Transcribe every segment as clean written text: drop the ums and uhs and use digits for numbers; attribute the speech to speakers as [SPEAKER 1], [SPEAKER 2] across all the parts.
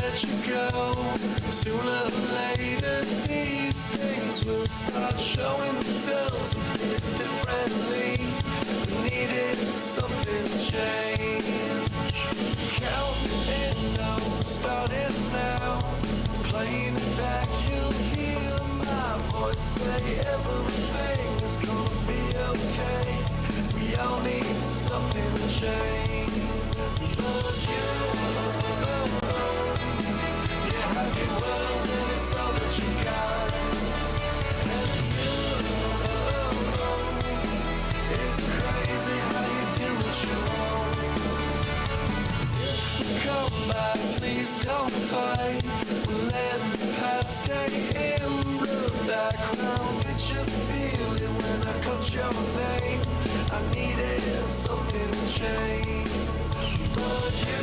[SPEAKER 1] let you go. Sooner or later these things will start showing themselves a bit differently. We needed something to change. Counting in, no, starting now. Playing it back, you'll hear my voice say everything is gonna be okay. We all need something to change. But you, you have your world and it's all that you got. And you, it's crazy how you do what you want. If you come back, please don't fight. Let the past stay in the background. Did you feel it when I called your name? I needed something to change. But you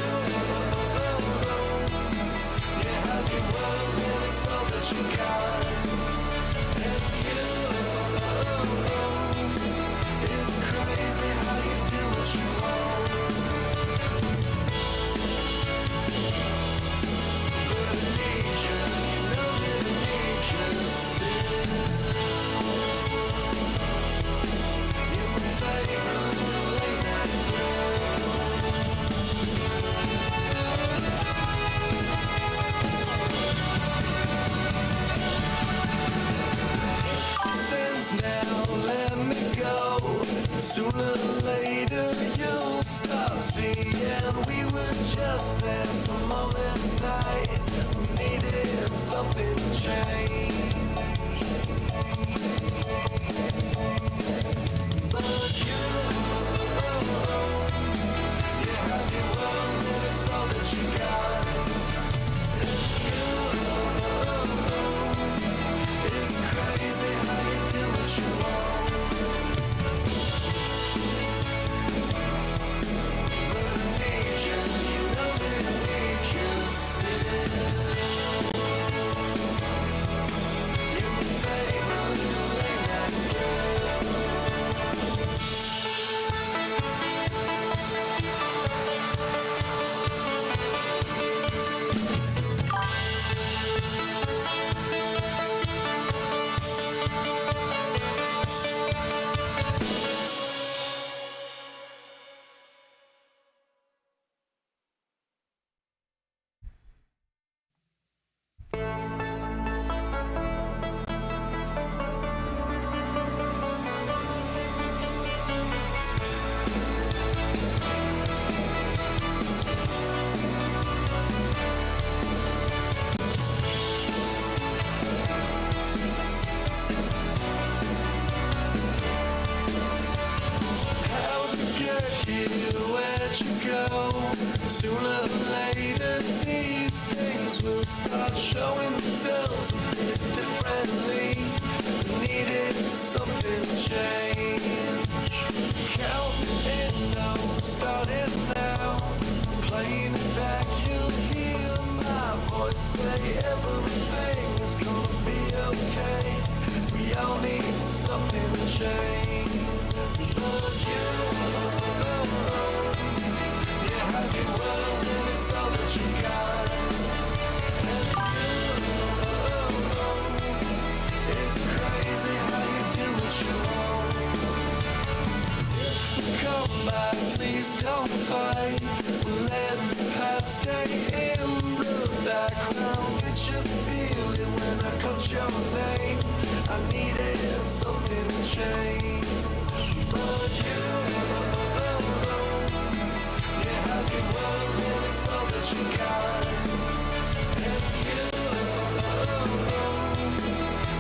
[SPEAKER 1] have your world and it's all that you got. And you, it's crazy how you do what you want. But I need you, you know that I need you still. You're my favorite late night thrill. Since now, let me go. Sooner or later you'll start seeing we were just there for a moment night. We needed something to change. But you have your world and it's all that you got. And you, it's crazy how you do what you want. But I need you, you know that I need you still. You're my favorite late night thrill. Where'd you go? Sooner or later these things will start showing themselves a bit differently. We needed something to change. Counting in, no, starting now. Playing it back, you'll hear my voice say everything is gonna be okay. We all need something to change. But you have your world and it's all that you got. And you, it's crazy how you do what you want. If you come back, please don't fight. Let the past stay in the background. Did you feel it when I called your name? I needed something to change. But you have your world and it's all that you got. And you,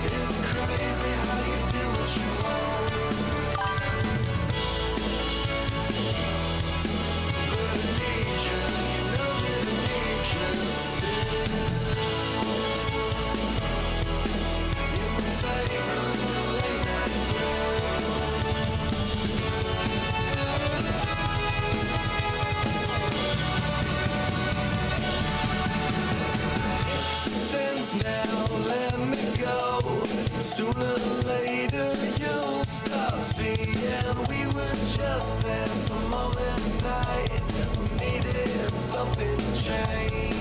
[SPEAKER 1] it's crazy how you do what you want. But I need you, you know that I need you still. You're my favorite late night thrill. Since now, let me go. Sooner or later you'll start seeing we were just there for a moment night. We needed something to change.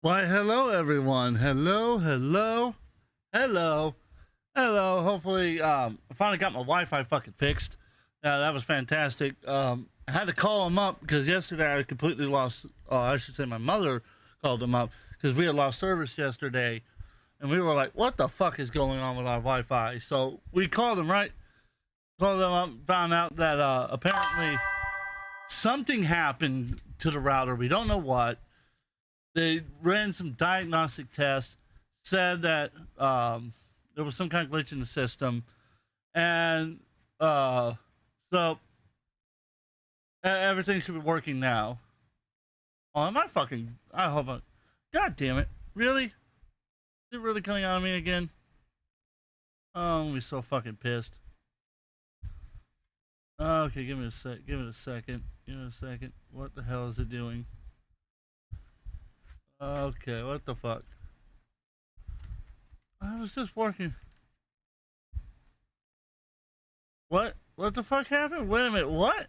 [SPEAKER 2] Why, hello, everyone. Hello. Hopefully, I finally got my Wi-Fi fucking fixed. That was fantastic. I had to call him up because yesterday I completely lost, I should say my mother called him up because we had lost service yesterday. And we were like, what the fuck is going on with our Wi-Fi? So we called him, right? Called him up, found out that apparently something happened to the router. We don't know what. They ran some diagnostic tests, said that there was some kind of glitch in the system. And so everything should be working now. Oh, I hope I, God damn it. Really? Is it really coming out of me again? Oh, I'm gonna be so fucking pissed. Okay, give me a second. What the hell is it doing? Okay, what the fuck? I was just working. What the fuck happened? Wait a minute, what?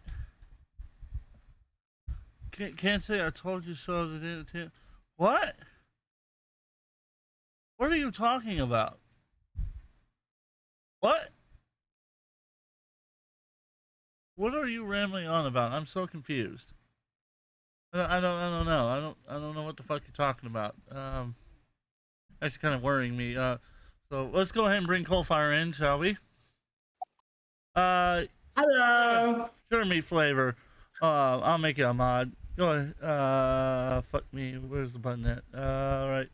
[SPEAKER 2] Can't say I told you so. What? What are you talking about? What? What are you rambling on about? I'm so confused. I don't know. I don't know what the fuck you're talking about. Actually kind of worrying me. So let's go ahead and bring Coalfire in, shall we?
[SPEAKER 3] Hello.
[SPEAKER 2] Sure, meat flavor. I'll make you a mod. Go ahead. Fuck me. Where's the button at? Right.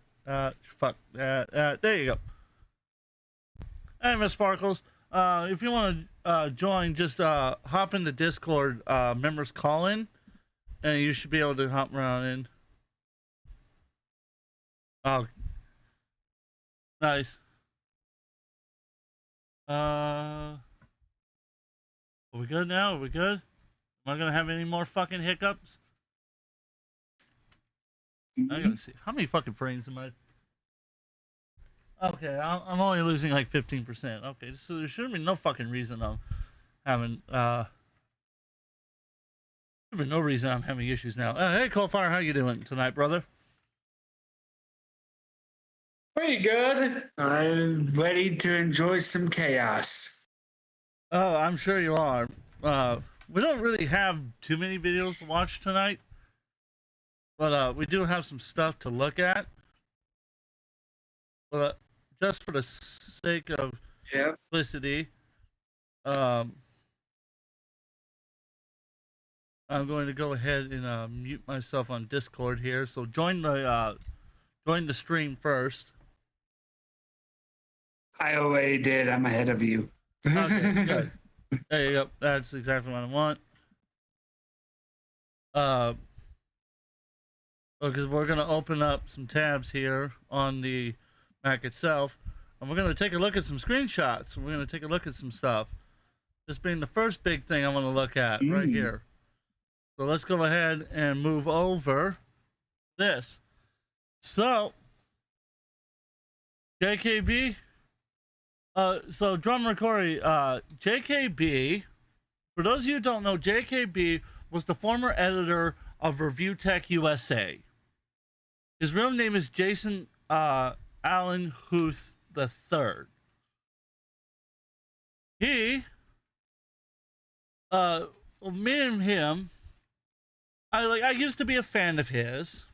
[SPEAKER 2] Fuck. There you go. Hey, Miss Sparkles. If you want to join, just hop into Discord members call in, and you should be able to hop around in. Oh, nice. Are we good now? Are we good? Am I gonna have any more fucking hiccups? I gotta see. How many fucking frames am I? Okay, I'm only losing like 15%. Okay, so there shouldn't be no fucking reason I'm having, there's no reason I'm having issues now. Hey, Coalfire, how you doing tonight, brother?
[SPEAKER 3] Pretty good. I'm ready to enjoy some chaos.
[SPEAKER 2] Oh, I'm sure you are. We don't really have too many videos to watch tonight, but we do have some stuff to look at. But just for the sake of simplicity, I'm going to go ahead and mute myself on Discord here. So join the stream first.
[SPEAKER 3] I already did. I'm ahead of you.
[SPEAKER 2] Okay, good. There you go. That's exactly what I want. Because we're gonna open up some tabs here on the Mac itself, and we're gonna take a look at some screenshots. We're gonna take a look at some stuff. This being the first big thing I want to look at right here. So let's go ahead and move over this. So JKB. So drummer Corey, JKB. For those of you who don't know, JKB was the former editor of Review Tech USA. His real name is Jason Allen Huth III. He, me and him, I used to be a fan of his.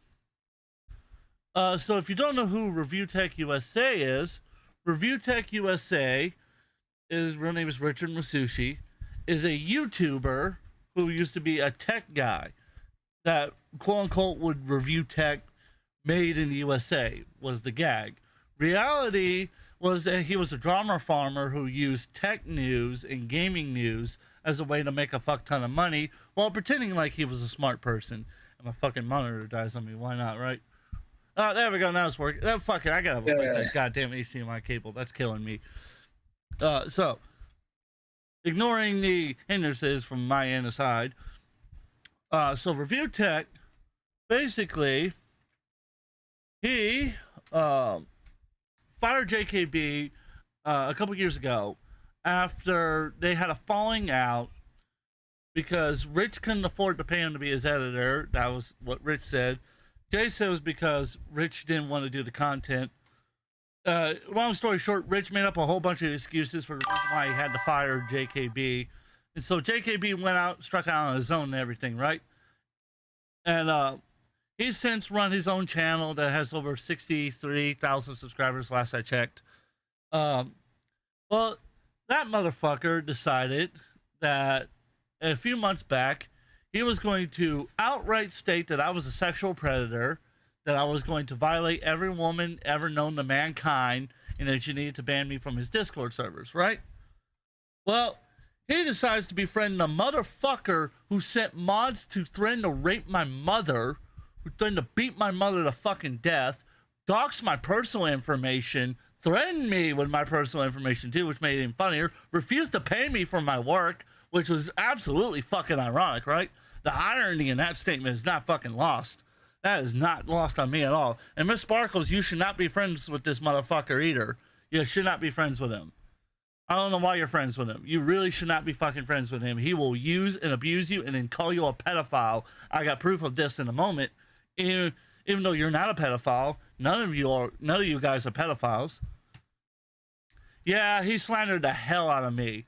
[SPEAKER 2] So if you don't know who Review Tech USA is, Review Tech USA, his real name is Richard Masushi, is a YouTuber who used to be a tech guy that quote unquote would review tech made in the USA was the gag. Reality was that he was a drama farmer who used tech news and gaming news as a way to make a fuck ton of money while pretending like he was a smart person. And my fucking monitor dies on me. Why not, right? Oh, there we go. Now it's working. Fuck it. I gotta replace that goddamn HDMI cable. That's killing me. So, ignoring the hindrances from my end aside. So Review Tech, basically, he fired JKB a couple years ago after they had a falling out because Rich couldn't afford to pay him to be his editor. That was what Rich said. Jay said it was because Rich didn't want to do the content. Long story short, Rich made up a whole bunch of excuses for the reason why he had to fire JKB. And so JKB went out, struck out on his own and everything, right? And he's since run his own channel that has over 63,000 subscribers last I checked. Well, that motherfucker decided that a few months back, he was going to outright state that I was a sexual predator, that I was going to violate every woman ever known to mankind, and that you needed to ban me from his Discord servers, right? Well, he decides to befriend a motherfucker who sent mods to threaten to rape my mother, who threatened to beat my mother to fucking death, dox my personal information, threatened me with my personal information too, which made it even funnier, refused to pay me for my work, which was absolutely fucking ironic, right? The irony in that statement is not fucking lost. That is not lost on me at all. And Miss Sparkles, you should not be friends with this motherfucker either. You should not be friends with him. I don't know why you're friends with him. You really should not be fucking friends with him. He will use and abuse you and then call you a pedophile. I got proof of this in a moment. Even though you're not a pedophile, none of you guys are pedophiles. Yeah, he slandered the hell out of me.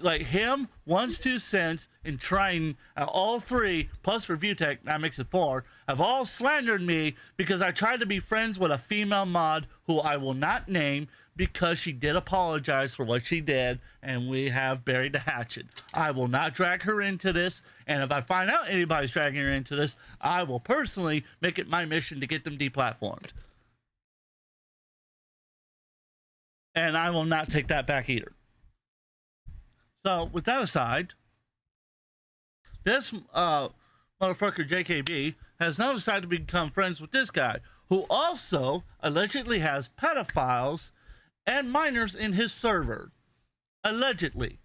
[SPEAKER 2] Like him, 1's 2 cents, and trying all three plus Review Tech, that makes it 4, have all slandered me because I tried to be friends with a female mod who I will not name because she did apologize for what she did, and we have buried the hatchet. I will not drag her into this, and if I find out anybody's dragging her into this, I will personally make it my mission to get them deplatformed. And I will not take that back either. So, with that aside, this motherfucker JKB has now decided to become friends with this guy, who also allegedly has pedophiles and minors in his server. Allegedly.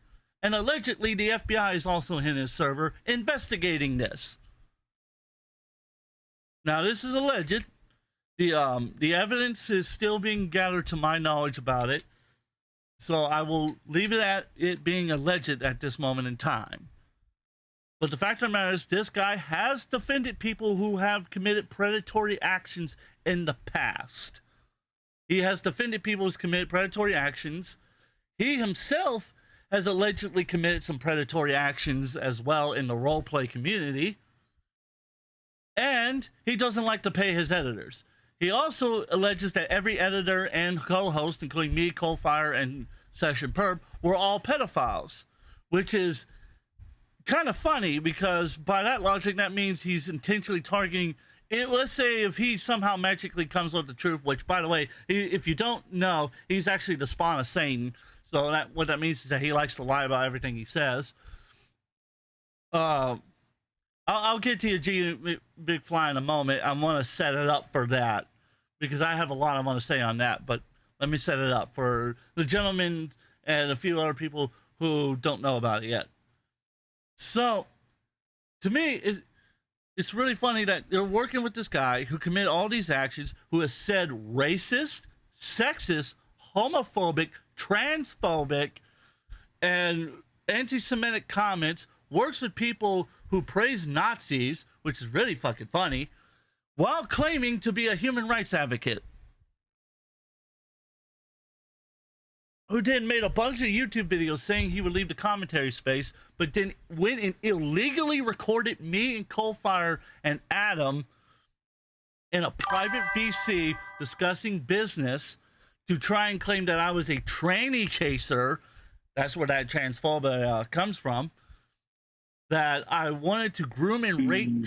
[SPEAKER 2] And allegedly, the FBI is also in his server investigating this. Now, this is alleged. The evidence is still being gathered to my knowledge about it. So I will leave it at it being alleged at this moment in time. But the fact of the matter is, this guy has defended people who have committed predatory actions in the past. He has defended people who's committed predatory actions. He himself has allegedly committed some predatory actions as well in the roleplay community. And he doesn't like to pay his editors. He also alleges that every editor and co-host, including me, Coalfire, and Session Perp, were all pedophiles, which is kind of funny because by that logic, that means he's intentionally targeting it. Let's say if he somehow magically comes with the truth, which, by the way, if you don't know, he's actually the spawn of Satan. So what that means is that he likes to lie about everything he says. I'll get to you, G Big Fly, in a moment. I want to set it up for that because I have a lot I want to say on that. But let me set it up for the gentleman and a few other people who don't know about it yet. So, to me, it's really funny that they're working with this guy who committed all these actions, who has said racist, sexist, homophobic, transphobic, and anti-Semitic comments, works with people who praise Nazis, which is really fucking funny, while claiming to be a human rights advocate. Who then made a bunch of YouTube videos saying he would leave the commentary space, but then went and illegally recorded me and Coalfire and Adam in a private VC discussing business to try and claim that I was a tranny chaser. That's where that transphobia comes from. That I wanted to groom and rape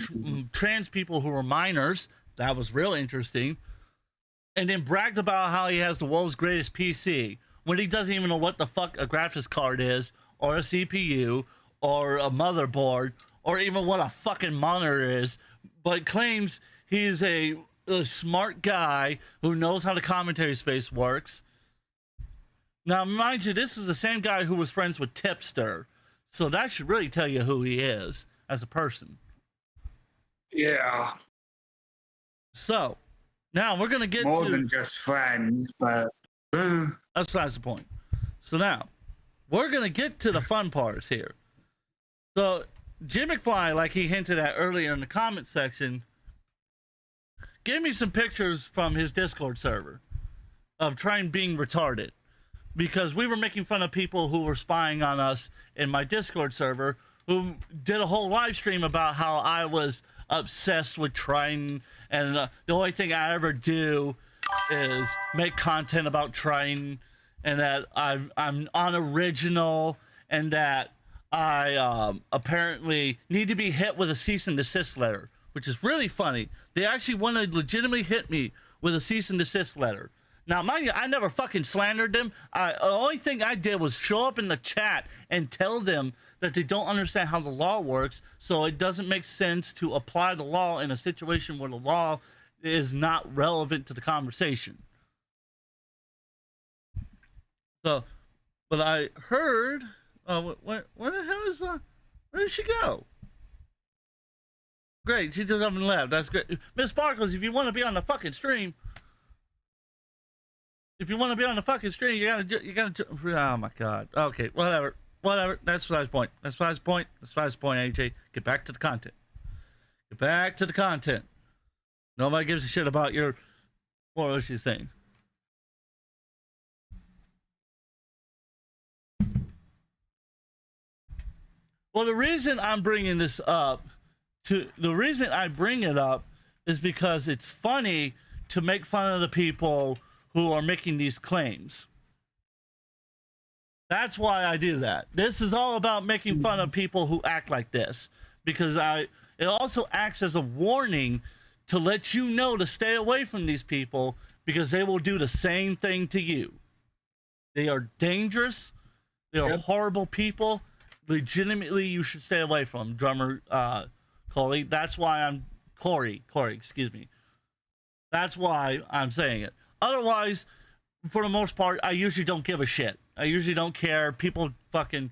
[SPEAKER 2] trans people who were minors. That was real interesting. And then bragged about how he has the world's greatest PC when he doesn't even know what the fuck a graphics card is, or a CPU, or a motherboard, or even what a fucking monitor is, but claims he's a smart guy who knows how the commentary space works. Now, mind you, this is the same guy who was friends with Tipster. So that should really tell you who he is as a person.
[SPEAKER 3] Yeah.
[SPEAKER 2] So, now we're going to get
[SPEAKER 3] more than just friends, but...
[SPEAKER 2] That's besides the point. So now, we're going to get to the fun parts here. So, Jim McFly, like he hinted at earlier in the comment section, gave me some pictures from his Discord server of trying being retarded, because we were making fun of people who were spying on us in my Discord server, who did a whole live stream about how I was obsessed with Triton, and the only thing I ever do is make content about Triton, and that I'm unoriginal, and that I apparently need to be hit with a cease and desist letter, which is really funny. They actually want to legitimately hit me with a cease and desist letter. Now, mind you, I never fucking slandered them. The only thing I did was show up in the chat and tell them that they don't understand how the law works, so it doesn't make sense to apply the law in a situation where the law is not relevant to the conversation. So, but I heard, where the hell is where did she go? Great, she just up and left. That's great. Miss Sparkles, if you want to be on the fucking stream, you gotta, oh my God. Okay, whatever. That's besides the point. That's besides the point, AJ. Get back to the content. Nobody gives a shit about your, what was she saying? Well, the reason I'm bringing this up, the reason I bring it up is because it's funny to make fun of the people who are making these claims. That's why I do that. This is all about making fun of people who act like this, because it also acts as a warning to let you know to stay away from these people, because they will do the same thing to you. They are dangerous. They are horrible people. Legitimately, you should stay away from them, drummer Corey. That's why I'm Corey, excuse me. That's why I'm saying it. Otherwise, for the most part, I usually don't give a shit. I usually don't care. People fucking,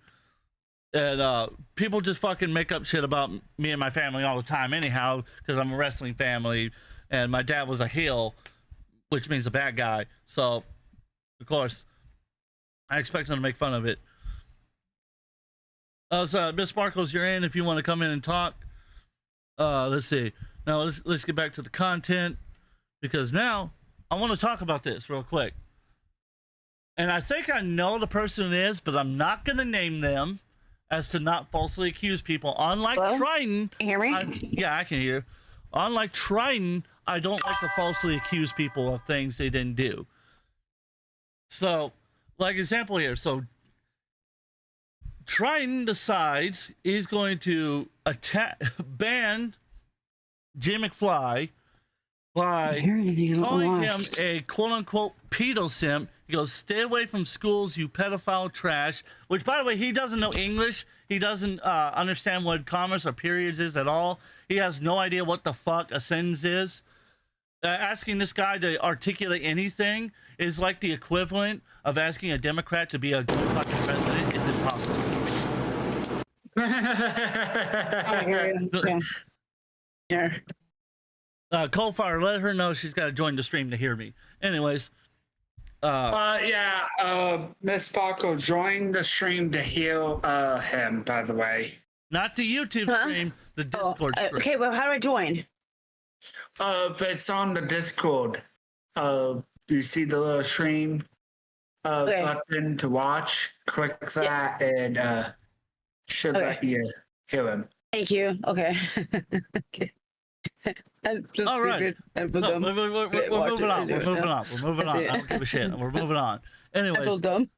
[SPEAKER 2] people just fucking make up shit about me and my family all the time anyhow, because I'm a wrestling family, and my dad was a heel, which means a bad guy. So, of course, I expect them to make fun of it. So, Miss Sparkles, you're in if you want to come in and talk. Let's see. Now, let's get back to the content, because now I want to talk about this real quick. And I think I know the person it is, but I'm not going to name them, as to not falsely accuse people. Unlike Triton.
[SPEAKER 4] Can you hear me?
[SPEAKER 2] Yeah, I can hear. Unlike Triton, I don't like to falsely accuse people of things they didn't do. So, like example here. So, Triton decides he's going to ban Jim McFly by calling him a quote-unquote pedo simp. He goes, stay away from schools, you pedophile trash. Which, by the way, he doesn't know English. He doesn't understand what commas or periods is at all. He has no idea what the fuck a sentence is. Asking this guy to articulate anything is like the equivalent of asking a Democrat to be a good fucking president. It's impossible.
[SPEAKER 4] I hear you. Yeah.
[SPEAKER 2] Coalfire, let her know she's got to join the stream to hear me. Anyways.
[SPEAKER 3] Miss Sparkle joined the stream to heal him, by the way.
[SPEAKER 2] Not the YouTube stream, the Discord stream.
[SPEAKER 4] Okay, well, how do I join?
[SPEAKER 3] But it's on the Discord. Do you see the little stream button to watch? Click that and should let you hear him.
[SPEAKER 4] Thank you. Okay. Okay. I'm just
[SPEAKER 2] all right.
[SPEAKER 4] stupid.
[SPEAKER 2] No, we're moving on. We're moving on. We're moving on. I don't give a shit. We're moving on. Anyways,
[SPEAKER 4] I feel dumb.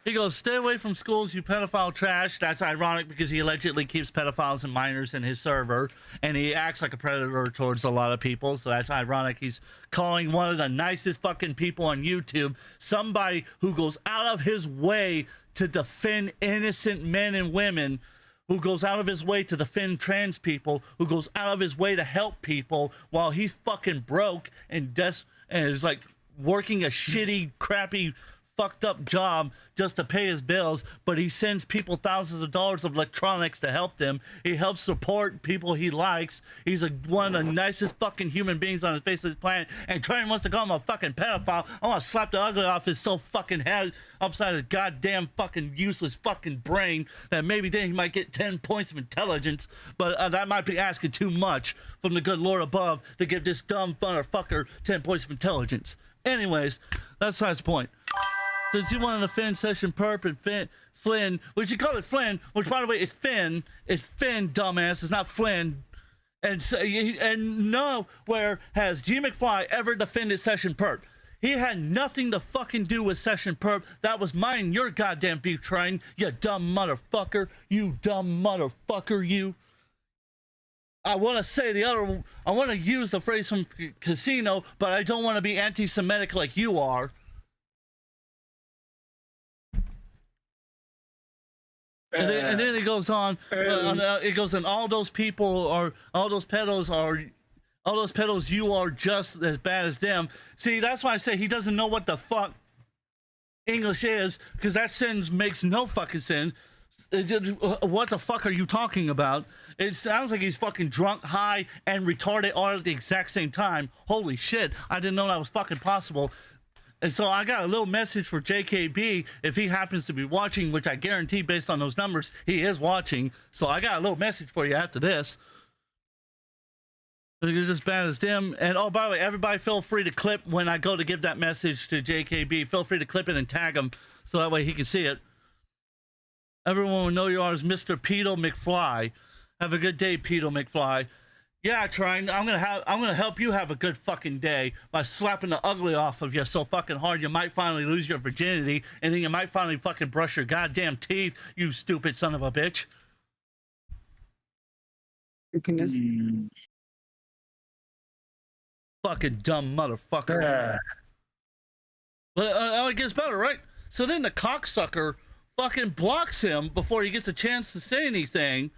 [SPEAKER 2] He goes, stay away from schools, you pedophile trash. That's ironic because he allegedly keeps pedophiles and minors in his server, and he acts like a predator towards a lot of people, so that's ironic. He's calling one of the nicest fucking people on YouTube somebody who goes out of his way to defend innocent men and women, who goes out of his way to defend trans people, who goes out of his way to help people while he's fucking broke and is like working a shitty, crappy fucked up job just to pay his bills, but he sends people thousands of dollars of electronics to help them. He helps support people he likes. He's one of the nicest fucking human beings on the face of this planet, and Trent wants to call him a fucking pedophile. I want to slap the ugly off his so fucking head upside his goddamn fucking useless fucking brain that maybe then he might get 10 points of intelligence, but that might be asking too much from the good Lord above to give this dumb motherfucker 10 points of intelligence. Anyways, that's the point. Since you wanted to Finn session perp and Flynn, which you call it Flynn, which by the way, it's Finn, dumbass, it's not Flynn. And so, and nowhere has G McFly ever defended session perp. He had nothing to fucking do with session perp. That was mine, your goddamn beef train, you dumb motherfucker, you dumb motherfucker, you. I want to say I want to use the phrase from Casino, but I don't want to be anti-Semitic like you are. And then it goes on. It goes on. All those pedos, you are just as bad as them. See, that's why I say he doesn't know what the fuck English is, because that sentence makes no fucking sense. What the fuck are you talking about? It sounds like he's fucking drunk, high, and retarded all at the exact same time. Holy shit, I didn't know that was fucking possible. And so I got a little message for JKB if he happens to be watching, which I guarantee based on those numbers, he is watching. So I got a little message for you after this. You're just bad as them. And oh, by the way, everybody feel free to clip when I go to give that message to JKB. Feel free to clip it and tag him so that way he can see it. Everyone will know you are as Mr. Pedo McFly. Have a good day, Pedo McFly. Yeah, Trine, I'm gonna help you have a good fucking day by slapping the ugly off of you so fucking hard you might finally lose your virginity, and then you might finally fucking brush your goddamn teeth, you stupid son of a bitch.
[SPEAKER 4] Goodness.
[SPEAKER 2] Fucking dumb motherfucker. But it gets better, right? So then the cocksucker fucking blocks him before he gets a chance to say anything,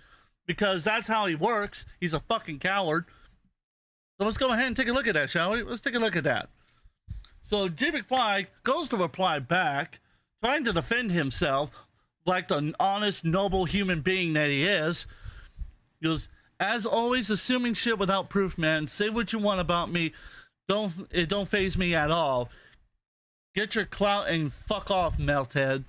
[SPEAKER 2] because that's how he works. He's a fucking coward. So let's go ahead and take a look at that, shall we? Let's take a look at that. So G McFly goes to reply back, trying to defend himself like the honest, noble human being that he is. He goes, as always, assuming shit without proof, man. Say what you want about me. It don't faze me at all. Get your clout and fuck off, meth head.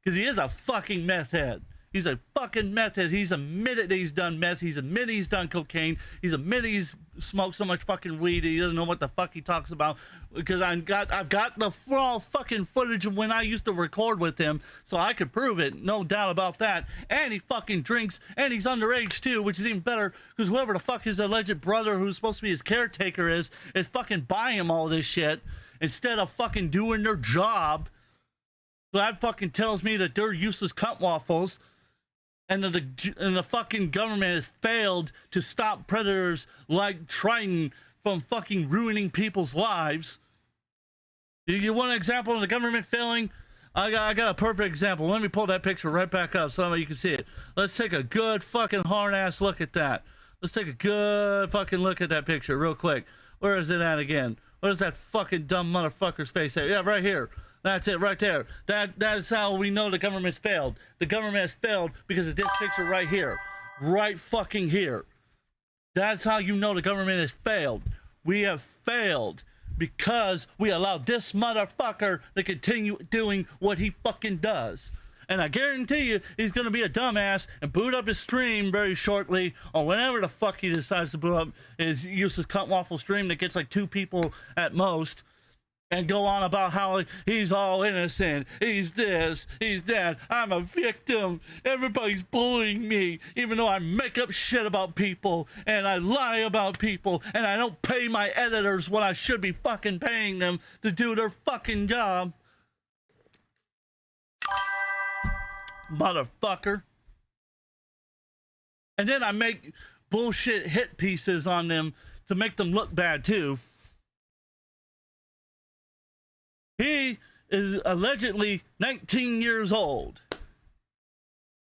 [SPEAKER 2] Because he is a fucking meth head. He's a fucking meth head. He's admitted that he's done meth. He's admitted he's done cocaine. He's admitted he's smoked so much fucking weed that he doesn't know what the fuck he talks about. Because I've got the raw fucking footage of when I used to record with him, so I could prove it. No doubt about that. And he fucking drinks, and he's underage too, which is even better, because whoever the fuck his alleged brother, who's supposed to be his caretaker, is fucking buying him all this shit instead of fucking doing their job. So that fucking tells me that they're useless cunt waffles. And the fucking government has failed to stop predators like Triton from fucking ruining people's lives. You want an example of the government failing? I got a perfect example. Let me pull that picture right back up so you can see it. Let's take a good fucking hard-ass look at that. Let's take a good fucking look at that picture real quick. Where is it at again? Where's that fucking dumb motherfucker's face at? Yeah, right here. That's it right there. That is how we know the government's failed. The government has failed because of this picture right here. Right fucking here. That's how you know the government has failed. We have failed because we allowed this motherfucker to continue doing what he fucking does. And I guarantee you, he's going to be a dumbass and boot up his stream very shortly, or whenever the fuck he decides to boot up his useless cunt waffle stream that gets like 2 people at most, and go on about how he's all innocent, he's this, he's that, I'm a victim, everybody's bullying me, even though I make up shit about people, and I lie about people, and I don't pay my editors what I should be fucking paying them to do their fucking job. Motherfucker. And then I make bullshit hit pieces on them to make them look bad too. He is allegedly 19 years old.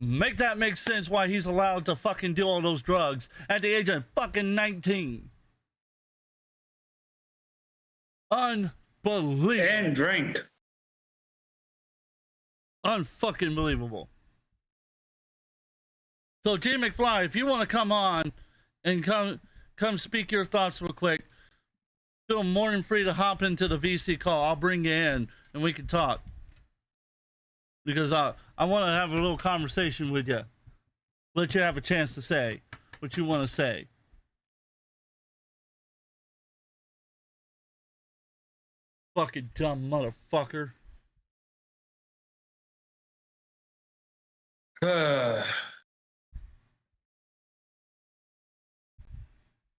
[SPEAKER 2] Make that make sense why he's allowed to fucking do all those drugs at the age of fucking 19. Unbelievable.
[SPEAKER 3] And drink.
[SPEAKER 2] Unfucking believable. So, G McFly, if you want to come on and come speak your thoughts real quick, feel more than free to hop into the VC call. I'll bring you in and we can talk. Because I want to have a little conversation with you. Let you have a chance to say what you want to say. Fucking dumb motherfucker.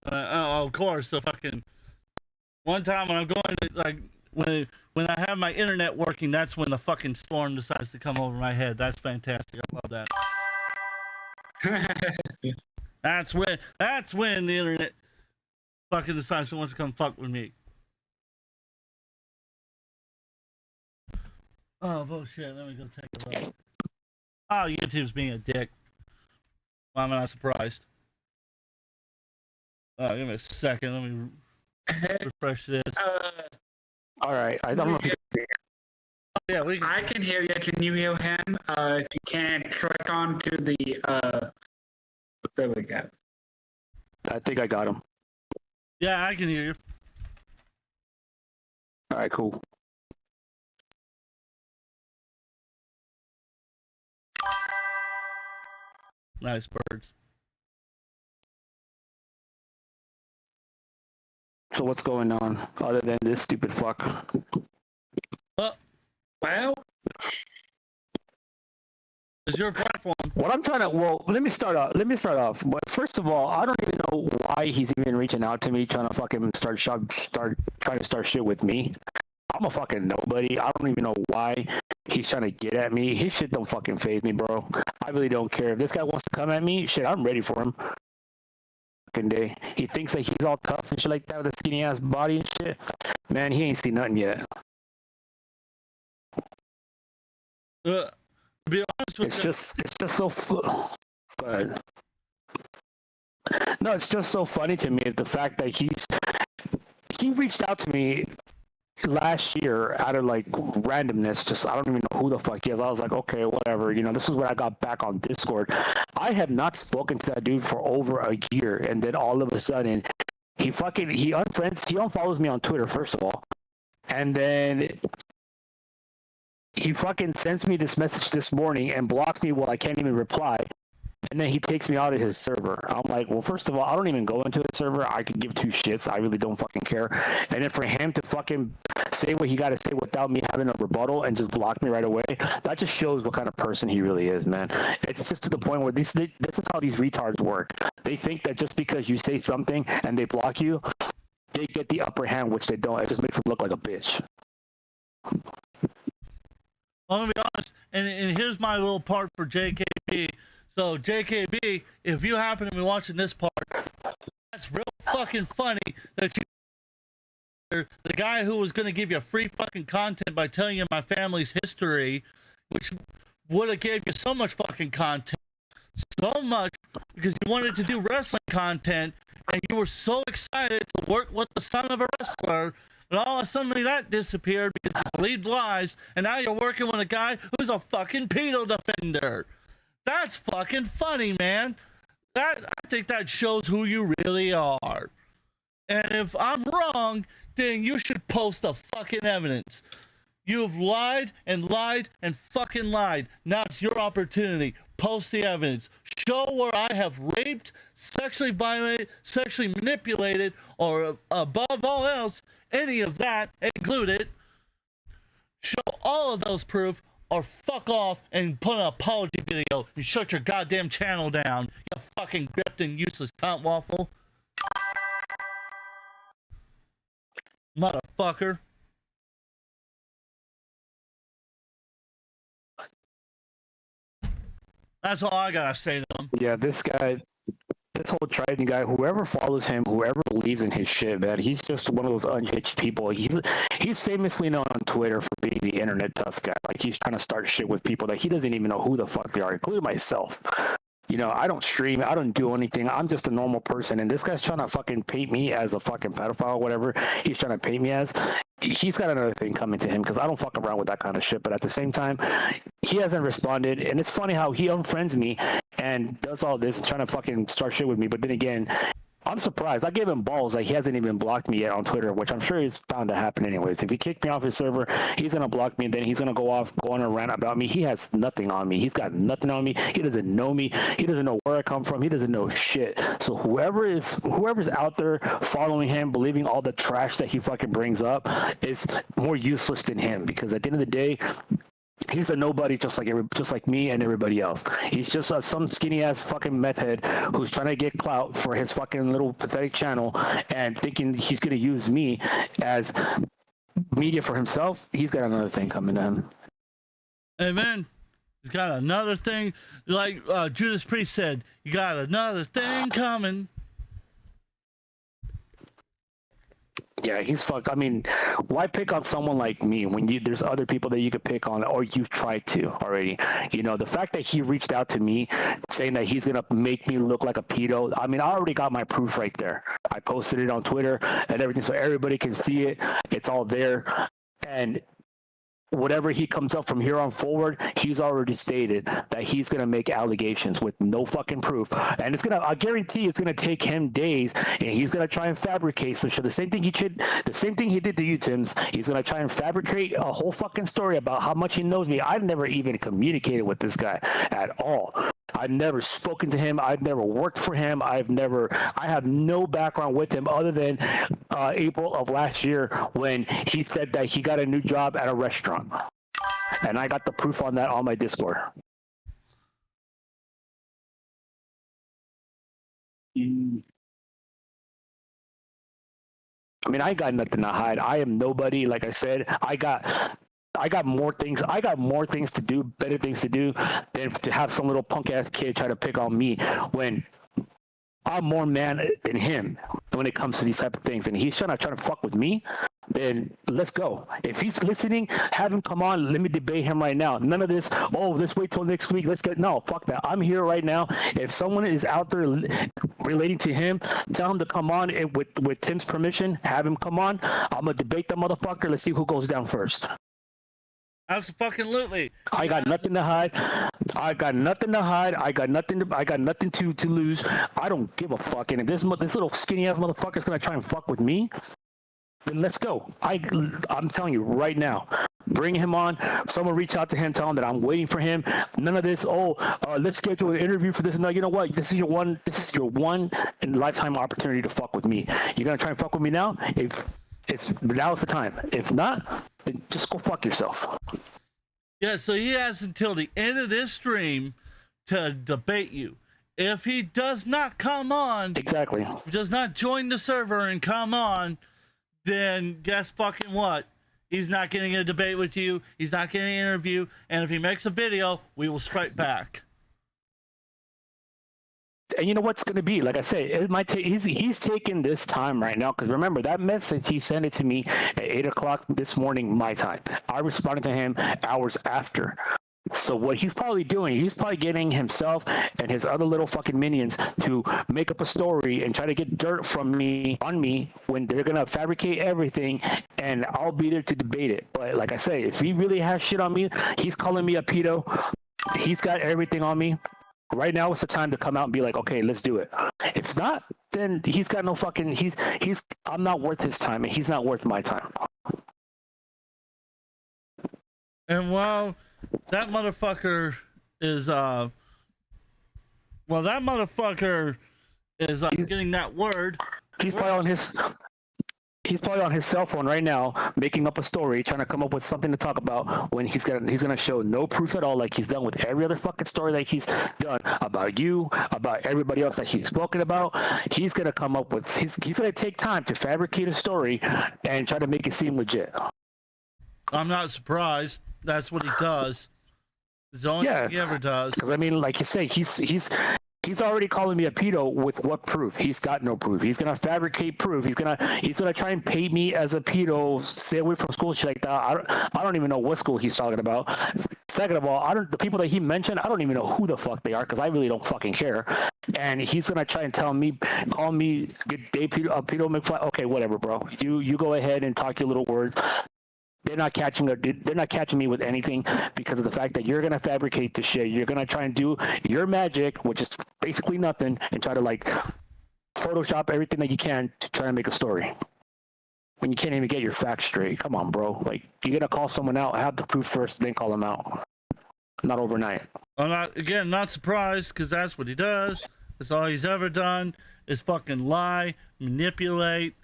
[SPEAKER 2] Of course, the fucking one time when I'm going to, like, when I have my internet working, that's when the fucking storm decides to come over my head. That's fantastic. I love that. That's when the internet fucking decides it wants to come fuck with me. Oh, bullshit. Let me go take a look. Oh, YouTube's being a dick. Why am I not surprised? Oh, give me a second. Let me refresh this.
[SPEAKER 5] All right. I don't know if you can
[SPEAKER 2] Yeah, we can.
[SPEAKER 3] I can hear you. Can you hear him? If you can't, click on to the. There we go.
[SPEAKER 5] I think I got him.
[SPEAKER 2] Yeah, I can hear you.
[SPEAKER 5] All right, cool.
[SPEAKER 2] Nice birds.
[SPEAKER 5] So what's going on other than this stupid fuck?
[SPEAKER 3] Well,
[SPEAKER 2] It's your platform.
[SPEAKER 5] What I'm trying to, well, let me start off. But first of all, I don't even know why he's even reaching out to me, trying to fucking start shit with me. I'm a fucking nobody. I don't even know why he's trying to get at me. His shit don't fucking faze me, bro. I really don't care. If this guy wants to come at me, shit, I'm ready for him. Fucking day. He thinks that he's all tough and shit like that with a skinny ass body and shit. Man, he ain't seen nothing yet.
[SPEAKER 2] To be honest with you,
[SPEAKER 5] It's just so. Go ahead. No, it's just so funny to me the fact that he reached out to me last year out of like randomness. Just I don't even know who the fuck he is. I was like, okay, whatever. You know, this is when I got back on Discord. I have not spoken to that dude for over a year, and then all of a sudden, he unfollows me on Twitter first of all, and then he fucking sends me this message this morning and blocks me while I can't even reply. And then he takes me out of his server. I'm like, well, first of all, I don't even go into the server. I could give two shits. I really don't fucking care. And then for him to fucking say what he got to say without me having a rebuttal and just block me right away, that just shows what kind of person he really is, man. It's just to the point where this is how these retards work. They think that just because you say something and they block you, they get the upper hand, which they don't. It just makes them look like a bitch.
[SPEAKER 2] I'm gonna be honest, and here's my little part for JKB. So JKB, if you happen to be watching this part, that's real fucking funny that the guy who was gonna give you free fucking content by telling you my family's history, which would have gave you so much fucking content, so much because you wanted to do wrestling content and you were so excited to work with the son of a wrestler. But all of a sudden that disappeared because you believed lies, and now you're working with a guy who's a fucking pedo defender. That's fucking funny, man. I think that shows who you really are. And if I'm wrong, then you should post the fucking evidence. You've lied and lied and fucking lied. Now it's your opportunity. Post the evidence. Show where I have raped, sexually violated, sexually manipulated, or above all else, any of that included. Show all of those proof, or fuck off and put an apology video and shut your goddamn channel down, you fucking grifting useless cunt waffle. Motherfucker. That's all I gotta say to him.
[SPEAKER 5] Yeah, this guy, this whole Trident guy, whoever follows him, whoever believes in his shit, man, he's just one of those unhinged people. He's famously known on Twitter for being the internet tough guy. Like, he's trying to start shit with people that he doesn't even know who the fuck they are, including myself. You know, I don't stream. I don't do anything. I'm just a normal person. And this guy's trying to fucking paint me as a fucking pedophile or whatever he's trying to paint me as. He's got another thing coming to him because I don't fuck around with that kind of shit. But at the same time, he hasn't responded. And it's funny how he unfriends me and does all this, trying to fucking start shit with me. But then again, I'm surprised. I gave him balls. Like, he hasn't even blocked me yet on Twitter, which I'm sure is bound to happen anyways. If he kicked me off his server, he's going to block me, and then he's going to go on a rant about me. He has nothing on me. He's got nothing on me. He doesn't know me. He doesn't know where I come from. He doesn't know shit. So whoever's out there following him, believing all the trash that he fucking brings up is more useless than him, because at the end of the day, he's a nobody, just like me and everybody else. He's just some skinny ass fucking meth head who's trying to get clout for his fucking little pathetic channel and thinking he's gonna use me as media for himself. He's got another thing coming to him.
[SPEAKER 2] Hey man, he's got another thing. Like Judas Priest said, you got another thing coming.
[SPEAKER 5] Yeah, he's fucked. I mean, why pick on someone like me when there's other people that you could pick on, or you've tried to already? You know, the fact that he reached out to me saying that he's gonna make me look like a pedo. I mean, I already got my proof right there. I posted it on Twitter and everything, so everybody can see it. It's all there. And whatever he comes up from here on forward, he's already stated that he's going to make allegations with no fucking proof. And I guarantee it's going to take him days, and he's going to try and fabricate some shit. The same thing he did to you, Timbs. He's going to try and fabricate a whole fucking story about how much he knows me. I've never even communicated with this guy at all. I've never spoken to him. I've never worked for him. I have no background with him other than April of last year when he said that he got a new job at a restaurant. And I got the proof on that on my Discord. I mean, I got nothing to hide. I am nobody. Like I said, I got more things. I got more things to do, better things to do than to have some little punk ass kid try to pick on me when I'm more man than him when it comes to these type of things. And he's trying to fuck with me. Then let's go. If he's listening, have him come on. Let me debate him right now. None of this, let's wait till next week. No, fuck that. I'm here right now. If someone is out there relating to him, tell him to come on with Tim's permission. Have him come on. I'm going to debate the motherfucker. Let's see who goes down first.
[SPEAKER 2] Absolutely.
[SPEAKER 5] I got nothing to hide. I got nothing to lose. I don't give a fuck. And if this little skinny ass motherfucker is gonna try and fuck with me, then let's go. I'm telling you right now. Bring him on. Someone reach out to him, tell him that I'm waiting for him. None of this. Let's schedule an interview for this. No, you know what? This is your one in lifetime opportunity to fuck with me. You're gonna try and fuck with me now? Now's the time. If not, then just go fuck yourself.
[SPEAKER 2] Yeah, so he has until the end of this stream to debate you. If he does not come on,
[SPEAKER 5] exactly,
[SPEAKER 2] does not join the server and come on, then guess fucking what? He's not getting a debate with you. He's not getting an interview. And if he makes a video, we will strike back.
[SPEAKER 5] And you know what's going to be? Like I say, it might take. He's taking this time right now because remember that message he sent it to me at 8 o'clock this morning my time. I responded to him hours after. So what he's probably doing, he's probably getting himself and his other little fucking minions to make up a story and try to get dirt from me on me when they're gonna fabricate everything, and I'll be there to debate it. But like I say, if he really has shit on me, he's calling me a pedo. He's got everything on me. Right now is the time to come out and be like, okay, let's do it. If not, then he's got no fucking. I'm not worth his time, and he's not worth my time.
[SPEAKER 2] And while that motherfucker is getting that word.
[SPEAKER 5] He's probably on his cell phone right now, making up a story, trying to come up with something to talk about. When he's gonna show no proof at all, like he's done with every other fucking story that he's done about you, about everybody else that he's spoken about. He's gonna come up with. He's gonna take time to fabricate a story and try to make it seem legit.
[SPEAKER 2] I'm not surprised. That's what he does. It's the only thing he ever does.
[SPEAKER 5] Because I mean, like you say, he's already calling me a pedo with what proof? He's got no proof. He's gonna fabricate proof. He's gonna try and paint me as a pedo. Stay away from school, shit like that. I don't even know what school he's talking about. Second of all, the people that he mentioned, I don't even know who the fuck they are because I really don't fucking care. And he's gonna try and call me, Dave Pedo McFly. Okay, whatever, bro. You go ahead and talk your little words. They're not catching me with anything because of the fact that you're gonna fabricate this shit. You're gonna try and do your magic, which is basically nothing, and try to like Photoshop everything that you can to try and make a story. When you can't even get your facts straight. Come on, bro. Like, you're gonna call someone out, have the proof first, then call them out. Not overnight.
[SPEAKER 2] I'm not surprised, because that's what he does. That's all he's ever done is fucking lie, manipulate,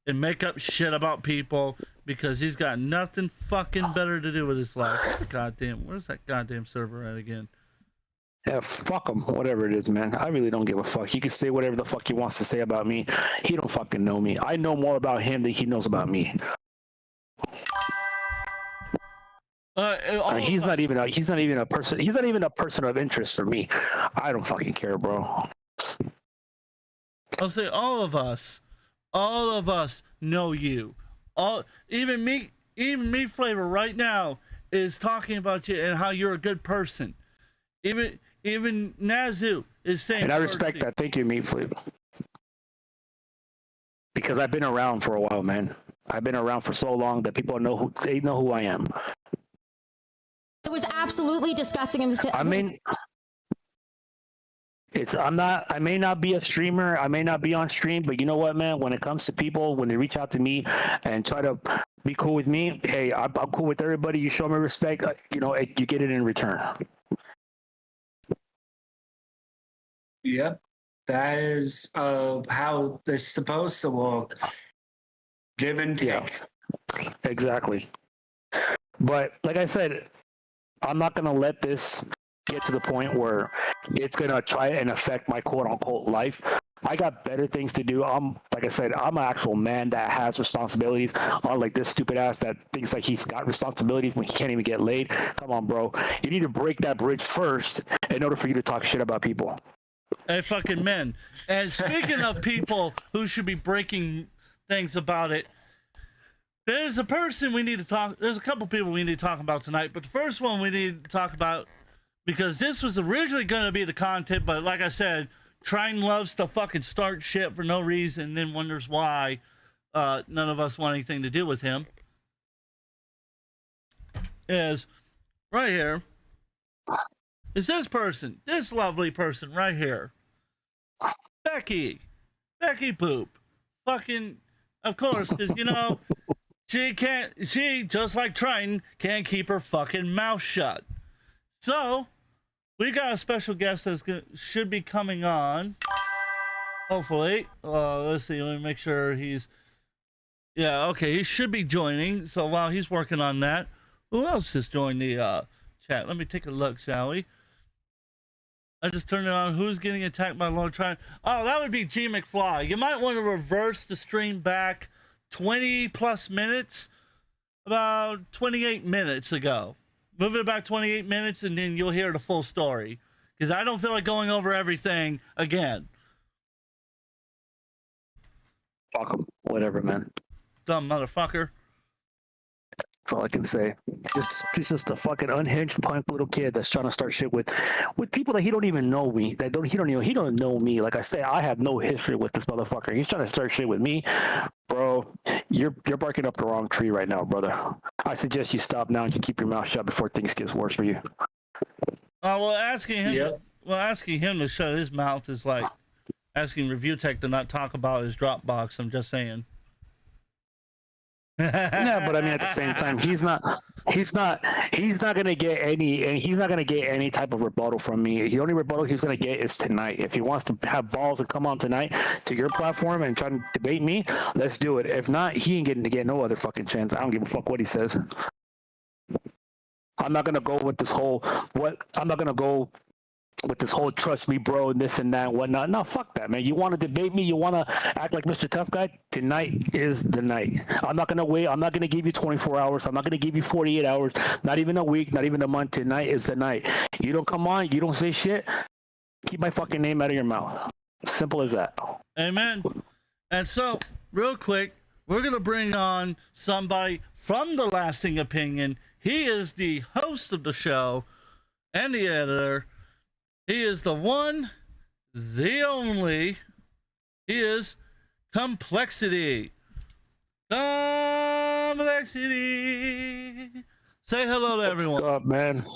[SPEAKER 2] and make up shit about people because he's got nothing fucking better to do with his life. Goddamn, where's that goddamn server at again?
[SPEAKER 5] Yeah, fuck him. Whatever it is, man. I really don't give a fuck. He can say whatever the fuck he wants to say about me. He don't fucking know me. I know more about him than he knows about me. He's not even a person. He's not even a person of interest for me. I don't fucking care, bro.
[SPEAKER 2] I'll say all of us know you. Even me, Flavor, right now is talking about you and how you're a good person. Even Nazu is saying.
[SPEAKER 5] And I respect that. Thank you, Meat Flavor. Because I've been around for a while, man. I've been around for so long that people know who I am.
[SPEAKER 6] It was absolutely disgusting.
[SPEAKER 5] I mean, I may not be a streamer, I may not be on stream, but you know what, man? When it comes to people, when they reach out to me and try to be cool with me, hey, I'm cool with everybody. You show me respect, you get it in return.
[SPEAKER 3] Yep. That is how it's supposed to work. Give and take.
[SPEAKER 5] Yeah, exactly. But like I said, I'm not going to let this get to the point where it's going to try and affect my quote-unquote life. I got better things to do. Like I said, I'm an actual man that has responsibilities. Unlike this stupid ass that thinks like he's got responsibilities when he can't even get laid. Come on, bro. You need to break that bridge first in order for you to talk shit about people.
[SPEAKER 2] Hey, fucking men. And speaking of people who should be breaking things about it, there's a person we need to talk. There's a couple people we need to talk about tonight, but the first one we need to talk about, because this was originally going to be the content, but like I said, Trine loves to fucking start shit for no reason, and then wonders why none of us want anything to do with him. Is right here. Is this person, this lovely person right here, Becky Poop, fucking, of course, because she just like Triton can't keep her fucking mouth shut. So we got a special guest that should be coming on, hopefully. Let's see, let me make sure he's, yeah, okay, he should be joining. So while he's working on that, who else just joined the chat? Let me take a look, shall we? I just turned it on. Who's getting attacked by Lord Trine? Oh, that would be G McFly. You might want to reverse the stream back 20 plus minutes, about 28 minutes ago. Move it back 28 minutes and then you'll hear the full story. Because I don't feel like going over everything again.
[SPEAKER 5] Fuck him. Whatever, man.
[SPEAKER 2] Dumb motherfucker.
[SPEAKER 5] That's all I can say. He's just a fucking unhinged punk little kid that's trying to start shit with people that he don't even know me. He don't know me. Like I say, I have no history with this motherfucker. He's trying to start shit with me, bro. You're barking up the wrong tree right now, brother. I suggest you stop now and you keep your mouth shut before things get worse for you.
[SPEAKER 2] Asking him to shut his mouth is like asking Review Tech to not talk about his Dropbox. I'm just saying.
[SPEAKER 5] Yeah, but I mean, at the same time, he's not gonna get any type of rebuttal from me. The only rebuttal he's gonna get is tonight. If he wants to have balls and come on tonight to your platform and try to debate me, let's do it. If not, he ain't getting to get no other fucking chance. I don't give a fuck what he says. I'm not gonna go with this whole trust me, bro, and this and that and whatnot. No, fuck that, man. You want to debate me? You want to act like Mr. Tough Guy? Tonight is the night. I'm not going to wait. I'm not going to give you 24 hours. I'm not going to give you 48 hours. Not even a week. Not even a month. Tonight is the night. You don't come on. You don't say shit. Keep my fucking name out of your mouth. Simple as that.
[SPEAKER 2] Amen. And so, real quick, we're going to bring on somebody from The Lasting Opinion. He is the host of the show and the editor. He is the one, the only. He is Complexity. Complexity. Say hello to everyone.
[SPEAKER 5] What's up, man?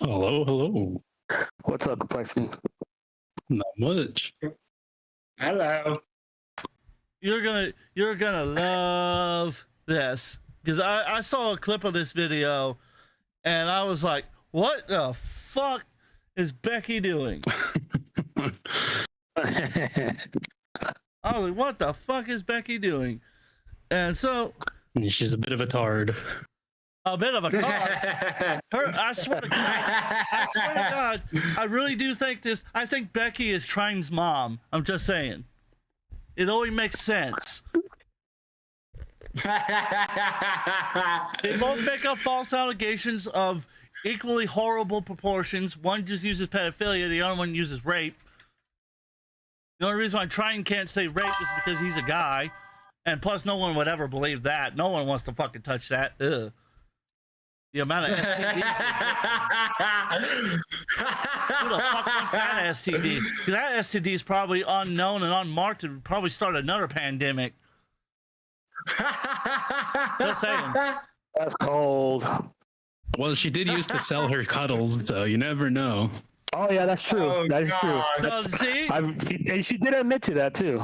[SPEAKER 7] Hello.
[SPEAKER 5] What's up, Complexity?
[SPEAKER 7] Not much.
[SPEAKER 3] Hello.
[SPEAKER 2] You're gonna love this, because I saw a clip of this video and I was like, what the fuck is Becky doing? I was like, what the fuck is Becky doing? And so
[SPEAKER 7] She's a bit of a tard.
[SPEAKER 2] a bit of a tart. I swear to God, I really do think this. I think Becky is Trine's mom. I'm just saying. It only makes sense. They both make up false allegations of equally horrible proportions. One just uses pedophilia, the other one uses rape. The only reason why Trine can't say rape is because he's a guy. And plus, no one would ever believe that. No one wants to fucking touch that. Ugh. The amount of STDs. Who the fuck wants that STD? That STD is probably unknown and unmarked. It would probably start another pandemic. Just saying.
[SPEAKER 5] That's cold.
[SPEAKER 7] Well, she did used to sell her cuddles, so you never know.
[SPEAKER 5] Oh yeah, that's true.
[SPEAKER 3] Oh,
[SPEAKER 5] that is true.
[SPEAKER 3] God.
[SPEAKER 2] So, see?
[SPEAKER 5] She did admit to that too.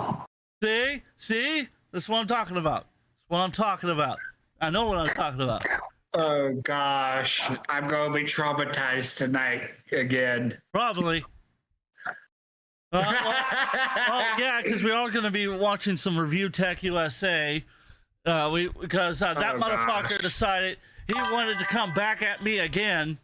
[SPEAKER 2] See? That's what I'm talking about. That's what I'm talking about. I know what I'm talking about.
[SPEAKER 3] Oh gosh, I'm gonna be traumatized tonight again.
[SPEAKER 2] Probably. Well, yeah, because we are going to be watching some Review Tech USA. Because that motherfucker decided he wanted to come back at me again.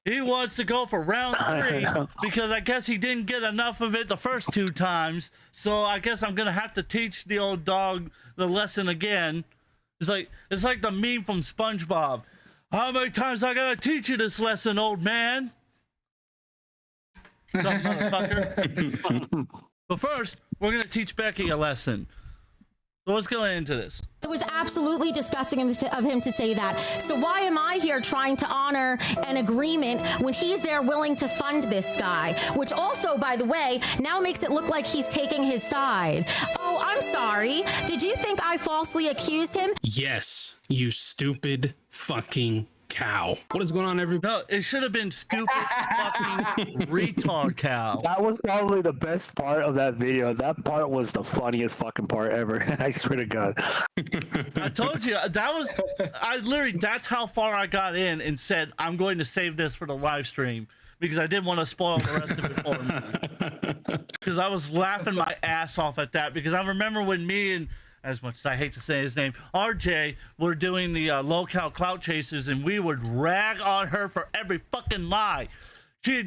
[SPEAKER 2] He wants to go for round 3 because I guess he didn't get enough of it the first 2 times. So I guess I'm going to have to teach the old dog the lesson again. It's like the meme from SpongeBob. How many times I got to teach you this lesson, old man? Dumb motherfucker. But first, we're going to teach Becky a lesson. So let's go into this.
[SPEAKER 6] It was absolutely disgusting of him to say that. So why am I here trying to honor an agreement when he's there willing to fund this guy? Which also, by the way, now makes it look like he's taking his side. Oh, I'm sorry. Did you think I falsely accused him?
[SPEAKER 7] Yes, you stupid fucking cow. What is going on, everybody?
[SPEAKER 2] No, it should have been stupid fucking retard cow.
[SPEAKER 5] That was probably the best part of that video. That part was the funniest fucking part ever. I swear to God.
[SPEAKER 2] I told you, that's how far I got in and said, I'm going to save this for the live stream because I didn't want to spoil the rest of it for me. Because I was laughing my ass off at that because I remember when me and, as much as I hate to say his name, RJ, were doing the low-cal clout chasers, and we would rag on her for every fucking lie. She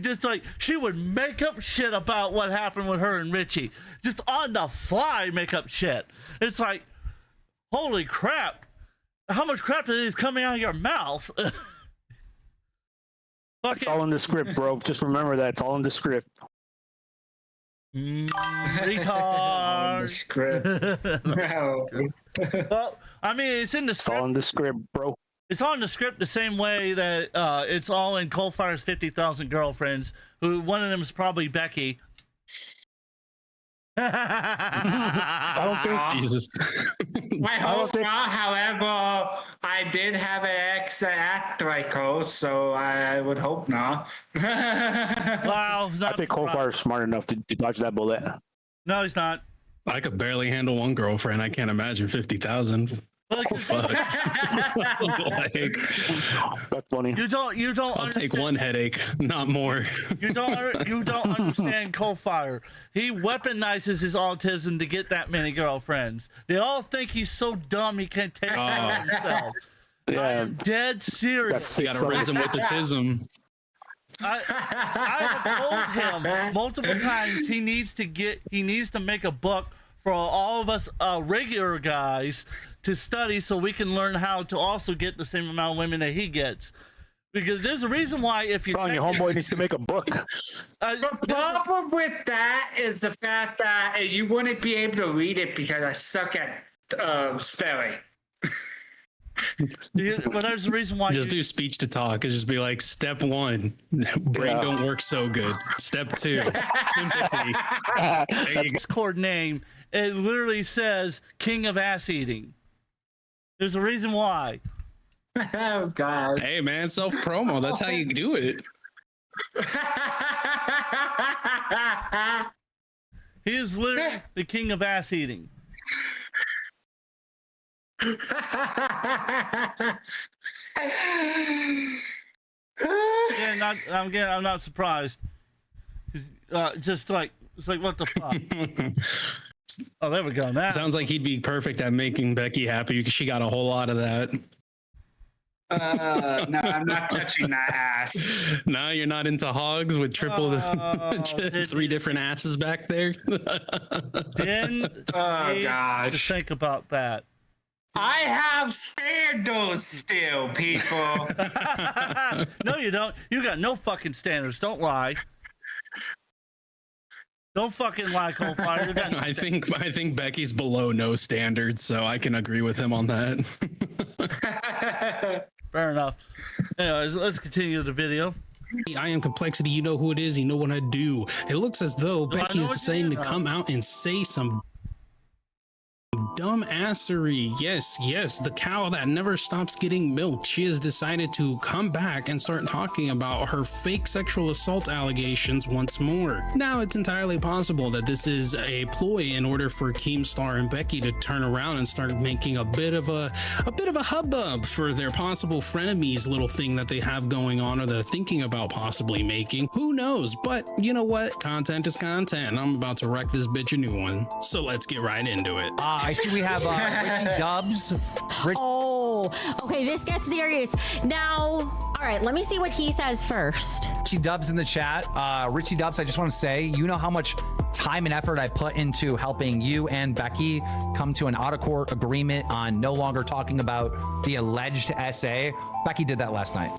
[SPEAKER 2] would make up shit about what happened with her and Richie. Just on the fly make up shit. It's like, holy crap. How much crap is coming out of your mouth?
[SPEAKER 5] It's all in the script, bro. Just remember that. It's all in the script.
[SPEAKER 2] Retard.
[SPEAKER 3] Script. No.
[SPEAKER 2] Well, I mean, it's in the
[SPEAKER 5] It's all
[SPEAKER 2] script.
[SPEAKER 5] in the script, bro.
[SPEAKER 2] It's on the script the same way that it's all in Coalfire's 50,000 Girlfriends, who one of them is probably Becky.
[SPEAKER 5] I don't think
[SPEAKER 7] Jesus.
[SPEAKER 3] I hope not. However, I did have an ex at Draco, so I would hope not.
[SPEAKER 2] Wow,
[SPEAKER 5] I
[SPEAKER 2] not
[SPEAKER 5] think Coalfire's smart enough to dodge that bullet.
[SPEAKER 2] No, he's not.
[SPEAKER 7] I could barely handle one girlfriend. I can't imagine 50,000.
[SPEAKER 2] Like,
[SPEAKER 7] Fuck. Like,
[SPEAKER 5] That's funny.
[SPEAKER 2] you don't
[SPEAKER 7] I'll
[SPEAKER 2] understand.
[SPEAKER 7] take one headache, not more.
[SPEAKER 2] You don't understand Coalfire. He weaponizes his autism to get that many girlfriends. They all think he's so dumb he can't take care of himself. I
[SPEAKER 5] Yeah,
[SPEAKER 2] am dead serious.
[SPEAKER 7] You gotta raise him with the tism.
[SPEAKER 2] I have told him multiple times he needs to make a book for all of us regular guys to study so we can learn how to also get the same amount of women that he gets. Because there's a reason why if you
[SPEAKER 5] telling your homeboy needs to make a book.
[SPEAKER 3] The problem with that is the fact that you wouldn't be able to read it because I suck at spelling.
[SPEAKER 2] But there's the reason why.
[SPEAKER 7] Just do speech to talk. It's just be like, step 1, brain don't work so good. Step 2, sympathy. There you go.
[SPEAKER 2] Discord name, it literally says King of Ass Eating. There's a reason why.
[SPEAKER 3] Oh God.
[SPEAKER 7] Hey man, self promo. That's how you do it.
[SPEAKER 2] He is literally the King of Ass Eating. Yeah, I'm not surprised. Just like it's like what the fuck. Oh, there we go. Now
[SPEAKER 7] Sounds like he'd be perfect at making Becky happy because she got a whole lot of that.
[SPEAKER 3] No, I'm not touching that ass.
[SPEAKER 7] No, you're not into hogs with triple 3 different asses back there.
[SPEAKER 2] didn't
[SPEAKER 3] Oh
[SPEAKER 2] need to
[SPEAKER 3] gosh.
[SPEAKER 2] think about that.
[SPEAKER 3] I have standards still, people.
[SPEAKER 2] No, you don't. You got no fucking standards. Don't lie. Don't fucking lie, Coldfire. You got no
[SPEAKER 7] I think Becky's below no standards, so I can agree with him on that.
[SPEAKER 2] Fair enough. Anyways, let's continue the video.
[SPEAKER 7] I am Complexity. You know who it is. You know what I do. It looks as though
[SPEAKER 2] Do I
[SPEAKER 7] Becky
[SPEAKER 2] know
[SPEAKER 7] is
[SPEAKER 2] what you
[SPEAKER 7] deciding
[SPEAKER 2] do?
[SPEAKER 7] to come out and say some dumb assery. Yes, the cow that never stops getting milked. She has decided to come back and start talking about her fake sexual assault allegations once more. Now, it's entirely possible that this is a ploy in order for Keemstar and Becky to turn around and start making a bit of a hubbub for their possible frenemies little thing that they have going on, or they're thinking about possibly making. Who knows? But you know what? Content is content. I'm about to wreck this bitch a new one. So let's get right into it.
[SPEAKER 8] I see we have Richie Dubs.
[SPEAKER 6] Oh, okay, this gets serious. Now, all right, let me see what he says first.
[SPEAKER 8] Richie Dubs in the chat. Richie Dubs, I just want to say, you know how much time and effort I put into helping you and Becky come to an out-of-court agreement on no longer talking about the alleged SA. Becky did that last night.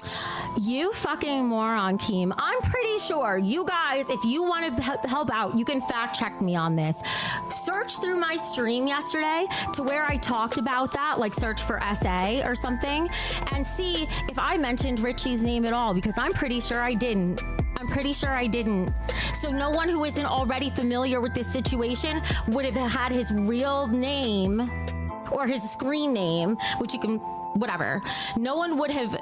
[SPEAKER 6] You fucking moron, Keem. I'm pretty sure you guys, if you want to help out, you can fact check me on this. Search through my stream yesterday to where I talked about that, like search for SA or something, and see if I mentioned Richie's name at all, because I'm pretty sure I didn't. I'm pretty sure I didn't. So no one who isn't already familiar with this situation would have had his real name or his screen name, which you can, whatever. No one would have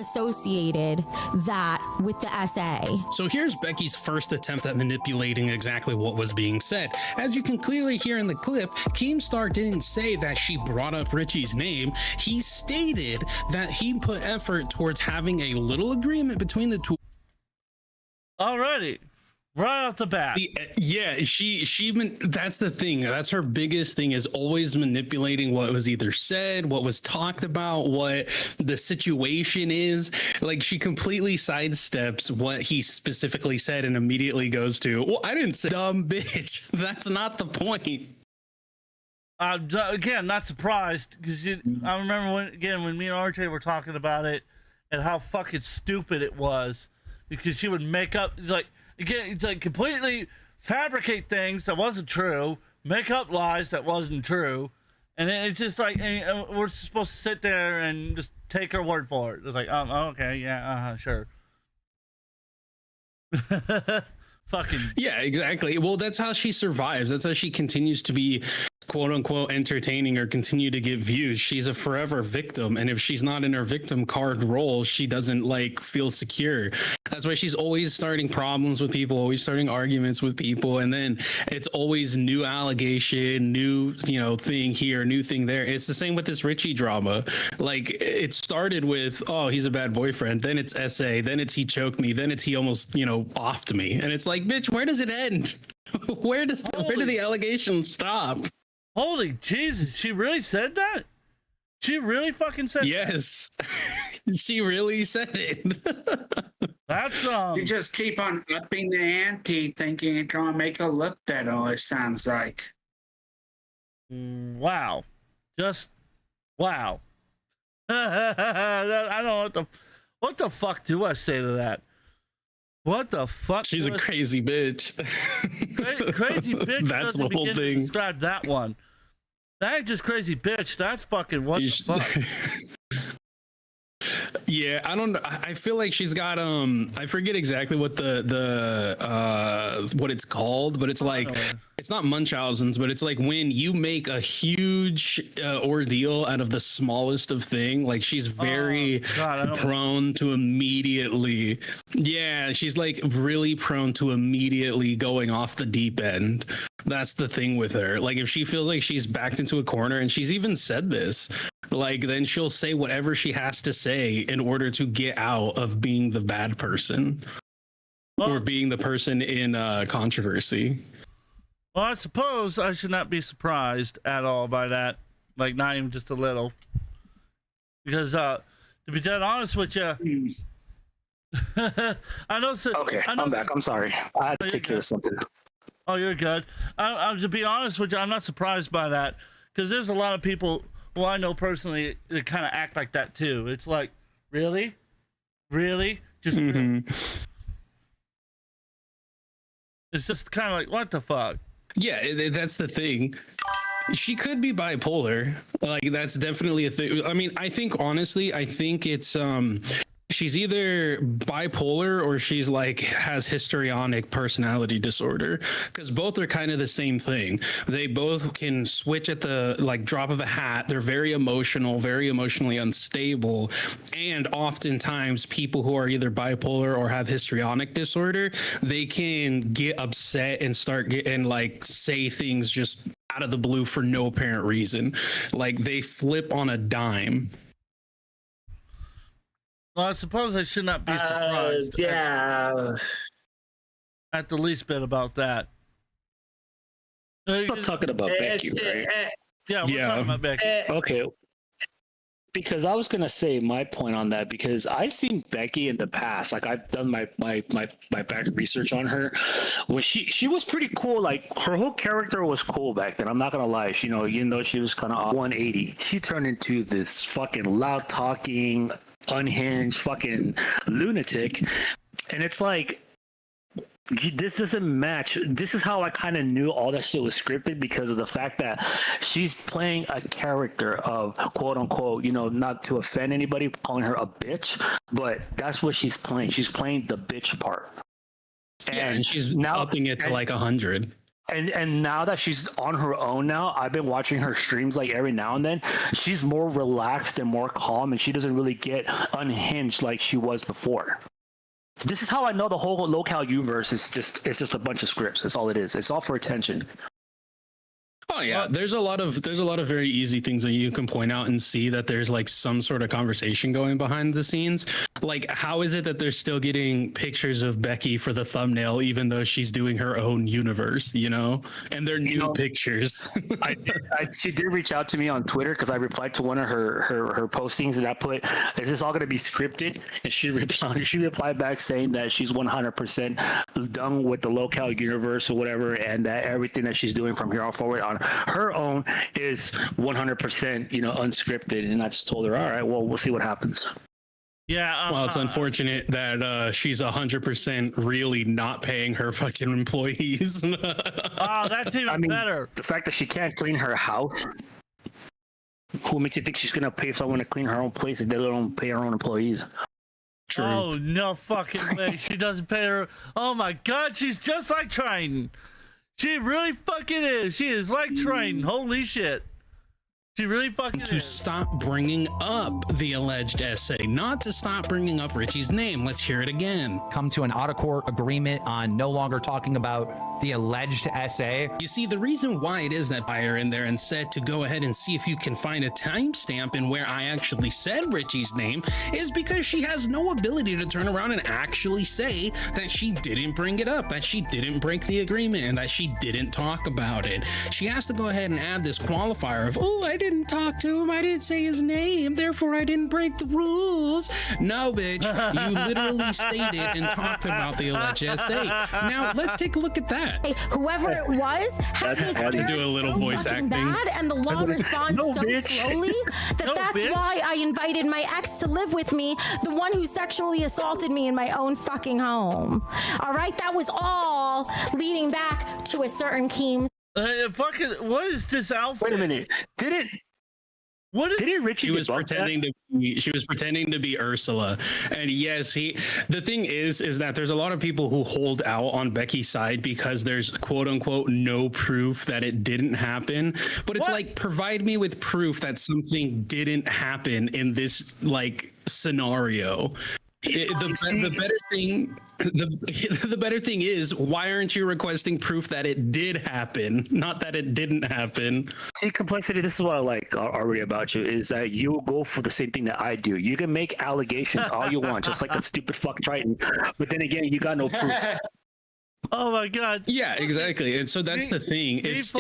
[SPEAKER 6] associated that with the SA.
[SPEAKER 7] So here's Becky's first attempt at manipulating exactly what was being said. As you can clearly hear in the clip, Keemstar didn't say that she brought up Richie's name. He stated that he put effort towards having a little agreement between the two.
[SPEAKER 2] Alrighty. Right off the bat.
[SPEAKER 7] Yeah, that's the thing. That's her biggest thing, is always manipulating what was either said, what was talked about, what the situation is. Like, she completely sidesteps what he specifically said and immediately goes to, well, I didn't say dumb bitch. That's not the point.
[SPEAKER 2] Again, not surprised, because I remember when me and RJ were talking about it and how fucking stupid it was, because she would make up, it's like completely fabricate things that wasn't true, make up lies that wasn't true, and then it's just like we're supposed to sit there and just take her word for it. It's like, okay, yeah, sure. Fucking
[SPEAKER 7] yeah, exactly. Well, that's how she survives. That's how she continues to be quote unquote entertaining or continue to get views. She's a forever victim, and if she's not in her victim card role, she doesn't feel secure. That's why she's always starting problems with people, always starting arguments with people, and then it's always new allegation, new thing here, new thing there. It's the same with this Richie drama. Like, it started with, oh, he's a bad boyfriend, then it's SA, then it's he choked me, then it's he almost offed me, and it's like, bitch, where does it end? where do the allegations stop?
[SPEAKER 2] Holy Jesus, she really said that? She really fucking said
[SPEAKER 7] yes. She really said it.
[SPEAKER 2] That's
[SPEAKER 3] You just keep on upping the ante, thinking it's gonna make her look better. It sounds like.
[SPEAKER 2] Wow. Just wow. I don't know what the fuck do I say to that? What the fuck?
[SPEAKER 7] She's a crazy bitch.
[SPEAKER 2] Crazy bitch.
[SPEAKER 7] That's the whole thing.
[SPEAKER 2] Describe that one. That ain't just crazy bitch. That's fucking what the fuck.
[SPEAKER 7] Yeah, I don't know. I feel like she's got I forget exactly what what it's called, but it's like it's not Munchausen's, but it's like when you make a huge ordeal out of the smallest of thing. Like she's very prone to immediately. Yeah, she's like really prone to immediately going off the deep end. That's the thing with her. Like if she feels like she's backed into a corner, and she's even said this, like then she'll say whatever she has to say in order to get out of being the bad person or being the person in controversy.
[SPEAKER 2] Well, I suppose I should not be surprised at all by that. Like not even just a little. Because to be dead honest with you, I know.
[SPEAKER 5] Okay, I'm back. I'm sorry. I had to take care of something.
[SPEAKER 2] Oh, you're good. To be honest with you, I'm not surprised by that because there's a lot of people who I know personally that kind of act like that too. It's like, really? Just it's just kind of like, what the fuck?
[SPEAKER 7] Yeah, that's the thing. She could be bipolar. Like that's definitely a thing. I mean, I think honestly, it's she's either bipolar or she's like has histrionic personality disorder, because both are kind of the same thing. They both can switch at the like drop of a hat. They're very emotional, very emotionally unstable, and oftentimes people who are either bipolar or have histrionic disorder, they can get upset and start getting like say things just out of the blue for no apparent reason. Like they flip on a dime.
[SPEAKER 2] Well, I suppose I should not be surprised. At the least bit about that.
[SPEAKER 5] We're talking about Becky, right?
[SPEAKER 2] Yeah, we're talking about Becky.
[SPEAKER 5] Okay. Because I was gonna say my point on that, because I've seen Becky in the past. Like I've done my back research on her. When she was pretty cool. Like her whole character was cool back then. I'm not gonna lie. You know, even though she was kind of 180, she turned into this fucking loud talking, unhinged fucking lunatic. And it's like, this doesn't match. This is how I kind of knew all that shit was scripted, because of the fact that she's playing a character of quote unquote, you know, not to offend anybody, calling her a bitch, but that's what she's playing. She's playing the bitch part.
[SPEAKER 7] And she's now upping it to like 100.
[SPEAKER 5] And now that she's on her own now, I've been watching her streams like every now and then. She's more relaxed and more calm, and she doesn't really get unhinged like she was before. This is how I know the whole local universe is just a bunch of scripts. That's all it is. It's all for attention.
[SPEAKER 7] Oh yeah, there's a lot of very easy things that you can point out and see that there's like some sort of conversation going behind the scenes. Like, how is it that they're still getting pictures of Becky for the thumbnail, even though she's doing her own universe, you know? And they're new pictures.
[SPEAKER 5] She did reach out to me on Twitter because I replied to one of her postings, and I put, "Is this all going to be scripted?" And she replied back saying that she's 100% done with the local universe or whatever, and that everything that she's doing from here on forward on her own is 100%, you know, unscripted. And I just told her, all right, well, we'll see what happens.
[SPEAKER 2] Yeah.
[SPEAKER 7] Well, it's unfortunate that she's 100% really not paying her fucking employees.
[SPEAKER 2] Oh, that's even better.
[SPEAKER 5] The fact that she can't clean her house. Who makes you think she's gonna pay someone to clean her own place if they don't pay her own employees?
[SPEAKER 7] True.
[SPEAKER 2] Oh, no fucking way. She doesn't pay her. Oh my God, she's just like Triton. She really fucking is. She is like Triton. Holy shit. She really fucking
[SPEAKER 7] to
[SPEAKER 2] is.
[SPEAKER 7] Stop bringing up the alleged essay, not to stop bringing up Richie's name. Let's hear it again.
[SPEAKER 8] Come to an out-of-court agreement on no longer talking about the alleged essay.
[SPEAKER 7] You see, the reason why it is that I are in there and said to go ahead and see if you can find a timestamp in where I actually said Richie's name is because she has no ability to turn around and actually say that she didn't bring it up, that she didn't break the agreement, and that she didn't talk about it. She has to go ahead and add this qualifier of, oh, I didn't talk to him, I didn't say his name, therefore I didn't break the rules. No, bitch, you literally stated and talked about the alleged essay. Now, let's take a look at that.
[SPEAKER 6] Hey, whoever it was had me
[SPEAKER 7] had to do a little
[SPEAKER 6] so
[SPEAKER 7] voice
[SPEAKER 6] fucking
[SPEAKER 7] acting.
[SPEAKER 6] bad, and the law responds so slowly that that's
[SPEAKER 2] bitch.
[SPEAKER 6] why I invited my ex to live with me, the one who sexually assaulted me in my own fucking home. All right, that was all leading back to a certain Keem.
[SPEAKER 2] Fucking, what is this outfit?
[SPEAKER 5] Wait a minute.
[SPEAKER 2] What is
[SPEAKER 9] Didn't Richie
[SPEAKER 5] She was
[SPEAKER 9] debunk that?
[SPEAKER 5] she was pretending to be Ursula. And yes, the thing is that there's a lot of people who hold out on Becky's side because there's quote unquote no proof that it didn't happen. But it's
[SPEAKER 2] What?
[SPEAKER 5] like, provide me with proof that something didn't happen in this like scenario. The better thing is, why aren't you requesting proof that it did happen, not that it didn't happen?
[SPEAKER 9] See, Complexity, this is what I like already about you, is that you go for the same thing that I do. You can make allegations all you want, just like a stupid fuck Triton, but then again, you got no proof.
[SPEAKER 2] Oh my god.
[SPEAKER 5] Yeah, exactly. And so that's the thing. It's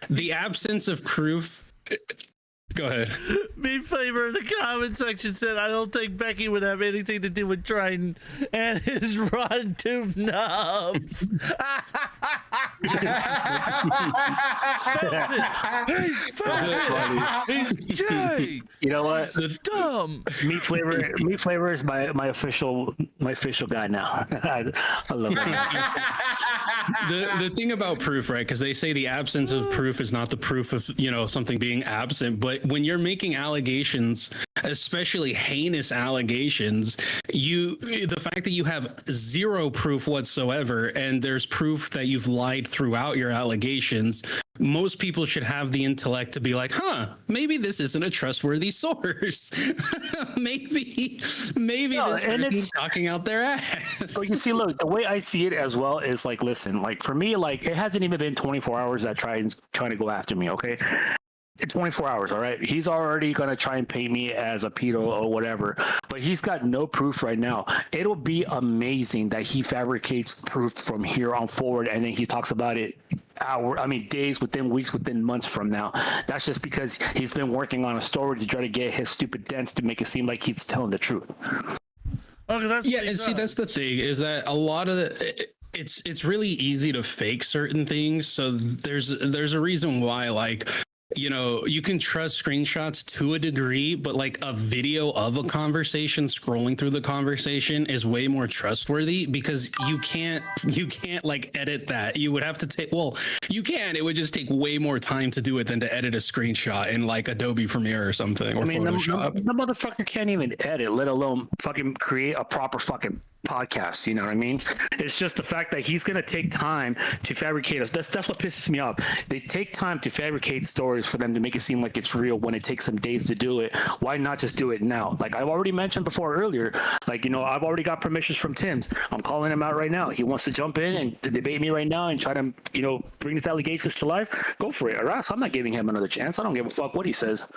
[SPEAKER 5] the absence of proof. Go ahead.
[SPEAKER 2] Me Flavor in the comment section said, I don't think Becky would have anything to do with Triton and his rotten tube nubs. He's gay.
[SPEAKER 9] You know what?
[SPEAKER 2] Dumb.
[SPEAKER 9] Meat flavor is my official guy now. I love it.
[SPEAKER 5] The thing about proof, right? Because they say the absence of proof is not the proof of, you know, something being absent. But when you're making allegations, especially heinous allegations, the fact that you have zero proof whatsoever, and there's proof that you've lied throughout your allegations, most people should have the intellect to be like, maybe this isn't a trustworthy source. maybe this person's talking out their ass.
[SPEAKER 9] But you see, look, the way I see it as well is like, listen, like for me, like it hasn't even been 24 hours that Triton's trying to go after me, okay? It's 24 hours, all right? He's already going to try and paint me as a pedo or whatever, but he's got no proof right now. It'll be amazing that he fabricates proof from here on forward, and then he talks about it days, within weeks, within months from now. That's just because he's been working on a story to try to get his stupid dents to make it seem like he's telling the truth.
[SPEAKER 2] Okay,
[SPEAKER 5] and see, that's the thing, is that a lot of it's really easy to fake certain things. So there's a reason why, like, you know, you can trust screenshots to a degree, but like a video of a conversation scrolling through the conversation is way more trustworthy, because you can't like edit that. You would have to you can, it would just take way more time to do it than to edit a screenshot in like Adobe Premiere or something, or Photoshop.
[SPEAKER 9] The motherfucker can't even edit, let alone fucking create a proper fucking podcast. You know what I mean? It's just the fact that he's going to take time to fabricate us. That's what pisses me off. They take time to fabricate stories for them to make it seem like it's real when it takes some days to do it. Why not just do it now? Like I've already mentioned before earlier, like, you know, I've already got permissions from Tim's. I'm calling him out right now. He wants to jump in and debate me right now and try to, you know, bring his allegations to life. Go for it. Or else I'm not giving him another chance. I don't give a fuck what he says.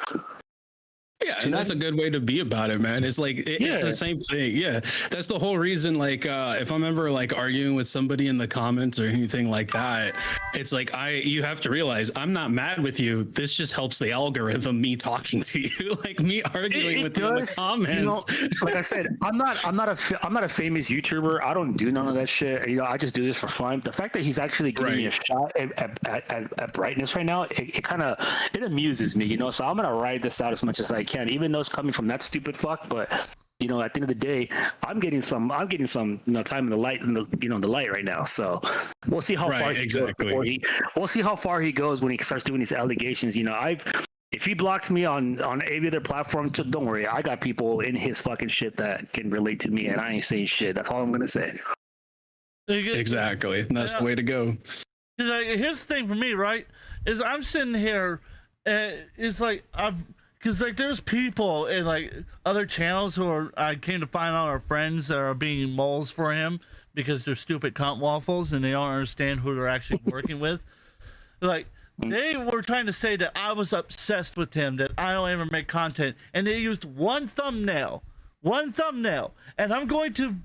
[SPEAKER 5] Yeah, and that's a good way to be about it, man. It's like it's the same thing. Yeah, that's the whole reason. Like, if I'm ever like arguing with somebody in the comments or anything like that, it's like you have to realize I'm not mad with you. This just helps the algorithm. Me talking to you, like me arguing with you in the comments.
[SPEAKER 9] You know, like I said, I'm not a famous YouTuber. I don't do none of that shit. You know, I just do this for fun. The fact that he's actually giving me a shot at brightness right now, it amuses me. You know, so I'm gonna ride this out as much as I can, even though it's coming from that stupid fuck. But you know, at the end of the day, I'm getting some time in the light, the light right now. So we'll see how far he goes. We'll see how far he goes when he starts doing these allegations. You know, if he blocks me on every other platform, don't worry, I got people in his fucking shit that can relate to me, and I ain't saying shit. That's all I'm gonna say.
[SPEAKER 5] Exactly, that's the way to go.
[SPEAKER 2] Here's the thing for me, right? Is I'm sitting here, it's like because like there's people in like other channels who I came to find out are friends that are being moles for him because they're stupid cunt waffles and they don't understand who they're actually working with. Like they were trying to say that I was obsessed with him, that I don't ever make content, and they used one thumbnail, and I'm going to.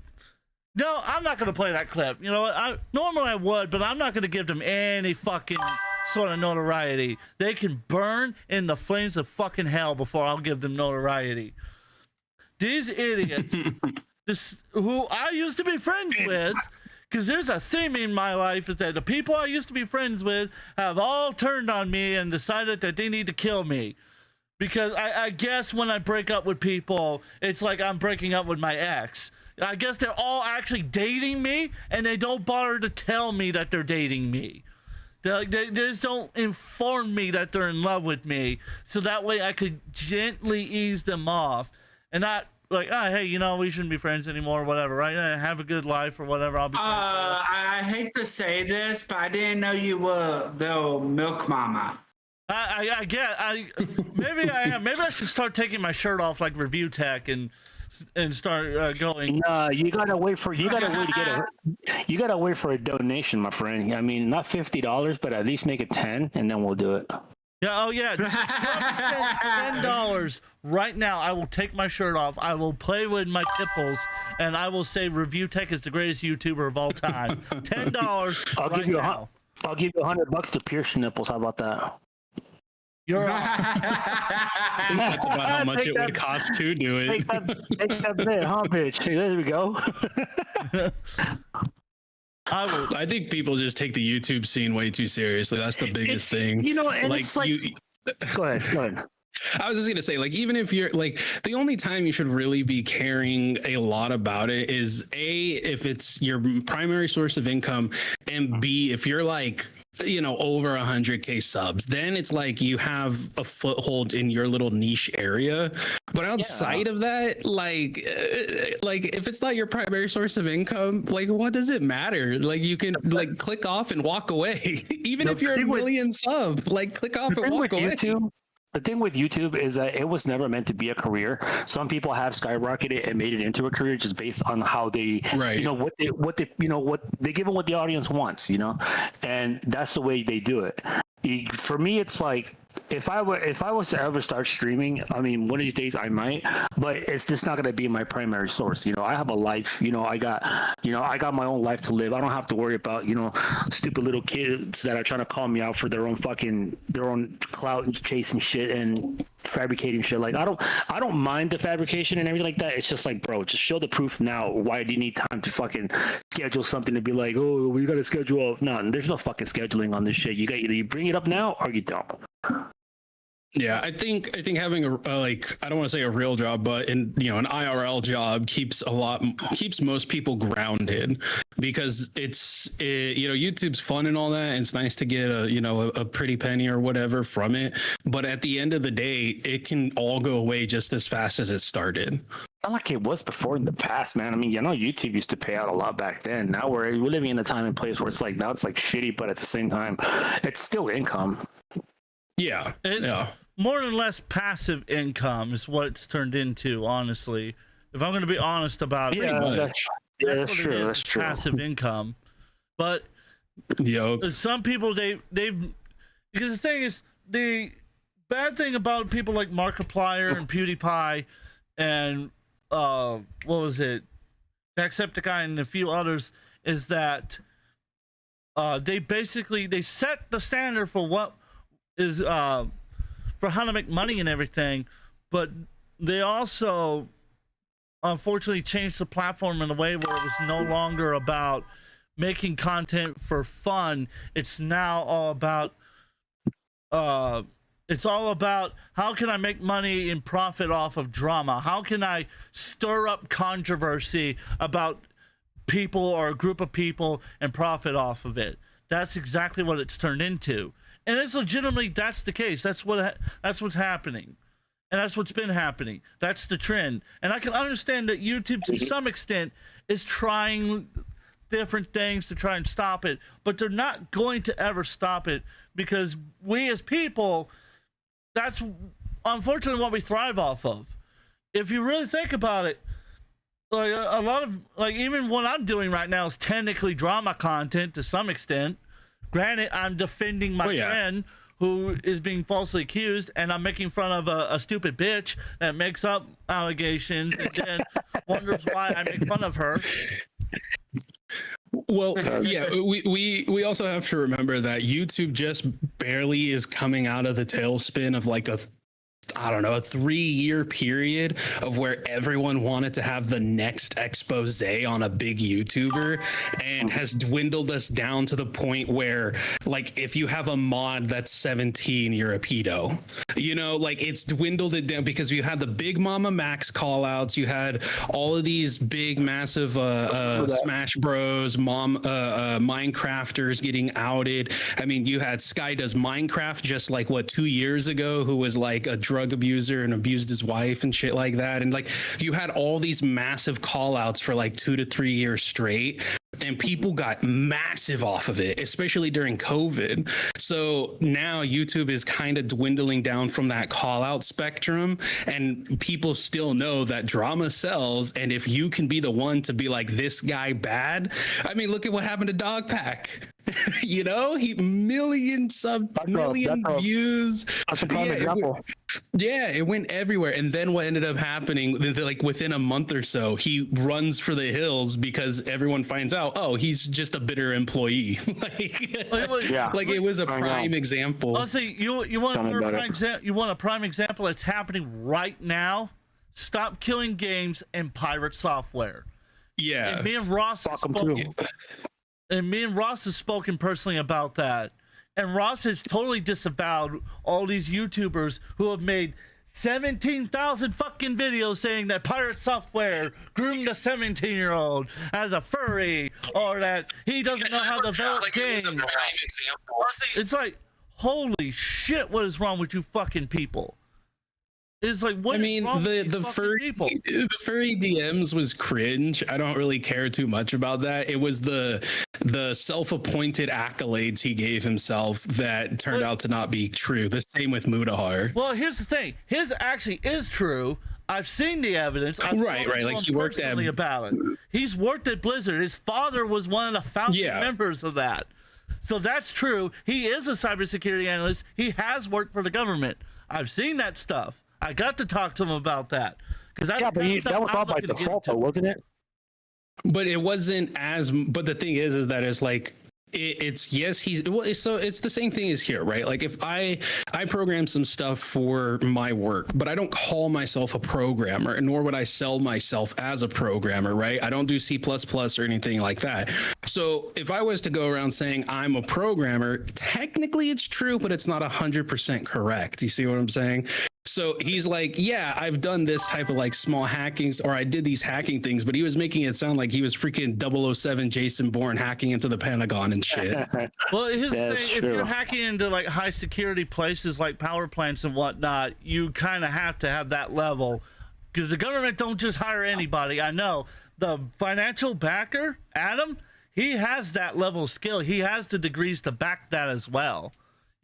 [SPEAKER 2] No, I'm not going to play that clip. You know what? Normally I would, but I'm not going to give them any fucking sort of notoriety. They can burn in the flames of fucking hell before I'll give them notoriety. These idiots, who I used to be friends with, because there's a theme in my life, is that the people I used to be friends with have all turned on me and decided that they need to kill me. Because I guess when I break up with people, it's like I'm breaking up with my ex. I guess they're all actually dating me, and they don't bother to tell me that they're dating me. They just don't inform me that they're in love with me, so that way I could gently ease them off, and not like, oh, hey, you know, we shouldn't be friends anymore, or whatever, right? Have a good life or whatever. I'll be.
[SPEAKER 3] I hate to say this, but I didn't know you were the milk mama.
[SPEAKER 2] I get. Maybe I am. Maybe I should start taking my shirt off like Review Tech and start going.
[SPEAKER 9] No, you gotta wait to get a. You gotta wait for a donation, my friend. I mean, not $50, but at least make it 10, and then we'll do it.
[SPEAKER 2] Yeah. Oh yeah. $10 right now. I will take my shirt off. I will play with my nipples, and I will say Review Tech is the greatest YouTuber of all time. $10.
[SPEAKER 9] I'll give you $100 to pierce your nipples. How about that?
[SPEAKER 2] You're
[SPEAKER 7] I think that's about how much it would cost to do it.
[SPEAKER 9] Take that bit, huh, bitch? Hey, there we go.
[SPEAKER 7] I think people just take the YouTube scene way too seriously. That's the biggest thing.
[SPEAKER 9] You know, and
[SPEAKER 7] like,
[SPEAKER 9] it's like, go ahead.
[SPEAKER 7] I was just gonna say, like, even if you're like, the only time you should really be caring a lot about it is A, if it's your primary source of income, and B, if you're like, you know, over 100K subs, then it's like you have a foothold in your little niche area. But outside of that, like if it's not your primary source of income, like, what does it matter? Like, you can like click off and walk away. Even if you're a million sub, like, click off and walk away.
[SPEAKER 9] The thing with YouTube is that it was never meant to be a career. Some people have skyrocketed and made it into a career just based on how they, you know, what they give them what the audience wants, you know, and that's the way they do it. For me, it's like, if I was to ever start streaming, I mean, one of these days I might, but it's just not going to be my primary source. You know, I have a life, you know, I got my own life to live. I don't have to worry about, you know, stupid little kids that are trying to call me out for their own clout and chasing shit and fabricating shit. Like, I don't mind the fabrication and everything like that. It's just like, bro, just show the proof now. Why do you need time to fucking schedule something to be like, oh, we got to schedule? No, there's no fucking scheduling on this shit. You got either you bring it up now or you don't.
[SPEAKER 7] Yeah, I think having a like, I don't want to say a real job, but an IRL job keeps most people grounded, because YouTube's fun and all that, and it's nice to get a pretty penny or whatever from it, but at the end of the day, it can all go away just as fast as it started.
[SPEAKER 9] Not like it was before in the past, man. I mean, YouTube used to pay out a lot back then. Now we're living in a time and place where it's like, now it's like shitty, but at the same time, it's still income.
[SPEAKER 7] Yeah.
[SPEAKER 2] More or less passive income is what it's turned into, honestly. If I'm going to be honest about it.
[SPEAKER 9] That's true. That's true.
[SPEAKER 2] Passive income. But some people, they've because the thing is, the bad thing about people like Markiplier and PewDiePie and what was it, Jacksepticeye and a few others, is that they set the standard for what is for how to make money and everything, but they also unfortunately changed the platform in a way where it was no longer about making content for fun. It's now all about how can I make money and profit off of drama? How can I stir up controversy about people or a group of people and profit off of it? That's exactly what it's turned into. And it's legitimately, that's the case. That's what's happening. And that's what's been happening. That's the trend. And I can understand that YouTube, to some extent, is trying different things to try and stop it. But they're not going to ever stop it, because we as people, that's unfortunately what we thrive off of. If you really think about it, like a lot of, like, even what I'm doing right now is technically drama content to some extent. Granted, I'm defending my friend who is being falsely accused, and I'm making fun of a stupid bitch that makes up allegations and then wonders why I make fun of her.
[SPEAKER 7] Well, yeah, we also have to remember that YouTube just barely is coming out of the tailspin of like a I don't know, a 3-year period of where everyone wanted to have the next expose on a big YouTuber, and has dwindled us down to the point where, like, if you have a mod that's 17, you're a pedo. You know, like, it's dwindled it down because you had the Big Mama Max call outs, you had all of these big, massive Smash Bros, Minecrafters getting outed. I mean, you had Sky Does Minecraft just like, 2 years ago, who was like a drug abuser and abused his wife and shit like that. And like, you had all these massive call outs for like 2 to 3 years straight, and people got massive off of it, especially during COVID. So now YouTube is kind of dwindling down from that call out spectrum, and people still know that drama sells. And if you can be the one to be like, this guy bad, I mean, look at what happened to Dogpack. You know, he million views.
[SPEAKER 9] That's a prime example.
[SPEAKER 7] Yeah, it went everywhere. And then what ended up happening, like within a month or so, he runs for the hills because everyone finds out, oh, he's just a bitter employee. Like it was a prime example.
[SPEAKER 2] I'll say you want a prime example that's happening right now. Stop killing games and pirate software.
[SPEAKER 7] Yeah.
[SPEAKER 2] And me and Ross have spoken personally about that. And Ross has totally disavowed all these YouTubers who have made 17,000 fucking videos saying that pirate software groomed a 17-year-old as a furry, or that he doesn't know how to develop games. It's like, holy shit, what is wrong with you fucking people? It's like, what? I mean,
[SPEAKER 7] the furry DMs was cringe. I don't really care too much about that. It was the self-appointed accolades he gave himself that turned out to not be true. The same with Mudahar.
[SPEAKER 2] Well, here's the thing. His actually is true. I've seen the evidence.
[SPEAKER 7] Right. Like, he worked
[SPEAKER 2] about it. He's worked at Blizzard. His father was one of the founding members of that. So that's true. He is a cybersecurity analyst. He has worked for the government. I've seen that stuff. I got to talk to him about that. But that was all by default, though,
[SPEAKER 9] wasn't it?
[SPEAKER 7] But it wasn't as. But the thing is that it's like, it's so it's the same thing as here, right? Like, if I program some stuff for my work, but I don't call myself a programmer, nor would I sell myself as a programmer, right? I don't do C++ or anything like that. So if I was to go around saying I'm a programmer, technically it's true, but it's not 100% correct. You see what I'm saying? So he's like, yeah, I've done this type of like small hackings, or I did these hacking things, but he was making it sound like he was freaking 007 Jason Bourne hacking into the Pentagon and shit.
[SPEAKER 2] Well, here's the thing. If you're hacking into like high security places like power plants and whatnot, you kind of have to have that level, because the government don't just hire anybody. I know the financial backer, Adam, he has that level of skill. He has the degrees to back that as well.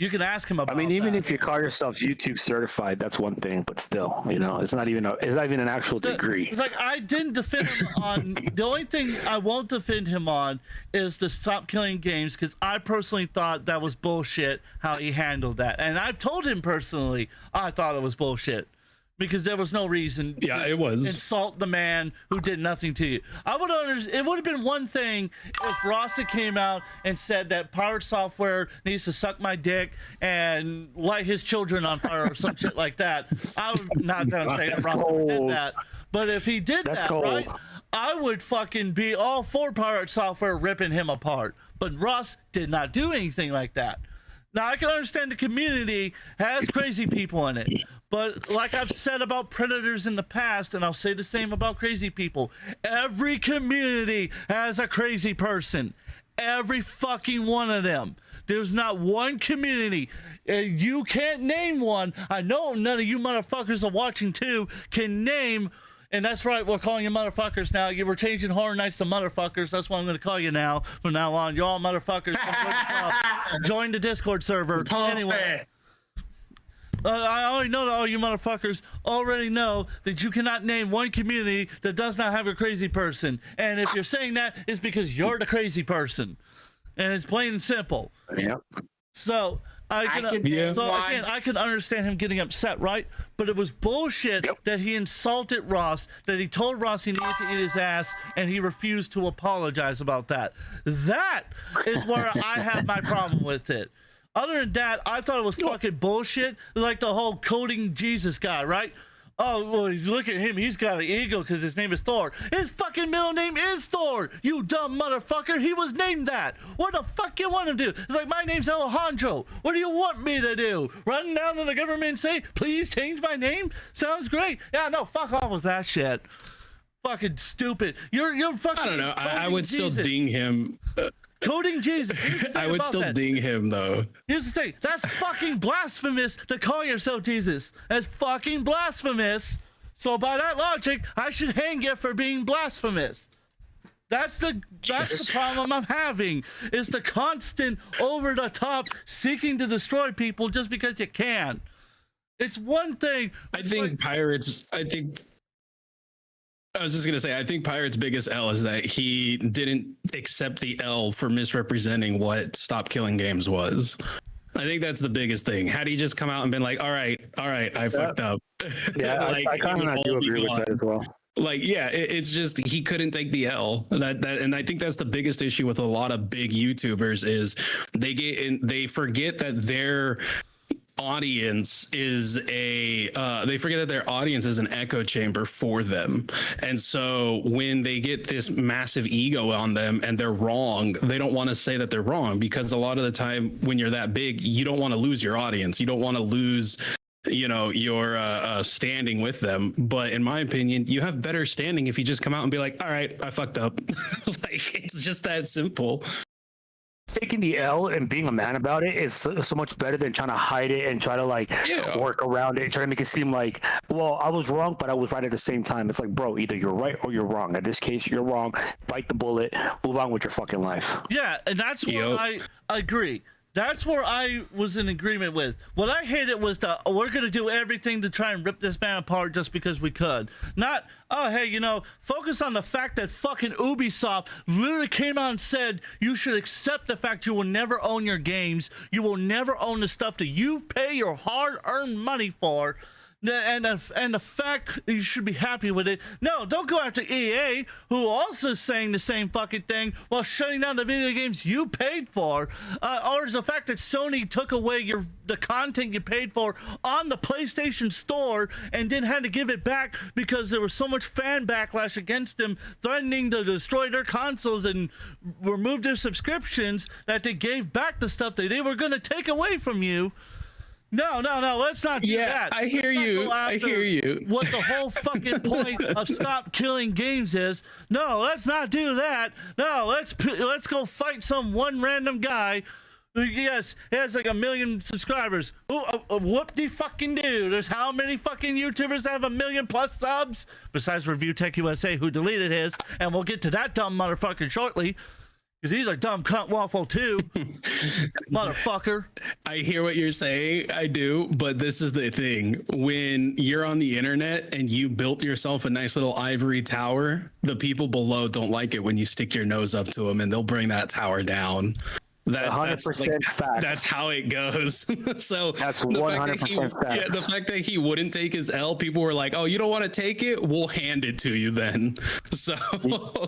[SPEAKER 2] You can ask him about.
[SPEAKER 9] I mean, even if you call yourself YouTube certified, that's one thing, but still, you know, it's not even an actual degree.
[SPEAKER 2] It's like, I didn't defend him on. The only thing I won't defend him on is to stop killing games, because I personally thought that was bullshit how he handled that, and I've told him personally I thought it was bullshit. Because there was no reason to
[SPEAKER 7] it was.
[SPEAKER 2] insult the man who did nothing to you. It would have been one thing if Ross came out and said that pirate software needs to suck my dick and light his children on fire or some shit like that. I'm not going to say that Ross did that. But if he did right, I would fucking be all for pirate software ripping him apart. But Ross did not do anything like that. Now, I can understand the community has crazy people in it. But like I've said about predators in the past, and I'll say the same about crazy people, every community has a crazy person. Every fucking one of them. There's not one community. You can't name one. I know none of you motherfuckers are watching too can name. And that's right, we're calling you motherfuckers now. We're changing Horror Nights to motherfuckers. That's what I'm going to call you now. From now on, you're all motherfuckers. Join the Discord server. Anyway. I already know that all you motherfuckers already know that you cannot name one community that does not have a crazy person. And if you're saying that, it's because you're the crazy person. And it's plain and simple.
[SPEAKER 9] Yeah.
[SPEAKER 2] So I can understand him getting upset, right? But it was bullshit that he insulted Ross, that he told Ross he needed to eat his ass, and he refused to apologize about that. That is where I have my problem with it. Other than that, I thought it was fucking bullshit. Like the whole coding Jesus guy, right? Oh, well, look at him. He's got an ego because his name is Thor. His fucking middle name is Thor, you dumb motherfucker. He was named that. What the fuck you want him to do? It's like, my name's Alejandro. What do you want me to do? Run down to the government and say, please change my name? Sounds great. Yeah, no, fuck off with that shit. Fucking stupid. You're fucking.
[SPEAKER 7] I don't know. I would
[SPEAKER 2] Jesus.
[SPEAKER 7] still ding him.
[SPEAKER 2] Coding Jesus.
[SPEAKER 7] I would still ding him though.
[SPEAKER 2] Here's the thing. That's fucking blasphemous to call yourself Jesus. That's fucking blasphemous. So by that logic, I should hang you for being blasphemous. That's the problem I'm having, is the constant over the top seeking to destroy people just because you can. It's one thing.
[SPEAKER 7] I think Pirate's biggest L is that he didn't accept the L for misrepresenting what Stop Killing Games was. I think that's the biggest thing. Had he just come out and been like, all right, I fucked up.
[SPEAKER 9] Yeah,
[SPEAKER 7] like,
[SPEAKER 9] I kind of do agree with that as well.
[SPEAKER 7] Like, yeah, it's just he couldn't take the L. And I think that's the biggest issue with a lot of big YouTubers is they forget that their audience is they forget that their audience is an echo chamber for them. And so when they get this massive ego on them and they're wrong, they don't want to say that they're wrong, because a lot of the time when you're that big, you don't want to lose your audience. You don't want to lose your standing with them. But in my opinion, you have better standing if you just come out and be like, all right, I fucked up. Like, it's just that simple.
[SPEAKER 9] Taking the L and being a man about it is so much better than trying to hide it and try to work around it, trying to make it seem like, well, I was wrong, but I was right at the same time. It's like, bro, either you're right or you're wrong. In this case, you're wrong. Bite the bullet. Move on with your fucking life.
[SPEAKER 2] Yeah, and that's where I agree. That's where I was in agreement with. What I hated was we're going to do everything to try and rip this man apart just because we could. Not, oh, hey, focus on the fact that fucking Ubisoft literally came out and said you should accept the fact you will never own your games. You will never own the stuff that you pay your hard-earned money for. And the fact that you should be happy with it. No, don't go after EA, who also is saying the same fucking thing while shutting down the video games you paid for. Or the fact that Sony took away the content you paid for on the PlayStation Store and then had to give it back because there was so much fan backlash against them, threatening to destroy their consoles and remove their subscriptions, that they gave back the stuff that they were going to take away from you. No, let's not do that.
[SPEAKER 7] I hear you.
[SPEAKER 2] What the whole fucking point of Stop Killing Games is. No, let's not do that. No, let's go fight some one random guy. Yes, he has like 1 million subscribers. Whoop-de-fucking-do. There's how many fucking YouTubers that have 1 million plus subs? Besides Review Tech USA, who deleted his. And we'll get to that dumb motherfucker shortly. Because these are dumb cunt waffle too. Motherfucker.
[SPEAKER 7] I hear what you're saying. I do. But this is the thing. When you're on the internet and you built yourself a nice little ivory tower, the people below don't like it when you stick your nose up to them and they'll bring that tower down.
[SPEAKER 9] 100% fact.
[SPEAKER 7] That's how it goes. So
[SPEAKER 9] that's 100% fact.
[SPEAKER 7] Yeah, the fact that he wouldn't take his L, people were like, "Oh, you don't want to take it? We'll hand it to you then." So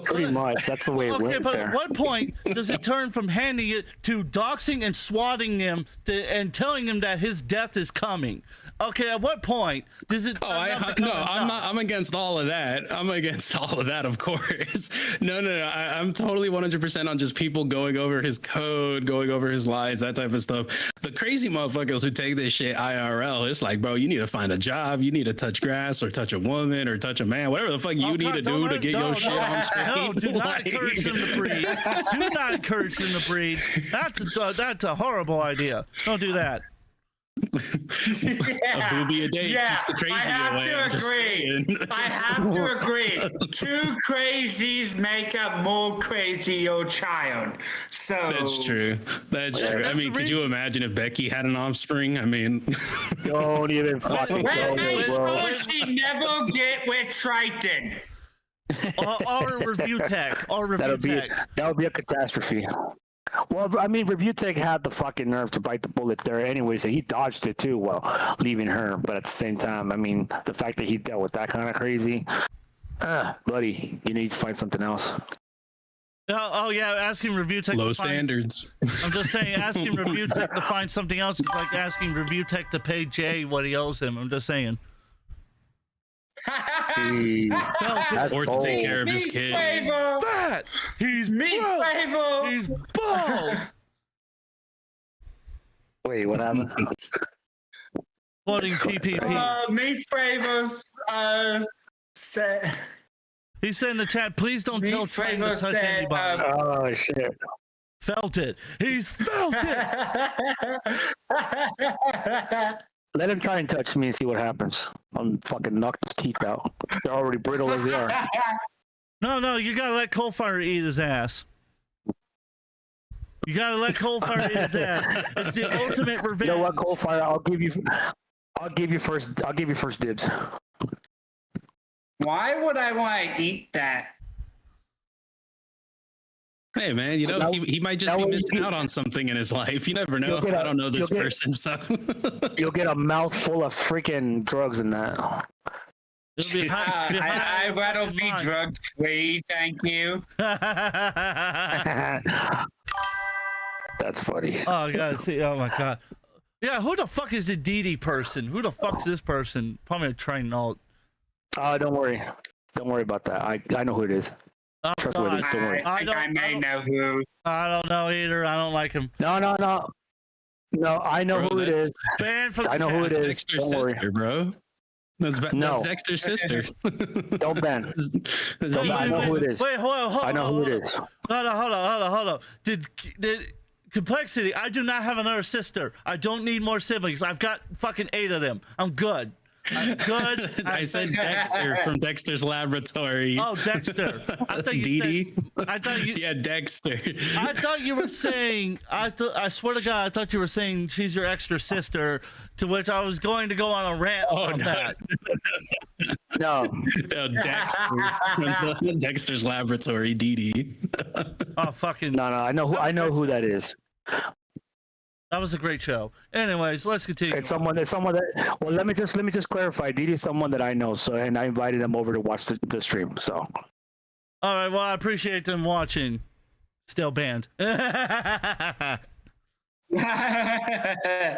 [SPEAKER 9] pretty much, that's the way it went.
[SPEAKER 2] Okay, but
[SPEAKER 9] there.
[SPEAKER 2] at what point does it turn from handing it to doxing and swatting him and telling him that his death is coming? Okay, at what point does it?
[SPEAKER 7] I'm against all of that. I'm against all of that, of course. No. I'm totally 100% on just people going over his code, going over his lies, that type of stuff. The crazy motherfuckers who take this shit IRL, it's like, bro, you need to find a job. You need to touch grass or touch a woman or touch a man, whatever the fuck you need to do to get your shit on straight.
[SPEAKER 2] No, do not encourage them to breed. Do not encourage them to breed. That's a horrible idea. Don't do that.
[SPEAKER 7] A booby a day keeps the crazy away.
[SPEAKER 3] I have to agree. Two crazies make up more crazy your child. So
[SPEAKER 7] that's true. That's true. I mean, could you imagine if Becky had an offspring? I mean,
[SPEAKER 9] don't even fucking go there, bro.
[SPEAKER 3] She never get with Triton.
[SPEAKER 2] Or Review Tech.
[SPEAKER 9] That would be a catastrophe. Well, I mean, Review Tech had the fucking nerve to bite the bullet there anyway, so he dodged it too while leaving her. But at the same time, I mean, the fact that he dealt with that kind of crazy, buddy, you need to find something else.
[SPEAKER 2] Oh yeah, asking Review Tech.
[SPEAKER 7] Low standards.
[SPEAKER 2] I'm just saying, asking Review Tech to find something else is like asking Review Tech to pay Jay what he owes him. I'm just saying.
[SPEAKER 7] Or to take care of his
[SPEAKER 3] Meat
[SPEAKER 7] kids.
[SPEAKER 3] flavor.
[SPEAKER 2] Fat. He's
[SPEAKER 3] Meat
[SPEAKER 2] broke.
[SPEAKER 3] flavor.
[SPEAKER 2] He's bald.
[SPEAKER 9] Wait, what happened?
[SPEAKER 2] Quoting PPP.
[SPEAKER 3] Meat flavors. Said.
[SPEAKER 2] He said in the chat, please don't tell
[SPEAKER 3] Meat
[SPEAKER 2] Trent to
[SPEAKER 3] flavor
[SPEAKER 2] touch
[SPEAKER 3] said,
[SPEAKER 2] anybody.
[SPEAKER 9] Oh shit!
[SPEAKER 2] Felt it. He's felt it.
[SPEAKER 9] Let him try and touch me and see what happens. I'm fucking knock his teeth out. They're already brittle as they are.
[SPEAKER 2] No, you gotta let Coalfire eat his ass. You gotta let Coalfire eat his ass. It's the ultimate revenge.
[SPEAKER 9] You know what, Coalfire? I'll give you first dibs.
[SPEAKER 3] Why would I want to eat that?
[SPEAKER 7] Hey man, you know he might just be missing out on something in his life. You never know. I don't know this person, so
[SPEAKER 9] you'll get a mouthful of freaking drugs in that.
[SPEAKER 3] I'd rather be drug free, thank you.
[SPEAKER 9] That's funny.
[SPEAKER 2] Oh god, see, oh my god. Yeah, who the fuck is the DD person? Who the fuck's this person? Probably a train alt.
[SPEAKER 9] Don't worry about that. I know who it is.
[SPEAKER 2] Oh,
[SPEAKER 9] Trustworthy. Don't worry.
[SPEAKER 3] I may know who.
[SPEAKER 2] I don't know either. I don't like him.
[SPEAKER 9] No. I know who it is.
[SPEAKER 2] Banned from the
[SPEAKER 9] I know who it
[SPEAKER 2] chat.
[SPEAKER 9] is.
[SPEAKER 7] Dexter's
[SPEAKER 9] Don't worry.
[SPEAKER 7] sister, bro. That's Dexter's sister.
[SPEAKER 9] Don't ban. I know who it is.
[SPEAKER 2] Wait, hold on.
[SPEAKER 9] I know who it is.
[SPEAKER 2] Hold on. Did Complexity? I do not have another sister. I don't need more siblings. I've got fucking 8 of them. I'm good. Good.
[SPEAKER 7] I said Dexter from Dexter's Laboratory.
[SPEAKER 2] Oh, Dexter. I thought you said. I thought you.
[SPEAKER 7] Yeah, Dexter.
[SPEAKER 2] I thought you were saying. I swear to God, I thought you were saying she's your extra sister. To which I was going to go on a rant about that.
[SPEAKER 9] No,
[SPEAKER 7] Dexter from Dexter's Laboratory, DD.
[SPEAKER 2] Oh fucking.
[SPEAKER 9] no. I know who that is.
[SPEAKER 2] That was a great show. Anyways, let's continue.
[SPEAKER 9] It's someone that. Well, let me just clarify. Didi is someone that I know. So, and I invited them over to watch the stream. So.
[SPEAKER 2] All right. Well, I appreciate them watching. Still banned.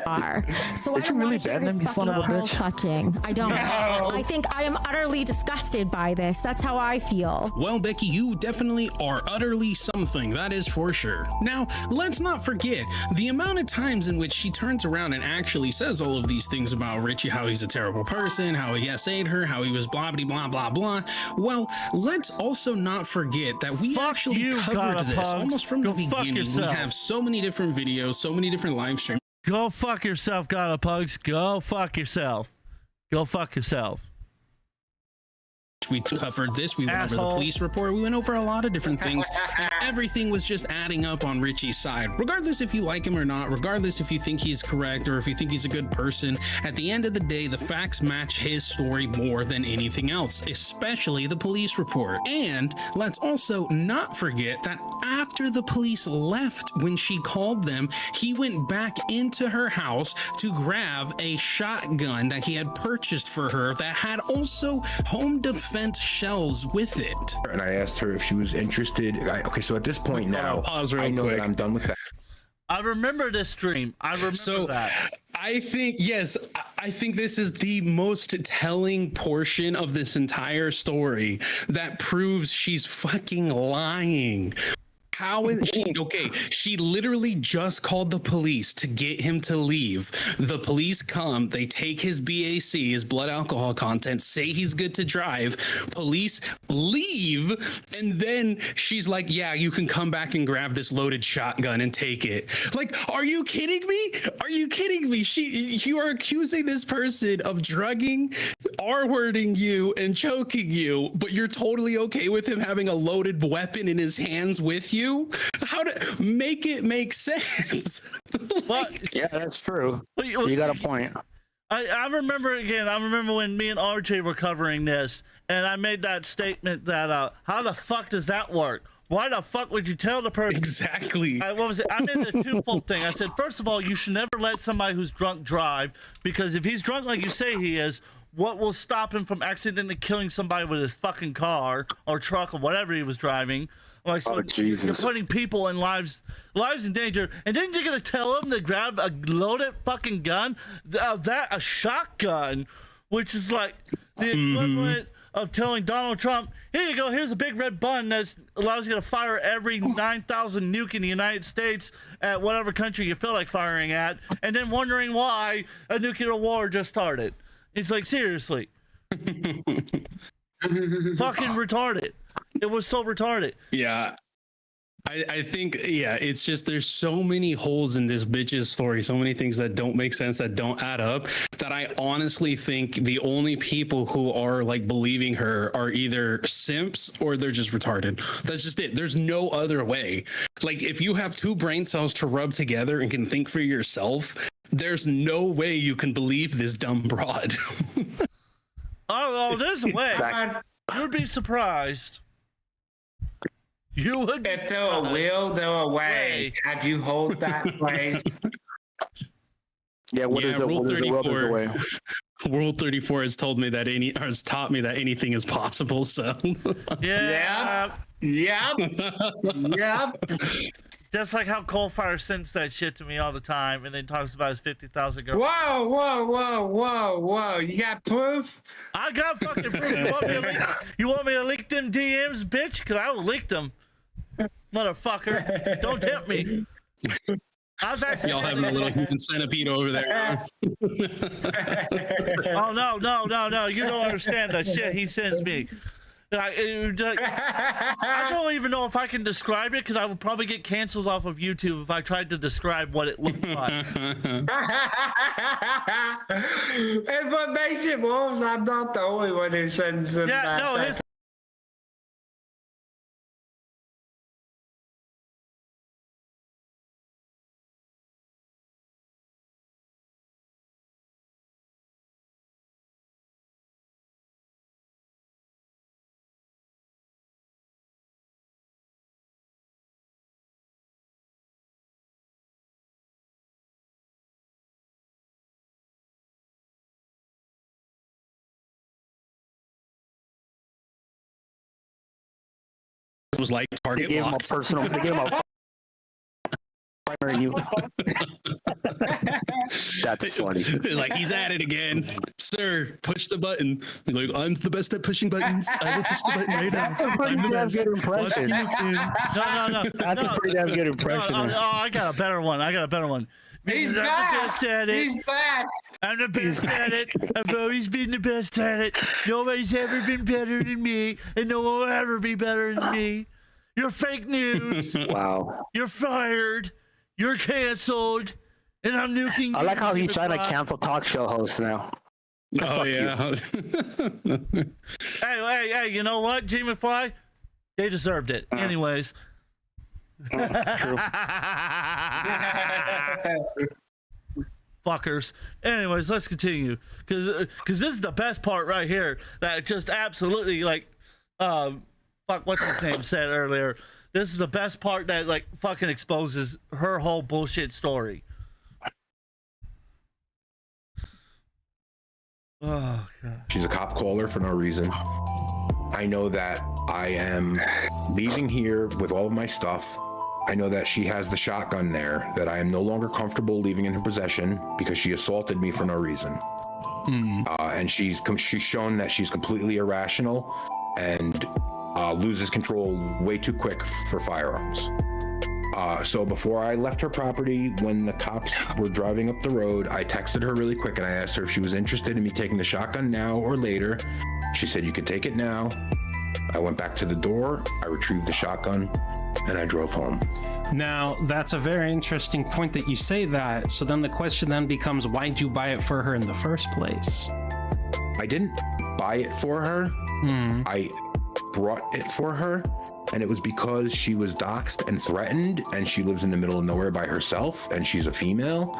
[SPEAKER 6] Are. So
[SPEAKER 9] Did
[SPEAKER 6] I
[SPEAKER 9] you
[SPEAKER 6] don't
[SPEAKER 9] really
[SPEAKER 6] want to hear
[SPEAKER 9] ban them,
[SPEAKER 6] his
[SPEAKER 9] you son
[SPEAKER 6] fucking
[SPEAKER 9] of a
[SPEAKER 6] pearl
[SPEAKER 9] bitch?
[SPEAKER 6] clutching. I don't. I think I am utterly disgusted by this. That's how I feel.
[SPEAKER 7] Well, Becky, you definitely are utterly something, that is for sure. Now, let's not forget the amount of times in which she turns around and actually says all of these things about Richie, how he's a terrible person, how he essayed her, how he was blah, blah, blah, blah. Well, let's also not forget that we actually covered this almost from the beginning. We have so many different videos, so many different live streams.
[SPEAKER 2] Go fuck yourself, Gotta Pugs. Go fuck yourself. Go fuck yourself.
[SPEAKER 7] We covered this. We went over
[SPEAKER 2] Asshole.
[SPEAKER 7] the police report. We went over a lot of different things. And everything was just adding up on Richie's side. Regardless if you like him or not, regardless if you think he's correct or if you think he's a good person, at the end of the day, the facts match his story more than anything else, especially the police report. And let's also not forget that after the police left when she called them, he went back into her house to grab a shotgun that he had purchased for her that had also home defense shells with it.
[SPEAKER 10] And I asked her if she was interested. Okay, so at this point now,
[SPEAKER 7] pause real
[SPEAKER 10] I know
[SPEAKER 7] quick.
[SPEAKER 10] that I'm done with that.
[SPEAKER 2] I remember this stream. I remember that.
[SPEAKER 7] I think, yes, I think this is the most telling portion of this entire story that proves she's fucking lying. How is she? Okay, she literally just called the police to get him to leave. The police come, they take his BAC, his blood alcohol content, say he's good to drive. Police leave, and then she's like, yeah, you can come back and grab this loaded shotgun and take it. Like, are you kidding me? Are you kidding me? You are accusing this person of drugging, R-wording you, and choking you, but you're totally okay with him having a loaded weapon in his hands with you? How to make it make sense?
[SPEAKER 2] But
[SPEAKER 9] Yeah, that's true. You got a point.
[SPEAKER 2] I remember again. I remember when me and RJ were covering this, and I made that statement that how the fuck does that work? Why the fuck would you tell the person?
[SPEAKER 7] Exactly.
[SPEAKER 2] What was it? I made a twofold thing. I said, first of all, you should never let somebody who's drunk drive, because if he's drunk like you say he is, what will stop him from accidentally killing somebody with his fucking car or truck or whatever he was driving? I'm like, so you're
[SPEAKER 9] Jesus.
[SPEAKER 2] putting people in lives in danger, and then you're gonna tell them to grab a loaded fucking gun, a shotgun, which is like the equivalent of telling Donald Trump, here you go, here's a big red button that allows you to fire every 9,000 nuke in the United States at whatever country you feel like firing at, and then wondering why a nuclear war just started. It's like, seriously. Fucking retarded. It was so retarded.
[SPEAKER 7] Yeah. I think, yeah, it's just there's so many holes in this bitch's story, so many things that don't make sense, that don't add up, that I honestly think the only people who are like believing her are either simps or they're just retarded. That's just it. There's no other way. Like, if you have two brain cells to rub together and can think for yourself, there's no way you can believe this dumb broad.
[SPEAKER 2] Oh, there's a way. You'd be surprised. You would.
[SPEAKER 3] If there a will, there a way. Have you hold that place?
[SPEAKER 9] Yeah, what is the
[SPEAKER 7] Rule
[SPEAKER 9] what is the
[SPEAKER 7] 34.
[SPEAKER 9] way?
[SPEAKER 7] Rule 34 has taught me that anything is possible. So
[SPEAKER 2] Yeah.
[SPEAKER 3] Yep.
[SPEAKER 2] Just like how Coalfire sends that shit to me all the time and then talks about his 50,000 girls.
[SPEAKER 3] Whoa. You got proof?
[SPEAKER 2] I got fucking proof. You want me to leak them DMs, bitch? Because I will leak them. Motherfucker. Don't tempt me. I've actually
[SPEAKER 7] y'all having a little human centipede over there.
[SPEAKER 2] Oh, no. You don't understand the shit he sends me. I don't even know if I can describe it because I would probably get canceled off of YouTube if I tried to describe what it looked like.
[SPEAKER 3] And what makes it worse, I'm not the only one who sends them
[SPEAKER 2] Yeah,
[SPEAKER 3] that.
[SPEAKER 2] no, his
[SPEAKER 7] Was like
[SPEAKER 9] They
[SPEAKER 7] target
[SPEAKER 9] gave him a
[SPEAKER 7] locked.
[SPEAKER 9] personal. They gave him a primary you. That's funny.
[SPEAKER 7] It's like, he's at it again. Sir, push the button. He's like, I'm the best at pushing buttons. I will push the button right now.
[SPEAKER 9] That's a pretty
[SPEAKER 7] I'm the
[SPEAKER 9] damn
[SPEAKER 7] best.
[SPEAKER 9] good
[SPEAKER 7] Watch
[SPEAKER 9] impression.
[SPEAKER 7] me, you can.
[SPEAKER 2] no.
[SPEAKER 9] That's a pretty damn good impression.
[SPEAKER 2] I got a better one.
[SPEAKER 3] He's
[SPEAKER 2] I'm the
[SPEAKER 3] back.
[SPEAKER 2] best at it.
[SPEAKER 3] He's back.
[SPEAKER 2] I'm the best at it. I've always been the best at it. Nobody's ever been better than me, and no one will ever be better than me. You're fake news.
[SPEAKER 9] Wow.
[SPEAKER 2] You're fired. You're canceled. And I'm nuking you.
[SPEAKER 9] I like how he's trying to
[SPEAKER 2] Goodbye.
[SPEAKER 9] cancel talk show hosts now.
[SPEAKER 7] Oh,
[SPEAKER 9] Fuck
[SPEAKER 7] yeah.
[SPEAKER 2] Hey, you know what, G McFly? They deserved it. Anyways.
[SPEAKER 9] True.
[SPEAKER 2] Fuckers. Anyways, let's continue. Because this is the best part right here. That just absolutely, like, fuck, what's his name said earlier. This is the best part that, like, fucking exposes her whole bullshit story. Oh, God.
[SPEAKER 10] She's a cop caller for no reason. I know that I am leaving here with all of my stuff. I know that she has the shotgun there, that I am no longer comfortable leaving in her possession because she assaulted me for no reason. And she's shown that she's completely irrational and loses control way too quick for firearms. So before I left her property, when the cops were driving up the road, I texted her really quick and I asked her if she was interested in me taking the shotgun now or later. She said, you could take it now. I went back to the door, I retrieved the shotgun, and I drove home.
[SPEAKER 11] Now, that's a very interesting point that you say that. So then the question then becomes, why'd you buy it for her in the first place?
[SPEAKER 10] I didn't buy it for her. I brought it for her, and it was because she was doxxed and threatened, and she lives in the middle of nowhere by herself, and she's a female.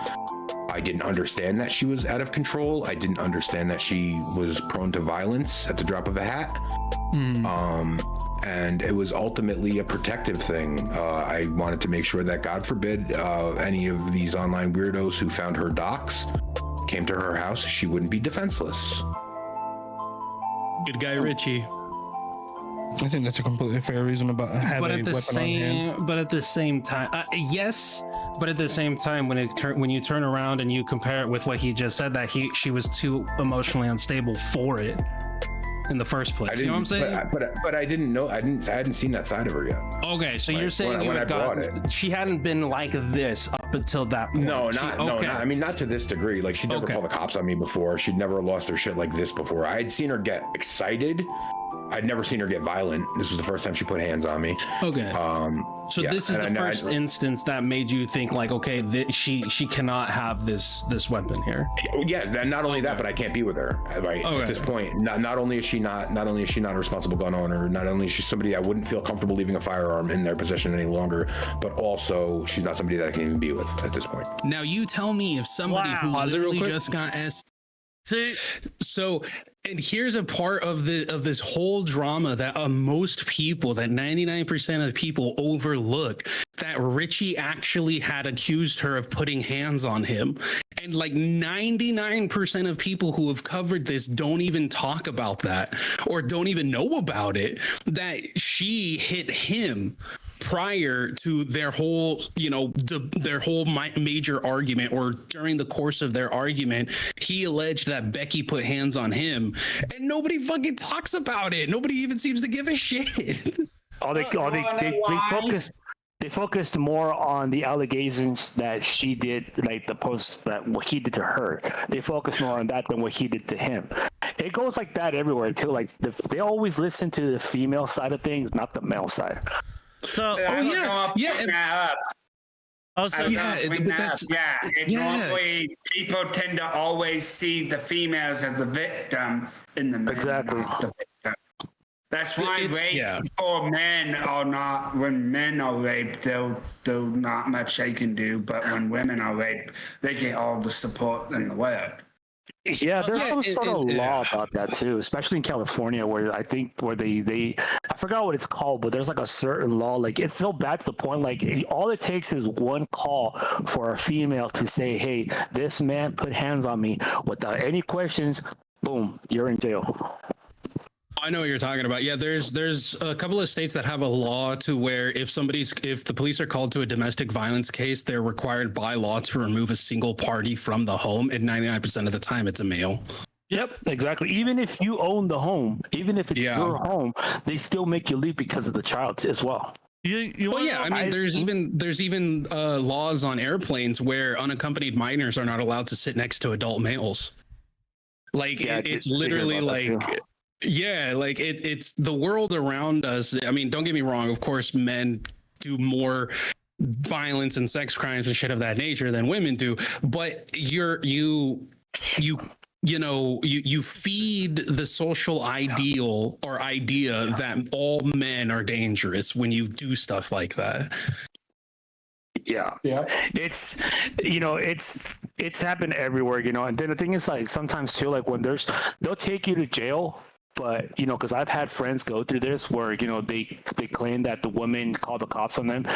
[SPEAKER 10] I didn't understand that she was out of control. I didn't understand that she was prone to violence at the drop of a hat. And it was ultimately a protective thing. I wanted to make sure that, God forbid, any of these online weirdos who found her docs came to her house, she wouldn't be defenseless.
[SPEAKER 7] Good guy, Richie.
[SPEAKER 12] I think that's a completely fair reason about having
[SPEAKER 11] But
[SPEAKER 12] a
[SPEAKER 11] at the
[SPEAKER 12] weapon on hand.
[SPEAKER 11] same, but at the same time, yes. But at the same time, when you turn around and you compare it with what he just said, that she was too emotionally unstable for it in the first place. You know what I'm saying?
[SPEAKER 10] But I didn't know. I hadn't seen that side of her yet.
[SPEAKER 11] Okay, so you're saying
[SPEAKER 10] when I brought
[SPEAKER 11] she hadn't been like this up until that point.
[SPEAKER 10] No, not. I mean, not to this degree. Like, she'd never called the cops on me before. She'd never lost her shit like this before. I'd seen her get excited. I'd never seen her get violent. This was the first time she put hands on me.
[SPEAKER 11] Okay. So this is the first instance that made you think like, okay, she cannot have this weapon here.
[SPEAKER 10] Yeah, and not only that, but I can't be with her. Right at this point, not only is she not a responsible gun owner, not only is she somebody I wouldn't feel comfortable leaving a firearm in their possession any longer, but also she's not somebody that I can even be with at this point.
[SPEAKER 7] Now you tell me if somebody who literally just got so, and here's a part of this whole drama that most people, that 99% of people overlook, that Richie actually had accused her of putting hands on him. And like 99% of people who have covered this don't even talk about that, or don't even know about it, that she hit him prior to their whole, major argument, or during the course of their argument. He alleged that Becky put hands on him, and nobody fucking talks about it. Nobody even seems to give a shit.
[SPEAKER 9] They focused more on the allegations that she did, like the post that what he did to her. They focus more on that than what he did to him. It goes like that everywhere too. Like they always listen to the female side of things, not the male side.
[SPEAKER 2] So,
[SPEAKER 3] normally people tend to always see the females as the victim in the men.
[SPEAKER 9] Exactly.
[SPEAKER 3] The victim. That's why rape for men are not. When men are raped, there's not much they can do. But when women are raped, they get all the support in the world.
[SPEAKER 9] Yeah, there's some sort of law about that too, especially in California, where I forgot what it's called, but there's like a certain law. Like, it's so bad to the point, like, all it takes is one call for a female to say, "Hey, this man put hands on me," without any questions. Boom, you're in jail.
[SPEAKER 7] I know what you're talking about. Yeah, there's a couple of states that have a law to where if the police are called to a domestic violence case, they're required by law to remove a single party from the home, and 99% of the time it's a male.
[SPEAKER 9] Yep, exactly. Even if you own the home, even if it's your home, they still make you leave because of the child as well.
[SPEAKER 7] I mean, there's even laws on airplanes where unaccompanied minors are not allowed to sit next to adult males. Like, it's literally like. Yeah, like it's the world around us. I mean, don't get me wrong. Of course, men do more violence and sex crimes and shit of that nature than women do. But you feed the social ideal or idea that all men are dangerous when you do stuff like that.
[SPEAKER 9] Yeah. It's happened everywhere, and then the thing is, like, sometimes too, like, when they'll take you to jail. But, because I've had friends go through this where, they claim that the woman called the cops on them.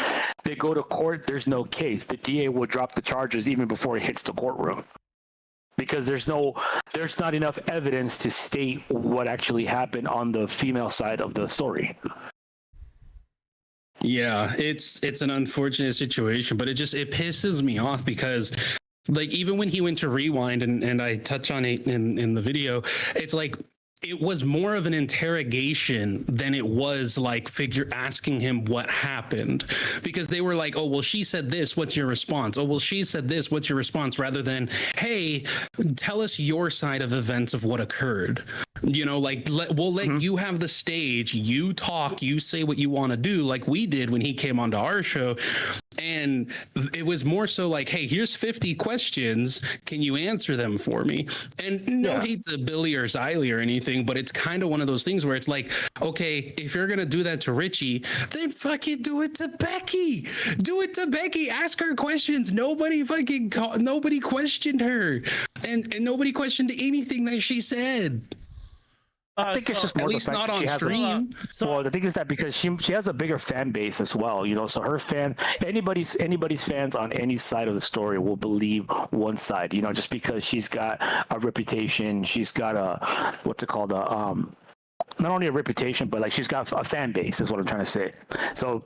[SPEAKER 9] They go to court, there's no case. The DA will drop the charges even before it hits the courtroom. Because there's not enough evidence to state what actually happened on the female side of the story.
[SPEAKER 7] Yeah, it's an unfortunate situation, but it pisses me off because, like, even when he went to rewind and I touch on it in the video, it's like, it was more of an interrogation than it was like asking him what happened, because they were like, "Oh, well, she said this. What's your response? Oh, well, she said this. What's your response?" Rather than, "Hey, tell us your side of events of what occurred." We'll let you have the stage. You talk. You say what you want to do, like we did when he came onto our show. And it was more so like, "Hey, here's 50 questions. Can you answer them for me?" And no hate to Billy or Xylee or anything, but it's kind of one of those things where it's like, okay, if you're going to do that to Richie, then fucking do it to Becky. Do it to Becky. Ask her questions. Nobody questioned her. And nobody questioned anything that she said.
[SPEAKER 9] I think it's just more
[SPEAKER 7] at least not on stream.
[SPEAKER 9] Well, the thing is that because she has a bigger fan base as well, so her anybody's fans on any side of the story will believe one side, just because she's got a reputation, she's got a not only a reputation, but like she's got a fan base, is what I'm trying to say. So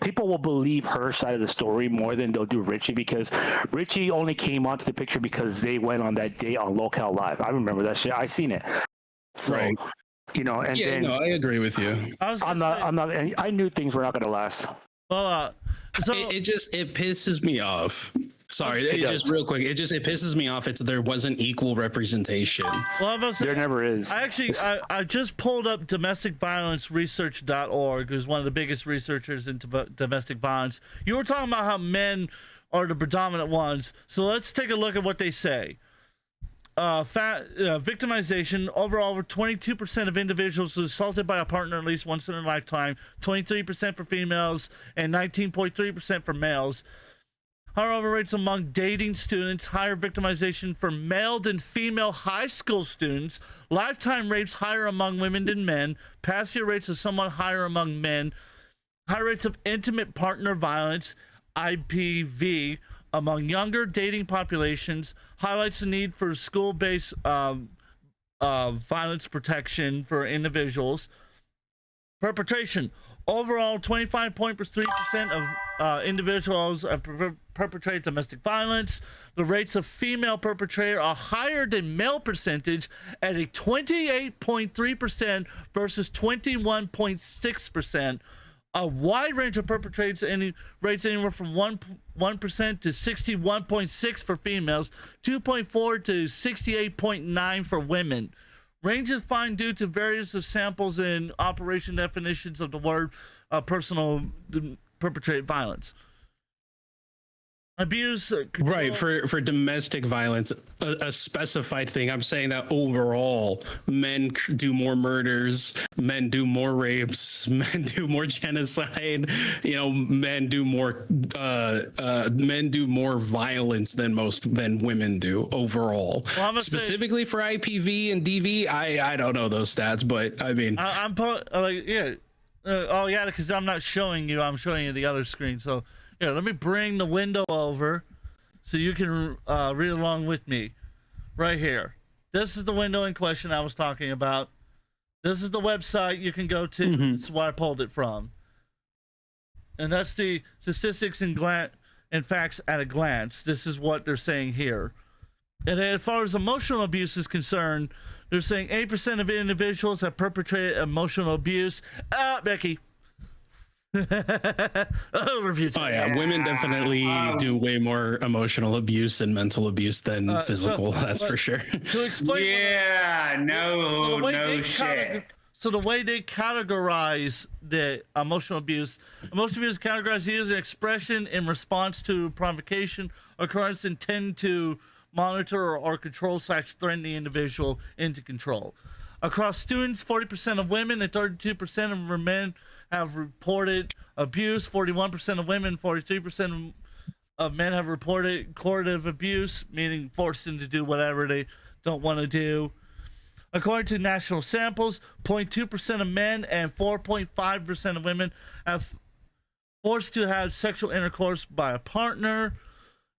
[SPEAKER 9] people will believe her side of the story more than they'll do Richie, because Richie only came onto the picture because they went on that date on Locale Live. I remember that shit. I seen it. So,
[SPEAKER 7] right.
[SPEAKER 9] And then
[SPEAKER 7] I agree with you.
[SPEAKER 9] I knew things were not going to last.
[SPEAKER 2] Well, so
[SPEAKER 7] it pisses me off. Sorry, real quick. It pisses me off. There wasn't equal representation.
[SPEAKER 2] Well,
[SPEAKER 9] there never is.
[SPEAKER 2] I just pulled up domesticviolenceresearch.org, who's one of the biggest researchers into domestic violence. You were talking about how men are the predominant ones, so let's take a look at what they say. Victimization. Overall, over 22% of individuals assaulted by a partner at least once in their lifetime, 23% for females, and 19.3% for males. However, rates among dating students, higher victimization for male than female high school students, lifetime rates higher among women than men, past year rates are somewhat higher among men, high rates of intimate partner violence, IPV, among younger dating populations, highlights the need for school-based violence protection for individuals. Perpetration. Overall, 25.3% of individuals have perpetrated domestic violence. The rates of female perpetrator are higher than male percentage at a 28.3% versus 21.6%. A wide range of perpetrators, rates anywhere from 1% to 61.6 for females, 2.4 to 68.9 for women. Ranges fine due to various samples and operation definitions of the word personal perpetrated violence. Abuse,
[SPEAKER 7] right, for domestic violence, a specified thing. I'm saying that overall, men do more murders, men do more rapes, men do more genocide. Men do more violence than women do overall.
[SPEAKER 2] Well,
[SPEAKER 7] specifically for IPV and DV, I don't know those stats, but I mean, because I'm not showing you. I'm showing you the other screen. So. Yeah, let me bring the window over so you can read along with me. Right here. This is the window in question I was talking about. This is the website you can go to. Mm-hmm. This is where I pulled it from. And that's the statistics and facts at a glance. This is what they're saying here. And as far as emotional abuse is concerned, they're saying 8% of individuals have perpetrated emotional abuse. Becky. Women definitely do way more emotional abuse and mental abuse than physical. That's for sure.
[SPEAKER 2] To explain, So the way they categorize the emotional abuse is categorized as an expression in response to provocation, occurrence intend to monitor or control / threaten the individual into control. Across students, 40% of women and 32% of men have reported abuse. 41% of women, 43% of men have reported coercive abuse, meaning forced them to do whatever they don't want to do. According to national samples, 0.2% of men and 4.5% of women have forced to have sexual intercourse by a partner.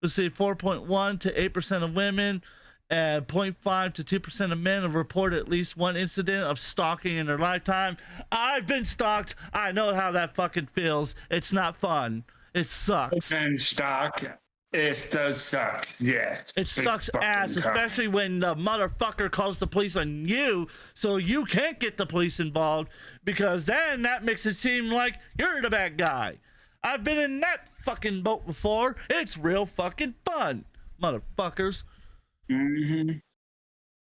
[SPEAKER 2] Let's see, 4.1 to 8% of women and 0.5 to 2% of men have reported at least one incident of stalking in their lifetime. I've been stalked. I know how that fucking feels. It's not fun. It sucks.
[SPEAKER 3] And stalk. It does suck. Yeah.
[SPEAKER 2] It sucks ass, especially when the motherfucker calls the police on you so you can't get the police involved, because then that makes it seem like you're the bad guy. I've been in that fucking boat before. It's real fucking fun, motherfuckers.
[SPEAKER 3] Mm-hmm.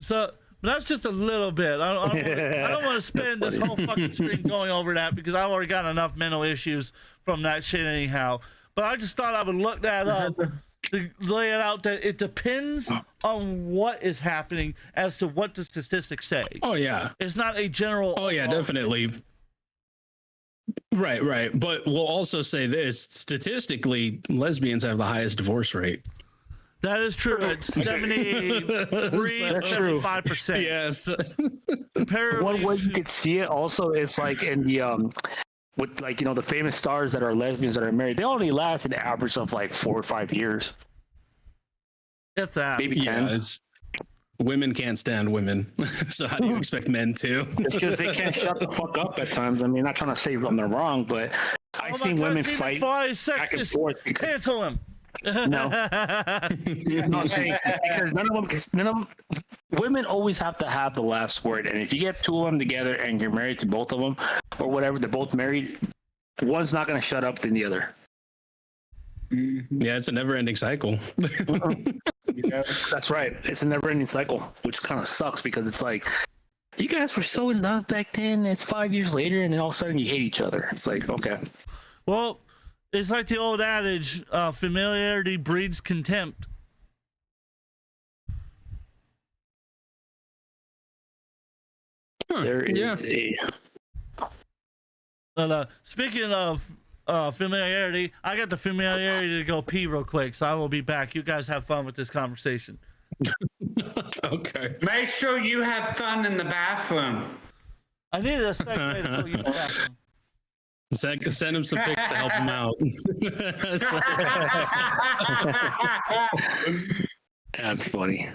[SPEAKER 2] So, but that's just a little bit. I don't want to spend this whole fucking screen going over that, because I've already got enough mental issues from that shit anyhow. But I just thought I would look that up to lay it out that it depends on what is happening as to what the statistics say.
[SPEAKER 7] Oh yeah,
[SPEAKER 2] it's not a general.
[SPEAKER 7] Oh yeah, definitely. Right. But we'll also say this: statistically, lesbians have the highest divorce rate.
[SPEAKER 2] That is true. It's 75%.
[SPEAKER 7] Yes.
[SPEAKER 9] One way you could see it also is like in the with the famous stars that are lesbians that are married, they only last an average of like 4 or 5 years.
[SPEAKER 2] If that.
[SPEAKER 9] Maybe 10.
[SPEAKER 7] Yeah, Women can't stand women, so how do you expect men to?
[SPEAKER 9] It's because they can't shut the fuck up at times. I mean, not trying to say them they're wrong, but I've seen women fight back and forth.
[SPEAKER 2] Cancel him.
[SPEAKER 9] No, no, see, because none of them, women always have to have the last word. And if you get two of them together and you're married to both of them, or whatever, they're both married, one's not going to shut up than the other.
[SPEAKER 7] Yeah, it's a never-ending cycle.
[SPEAKER 9] That's right. It's a never-ending cycle, which kind of sucks because it's like, you guys were so in love back then. It's 5 years later, and then all of a sudden you hate each other. It's like, okay.
[SPEAKER 2] Well, it's like the old adage, familiarity breeds contempt.
[SPEAKER 9] There is a...
[SPEAKER 2] Speaking of familiarity, I got the familiarity to go pee real quick, so I will be back. You guys have fun with this conversation.
[SPEAKER 7] Okay.
[SPEAKER 3] Make sure you have fun in the bathroom.
[SPEAKER 2] I needed a spectator to go use the bathroom.
[SPEAKER 7] Send him some pics to help him out.
[SPEAKER 9] That's funny.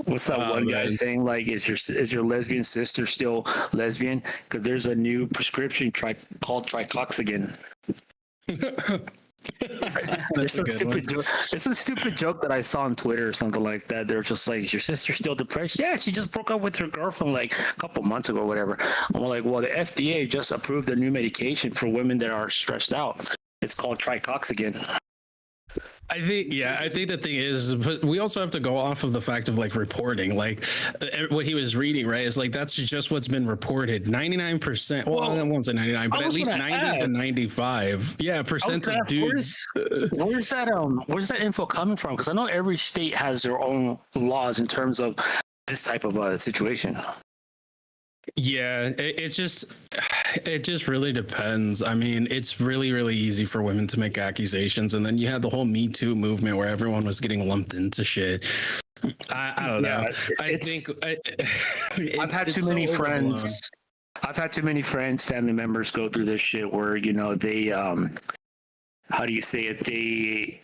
[SPEAKER 9] What's that one guy saying? Like, is your lesbian sister still lesbian? Because there's a new prescription called Tricloxygen. It's a stupid joke that I saw on Twitter or something like that. They're just like, is your sister still depressed? Yeah, she just broke up with her girlfriend like a couple months ago or whatever. I'm like, well, the FDA just approved a new medication for women that are stressed out. It's called Tricloxygen.
[SPEAKER 7] I think the thing is, but we also have to go off of the fact of like reporting, like what he was reading, right? Is like, that's just what's been reported. 99%. Well, I won't say 99, but at least 90 to 95. Yeah, percent of dudes.
[SPEAKER 9] Where's that info coming from? Because I know every state has their own laws in terms of this type of situation.
[SPEAKER 7] Yeah, it just really depends. I mean, it's really, really easy for women to make accusations, and then you had the whole Me Too movement where everyone was getting lumped into shit. I don't know.
[SPEAKER 9] I've had too many friends. I've had too many friends, family members go through this shit where, you know, they how do you say it? They,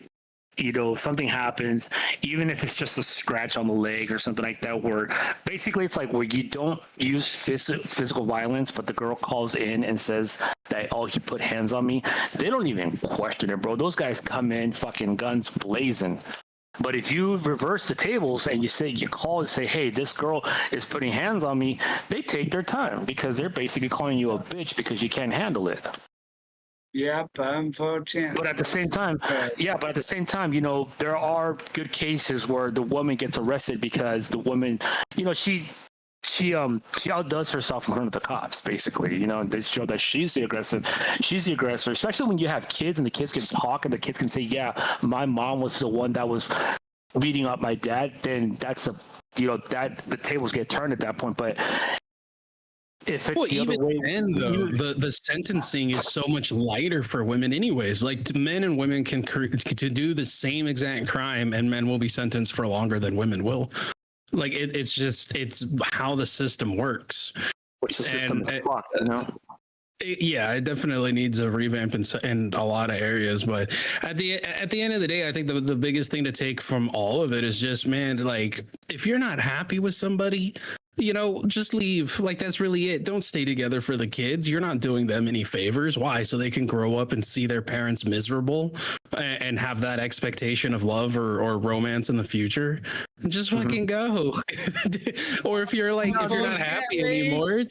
[SPEAKER 9] you know, something happens, even if it's just a scratch on the leg or something like that, where basically it's like where you don't use physical violence, but the girl calls in and says that, oh, he put hands on me. They don't even question it, bro. Those guys come in fucking guns blazing. But if you reverse the tables and you call and say, hey, this girl is putting hands on me, they take their time because they're basically calling you a bitch because you can't handle it.
[SPEAKER 3] Yep, unfortunately.
[SPEAKER 9] But at the same time, you know, there are good cases where the woman gets arrested because the woman, you know, she outdoes herself in front of the cops, basically. You know, they show that she's the aggressor, especially when you have kids and the kids can talk and the kids can say, yeah, my mom was the one that was beating up my dad. Then that's the tables get turned at that point. But if it's the other way,
[SPEAKER 7] though, the sentencing is so much lighter for women anyways. Like, men and women can do the same exact crime and men will be sentenced for longer than women will. Like, it's how the system works.
[SPEAKER 9] Which the system is fucked, you know?
[SPEAKER 7] It definitely needs a revamp in a lot of areas, but at the end of the day, I think the biggest thing to take from all of it is just, man, like, if you're not happy with somebody, you know, just leave. Like, that's really it. Don't stay together for the kids. You're not doing them any favors. Why? So they can grow up and see their parents miserable and have that expectation of love or romance in the future. Just fucking go. Or if you're like, if you're not happy anymore,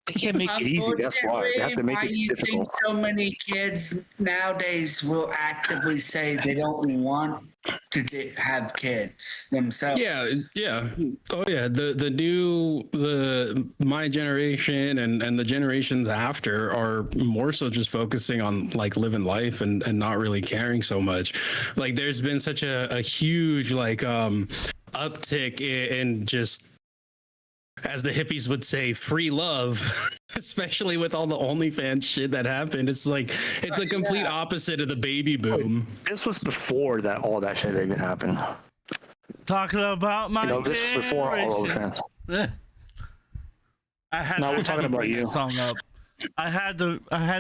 [SPEAKER 9] they can't make it easy. That's why they have to make it difficult.
[SPEAKER 3] Think so many kids nowadays will actively say they don't want to have kids themselves.
[SPEAKER 7] Yeah. Oh yeah. My generation and the generations after are more so just focusing on like living life and not really caring so much. Like, there's been such a huge like uptick in just, as the hippies would say, free love, especially with all the OnlyFans shit that happened. It's like, it's the complete opposite of the baby boom.
[SPEAKER 9] This was before that all that shit even happened.
[SPEAKER 2] Talking about my,
[SPEAKER 9] you know, this was before all OnlyFans.
[SPEAKER 2] We're
[SPEAKER 9] talking about you.
[SPEAKER 2] Song up. I had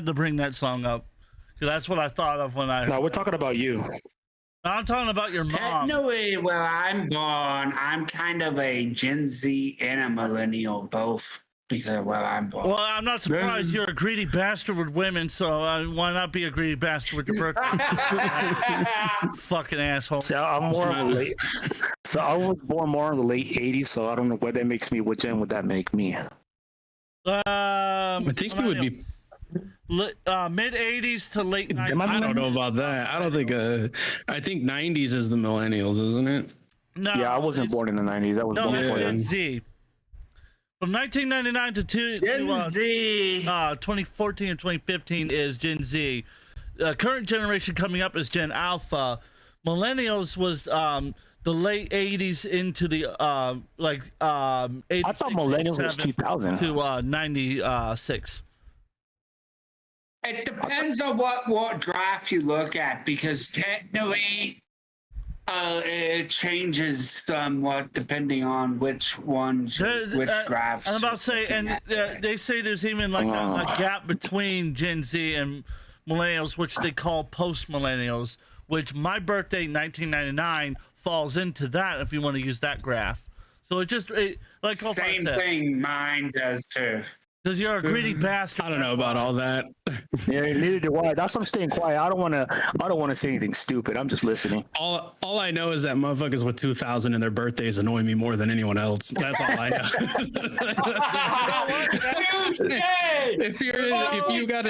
[SPEAKER 2] to bring that song up because that's what I thought of when I.
[SPEAKER 9] No, we're talking about you.
[SPEAKER 2] I'm talking about your mom.
[SPEAKER 3] Technically, where I'm born, I'm kind of a Gen Z and a millennial, both, because of where I'm born.
[SPEAKER 2] Well, I'm not surprised. You're a greedy bastard with women, so why not be a greedy bastard with your birthday? Fucking asshole.
[SPEAKER 9] So I'm more of a late. So I was born more in the late '80s, so I don't know what that makes me. What gen would that make me?
[SPEAKER 7] I think it would be.
[SPEAKER 2] Mid 80s to late 90s.
[SPEAKER 7] I don't know about that. I don't think. I think 90s is the millennials, isn't it?
[SPEAKER 2] No,
[SPEAKER 9] Yeah, I wasn't born in the '90s. I was
[SPEAKER 2] No,
[SPEAKER 9] born
[SPEAKER 2] that's
[SPEAKER 9] before
[SPEAKER 2] Gen
[SPEAKER 9] then.
[SPEAKER 2] Z. From 1999 to
[SPEAKER 3] Gen Z.
[SPEAKER 2] 2014 and 2015 is Gen Z. Current generation coming up is Gen Alpha. Millennials was the late 80s into the 86,
[SPEAKER 9] I thought millennials was 2000
[SPEAKER 2] to 96.
[SPEAKER 3] It depends on what graph you look at, because technically it changes somewhat depending on which ones, which graphs.
[SPEAKER 2] I'm about to say, and they say there's even like a gap between Gen Z and millennials, which they call post-millennials, which my birthday, 1999, falls into that if you want to use that graph. So like
[SPEAKER 3] same thing mine does too.
[SPEAKER 2] Because you're a greedy bastard.
[SPEAKER 7] I don't know about all that.
[SPEAKER 9] Yeah, neither do I. That's why I'm staying quiet. I don't want to say anything stupid. I'm just listening.
[SPEAKER 7] All I know is that motherfuckers with 2000 and their birthdays annoy me more than anyone else. That's all I know. if you got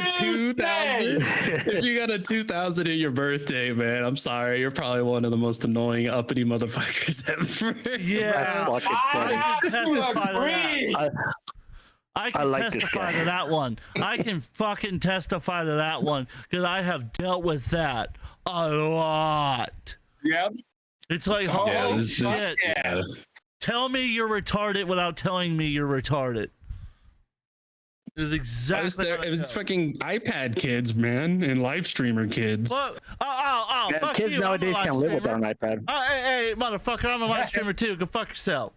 [SPEAKER 7] a 2000 in your birthday, man, I'm sorry, you're probably one of the most annoying uppity motherfuckers ever.
[SPEAKER 2] Yeah,
[SPEAKER 9] That's fucking funny.
[SPEAKER 2] I can
[SPEAKER 9] like this
[SPEAKER 2] testify
[SPEAKER 9] guy.
[SPEAKER 2] to that one. I can fucking testify to that one because I have dealt with that a lot.
[SPEAKER 3] Yep.
[SPEAKER 2] It's like, holy shit. Tell me you're retarded without telling me you're retarded. It's exactly.
[SPEAKER 7] It's fucking iPad kids, man, and live streamer kids.
[SPEAKER 2] What?
[SPEAKER 9] Yeah,
[SPEAKER 2] Fuck
[SPEAKER 9] kids
[SPEAKER 2] you.
[SPEAKER 9] nowadays
[SPEAKER 2] I'm a
[SPEAKER 9] can't
[SPEAKER 2] live
[SPEAKER 9] live without
[SPEAKER 2] streamer.
[SPEAKER 9] an iPad.
[SPEAKER 2] Hey, motherfucker, I'm a live streamer too. Go fuck yourself.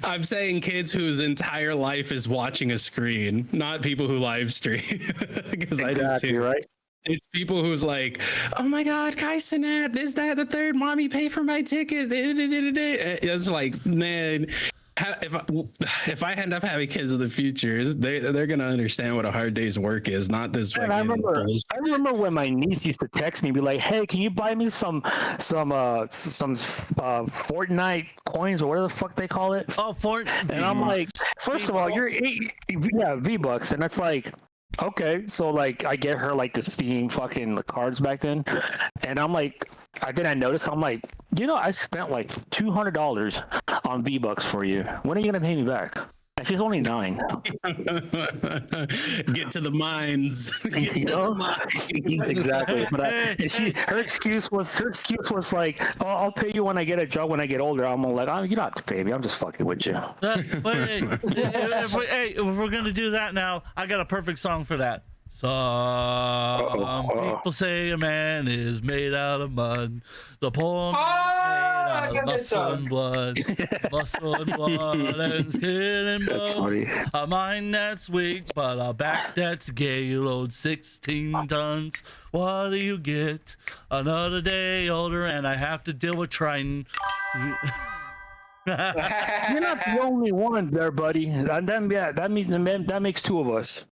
[SPEAKER 7] I'm saying kids whose entire life is watching a screen, not people who live stream. Because I do too.
[SPEAKER 9] Right?
[SPEAKER 7] It's people who's like, oh my God, Kai Cenat, this, that, the third, mommy, pay for my ticket. It's like, man, if I end up having kids in the future, they're gonna understand what a hard day's work is, not this.
[SPEAKER 9] I remember when my niece used to text me and be like, "Hey, can you buy me some Fortnite coins or whatever the fuck they call it?"
[SPEAKER 2] Oh, Fortnite.
[SPEAKER 9] And I'm like, first of all, you're V-Bucks, and that's like, okay, so like I get her like the Steam fucking cards back then, and I'm like, then I noticed, I'm like, I spent like $200 on V-Bucks for you. When are you gonna pay me back? And she's only 9.
[SPEAKER 7] Get to the mines.
[SPEAKER 9] Exactly. But her excuse was like, "Oh, I'll pay you when I get a job when I get older." I'm like, "Oh, you don't have to pay me. I'm just fucking with you."
[SPEAKER 2] If we're gonna do that now, I got a perfect song for that. Some people say a man is made out of mud. The poor man made out of muscle and blood. Muscle and blood and skin and bone. A mind that's weak, but a back that's gay. You load 16 tons. What do you get? Another day older, and I have to deal with Triton.
[SPEAKER 9] You're not the only one there, buddy. That makes 2 of us.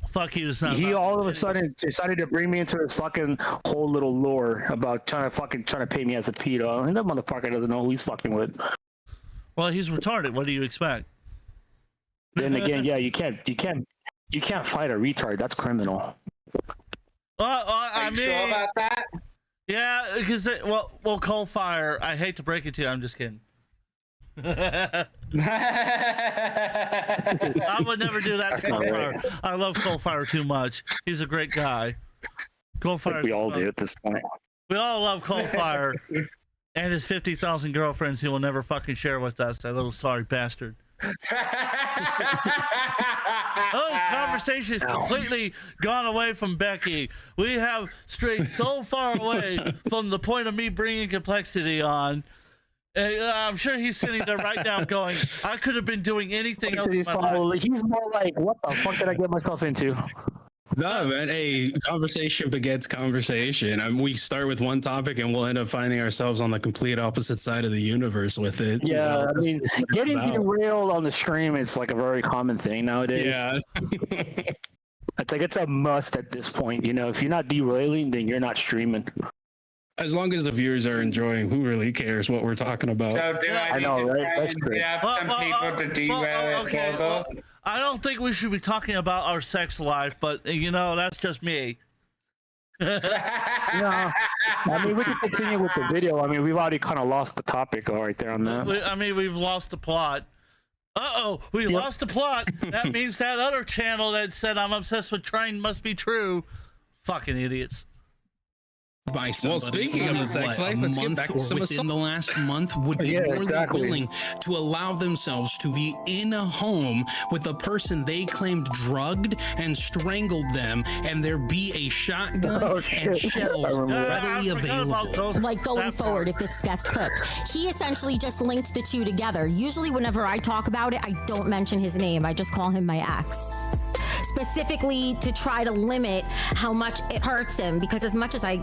[SPEAKER 2] Fuck you, son.
[SPEAKER 9] He all of a sudden decided to bring me into his fucking whole little lore about trying to pay me as a pedo. And that motherfucker doesn't know who he's fucking with.
[SPEAKER 2] Well, he's retarded. What do you expect?
[SPEAKER 9] Then again, yeah, you can't fight a retard. That's criminal.
[SPEAKER 2] I mean,
[SPEAKER 3] sure about that?
[SPEAKER 2] Yeah, because coal fire. I hate to break it to you. I'm just kidding. I would never do that to Coalfire. Right. I love Coalfire too much. He's a great guy. Coalfire.
[SPEAKER 9] We all do at this point.
[SPEAKER 2] We all love Coalfire and his 50,000 girlfriends he will never fucking share with us. That little sorry bastard. This conversation is completely gone away from Becky. We have strayed so far away from the point of me bringing complexity on. I'm sure he's sitting there right now going, I could have been doing anything else in my life.
[SPEAKER 9] He's more like, what the fuck did I get myself into?
[SPEAKER 11] No, man. Hey, conversation begets conversation. I mean, we start with one topic and we'll end up finding ourselves on the complete opposite side of the universe with it.
[SPEAKER 9] Yeah, I mean, getting
[SPEAKER 11] about.
[SPEAKER 9] derailed on the stream is like a very common thing nowadays.
[SPEAKER 11] Yeah.
[SPEAKER 9] It's like it's a must at this point. You know, if you're not derailing, then you're not streaming.
[SPEAKER 11] As long as the viewers are enjoying, who really cares what we're talking about?
[SPEAKER 3] So do I know, right? That's great. Have some people to derail it, Bogo?
[SPEAKER 2] I don't think we should be talking about our sex life, but you know, that's just me.
[SPEAKER 9] No, I mean, we can continue with the video. I mean, we've already kind of lost the topic right there on that.
[SPEAKER 2] We've lost the plot. We lost the plot. That means that other channel that said I'm obsessed with train must be true. Fucking idiots.
[SPEAKER 11] By
[SPEAKER 7] Well, speaking of the sex life, let's get back to some
[SPEAKER 11] within the last month would be more than willing to allow themselves to be in a home with a person they claimed drugged and strangled them, and there be a shotgun and shells readily available.
[SPEAKER 6] Like going forward, if it gets clipped, he essentially just linked the two together. Usually, whenever I talk about it, I don't mention his name. I just call him my ex. Specifically to try to limit how much it hurts him, because as much as I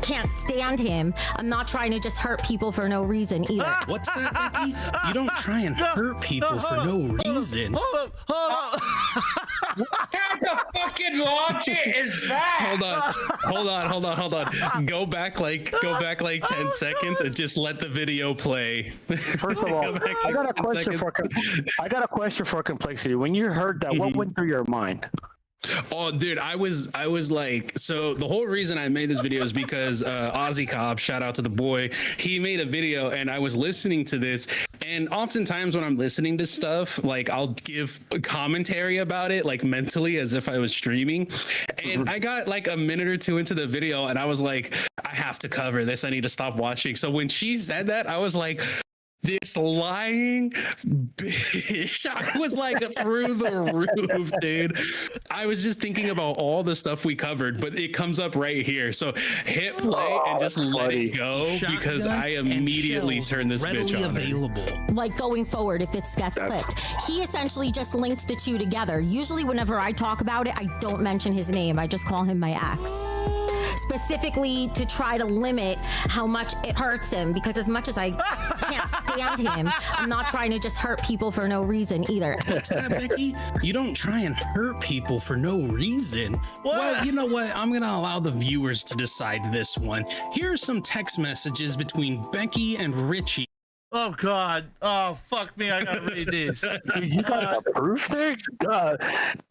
[SPEAKER 6] can't stand him, I'm not trying to just hurt people for no reason either.
[SPEAKER 11] What's that, Becky? You don't try and hurt people for no reason.
[SPEAKER 3] What kind of fucking logic is that?
[SPEAKER 11] Hold on. Go back like 10 seconds and just let the video play.
[SPEAKER 9] First of all, I got a question for complexity. When you heard that, what went through your mind?
[SPEAKER 11] Oh, dude, I was like, so the whole reason I made this video is because Ozzy Cobb, shout out to the boy, he made a video and I was listening to this, and oftentimes when I'm listening to stuff, like I'll give a commentary about it, like mentally as if I was streaming, and I got like a minute or two into the video and I was like, I have to cover this, I need to stop watching. So when she said that, I was like, this lying bitch. I was like through the roof, dude. I was just thinking about all the stuff we covered, but it comes up right here. So hit play and just let it go, because I immediately turned this bitch on.
[SPEAKER 6] Available. Like going forward, if it gets clipped, he essentially just linked the two together. Usually, whenever I talk about it, I don't mention his name. I just call him my ex. Specifically to try to limit how much it hurts him, because as much as I can't stand him, I'm not trying to just hurt people for no reason either.
[SPEAKER 11] What's that, Becky? You don't try and hurt people for no reason. Well, you know what? I'm going to allow the viewers to decide this one. Here are some text messages between Becky and Richie.
[SPEAKER 2] Oh God! Oh fuck me! I gotta read these.
[SPEAKER 9] You got a proof there?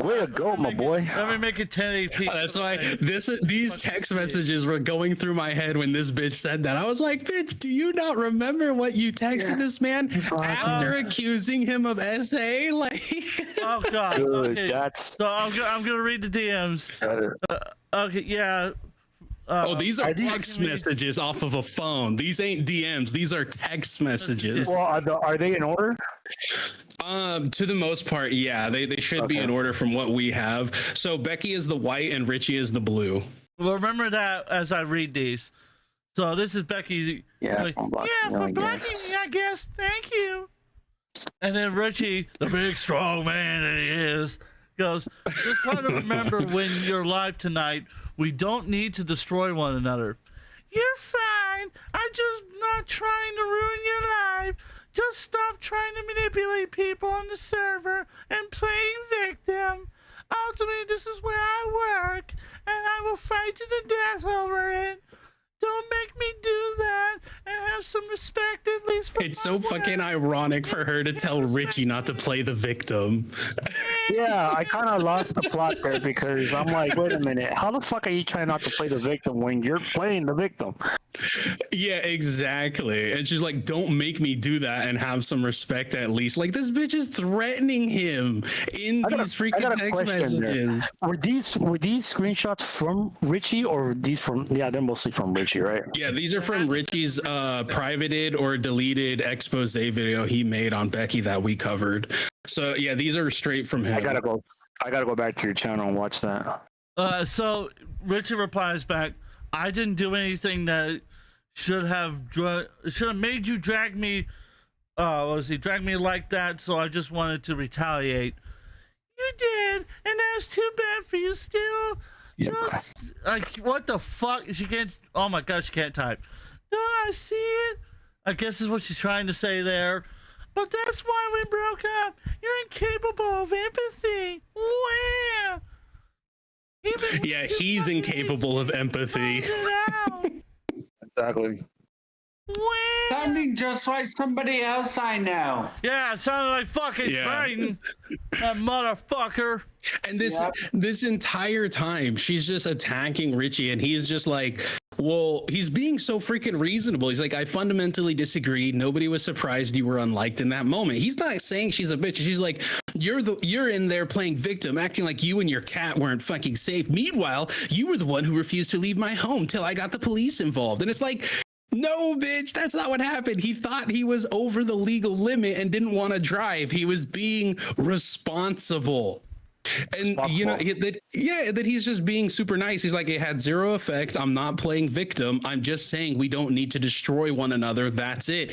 [SPEAKER 9] Way to go, my boy.
[SPEAKER 2] Let me make it 1080p.
[SPEAKER 11] That's why these text messages were going through my head when this bitch said that. I was like, bitch, do you not remember what you texted this man after accusing him of SA? Like,
[SPEAKER 2] oh God!
[SPEAKER 9] Dude,
[SPEAKER 2] Okay, so I'm gonna read the DMs. Okay, yeah.
[SPEAKER 11] These are text messages off of a phone. These ain't DMs. These are text messages.
[SPEAKER 9] Well, are they in order?
[SPEAKER 11] To the most part, yeah. They should be in order from what we have. So Becky is the white and Richie is the blue.
[SPEAKER 2] Well, remember that as I read these. So this is Becky.
[SPEAKER 9] Yeah,
[SPEAKER 2] for blocking me, I guess. Thank you. And then Richie, the big strong man that he is, goes, just try to remember when you're live tonight, we don't need to destroy one another. You're fine. I'm just not trying to ruin your life. Just stop trying to manipulate people on the server and playing victim. Ultimately, this is where I work, and I will fight to the death over it. Don't make me do that, and have some respect at least for
[SPEAKER 11] It's so fucking ironic for her to tell Richie not to play the victim.
[SPEAKER 9] Yeah, I kind of lost the plot there, because I'm like, wait a minute, how the fuck are you trying not to play the victim when you're playing the victim?
[SPEAKER 11] Yeah, exactly. And she's like, don't make me do that, and have some respect at least. Like, this bitch is threatening him in these freaking text messages.
[SPEAKER 9] Were these screenshots from Richie, or were these from? Yeah, they're mostly from Richie, right?
[SPEAKER 11] Yeah, these are from Richie's privated or deleted expose video he made on Becky that we covered. So yeah, these are straight from him.
[SPEAKER 9] I gotta go back to your channel and watch that.
[SPEAKER 2] So Richie replies back, I didn't do anything that should have made you drag me. Drag me like that? So I just wanted to retaliate. You did, and it's too bad for you still.
[SPEAKER 5] Yeah.
[SPEAKER 2] Like, what the fuck? She can't. Oh my god, she can't type. Don't I see it? I guess is what she's trying to say there. But that's why we broke up. You're incapable of empathy. Wow.
[SPEAKER 7] Yeah, he's incapable of empathy.
[SPEAKER 5] Exactly.
[SPEAKER 3] Sounding just like somebody else I know.
[SPEAKER 2] Yeah, it sounded like fucking Triton. That motherfucker.
[SPEAKER 7] And this entire time, she's just attacking Richie, and he's just like, well, he's being so freaking reasonable. He's like, I fundamentally disagree. Nobody was surprised you were unliked in that moment. He's not saying she's a bitch. She's like, you're in there playing victim, acting like you and your cat weren't fucking safe. Meanwhile, you were the one who refused to leave my home till I got the police involved. And it's like, no, bitch, that's not what happened. He thought he was over the legal limit and didn't want to drive. He was being responsible. And you know that he's just being super nice. He's like, it had zero effect. I'm not playing victim. I'm just saying we don't need to destroy one another. That's it.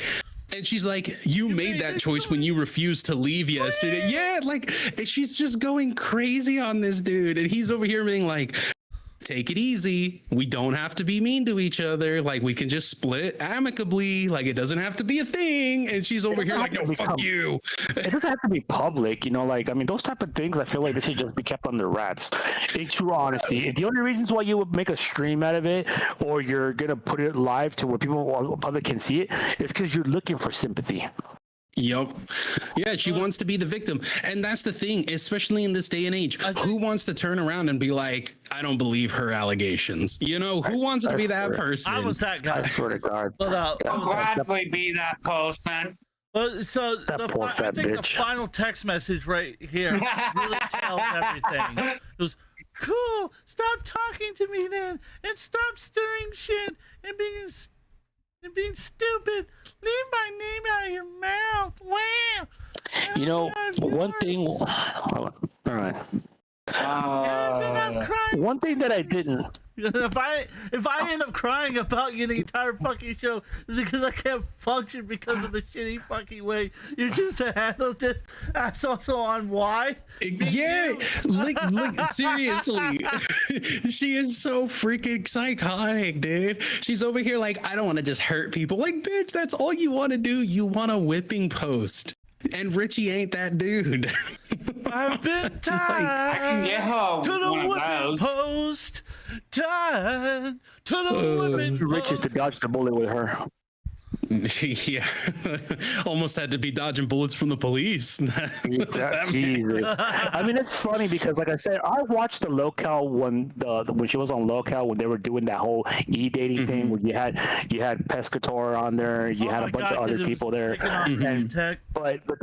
[SPEAKER 7] And she's like, you made that choice when you refused to leave yesterday. Yeah, like she's just going crazy on this dude, and he's over here being like, take it easy. We don't have to be mean to each other. Like, we can just split amicably. Like, it doesn't have to be a thing. And she's over here like, no, fuck you.
[SPEAKER 9] It doesn't have to be public, you know, like, I mean, those type of things, I feel like they should just be kept under wraps. In true honesty, if the only reasons why you would make a stream out of it, or you're going to put it live to where people, public can see it, is because you're looking for sympathy.
[SPEAKER 7] Yep. Yeah, she wants to be the victim. And that's the thing, especially in this day and age. Who wants to turn around and be like, I don't believe her allegations? You know, who wants to be that person?
[SPEAKER 2] I was that guy.
[SPEAKER 9] I swear to God.
[SPEAKER 2] But,
[SPEAKER 3] I'll gladly be that person.
[SPEAKER 2] Well, so I think the final text message right here really tells everything. It was, cool, stop talking to me then, and stop stirring shit and being stupid. Leave my name out of your mouth. Wow.
[SPEAKER 9] You know, one thing. All right. One thing that I didn't.
[SPEAKER 2] If I end up crying about you the entire fucking show, it's because I can't function because of the shitty fucking way you choose to handle this. That's also on why.
[SPEAKER 7] Yeah, like seriously, she is so freaking psychotic, dude. She's over here like, I don't want to just hurt people. Like, bitch, that's all you want to do. You want a whipping post. And Richie ain't that dude.
[SPEAKER 2] I've been tied to the whipping post. Tied to the whipping post.
[SPEAKER 9] Rich is to dodge the bullet with her.
[SPEAKER 7] Yeah, almost had to be dodging bullets from the police.
[SPEAKER 9] Jesus. I mean, it's funny because, like I said, I watched the Locale when she was on Locale when they were doing that whole e-dating thing where you had Pescator on there, you had a bunch of other people there. But the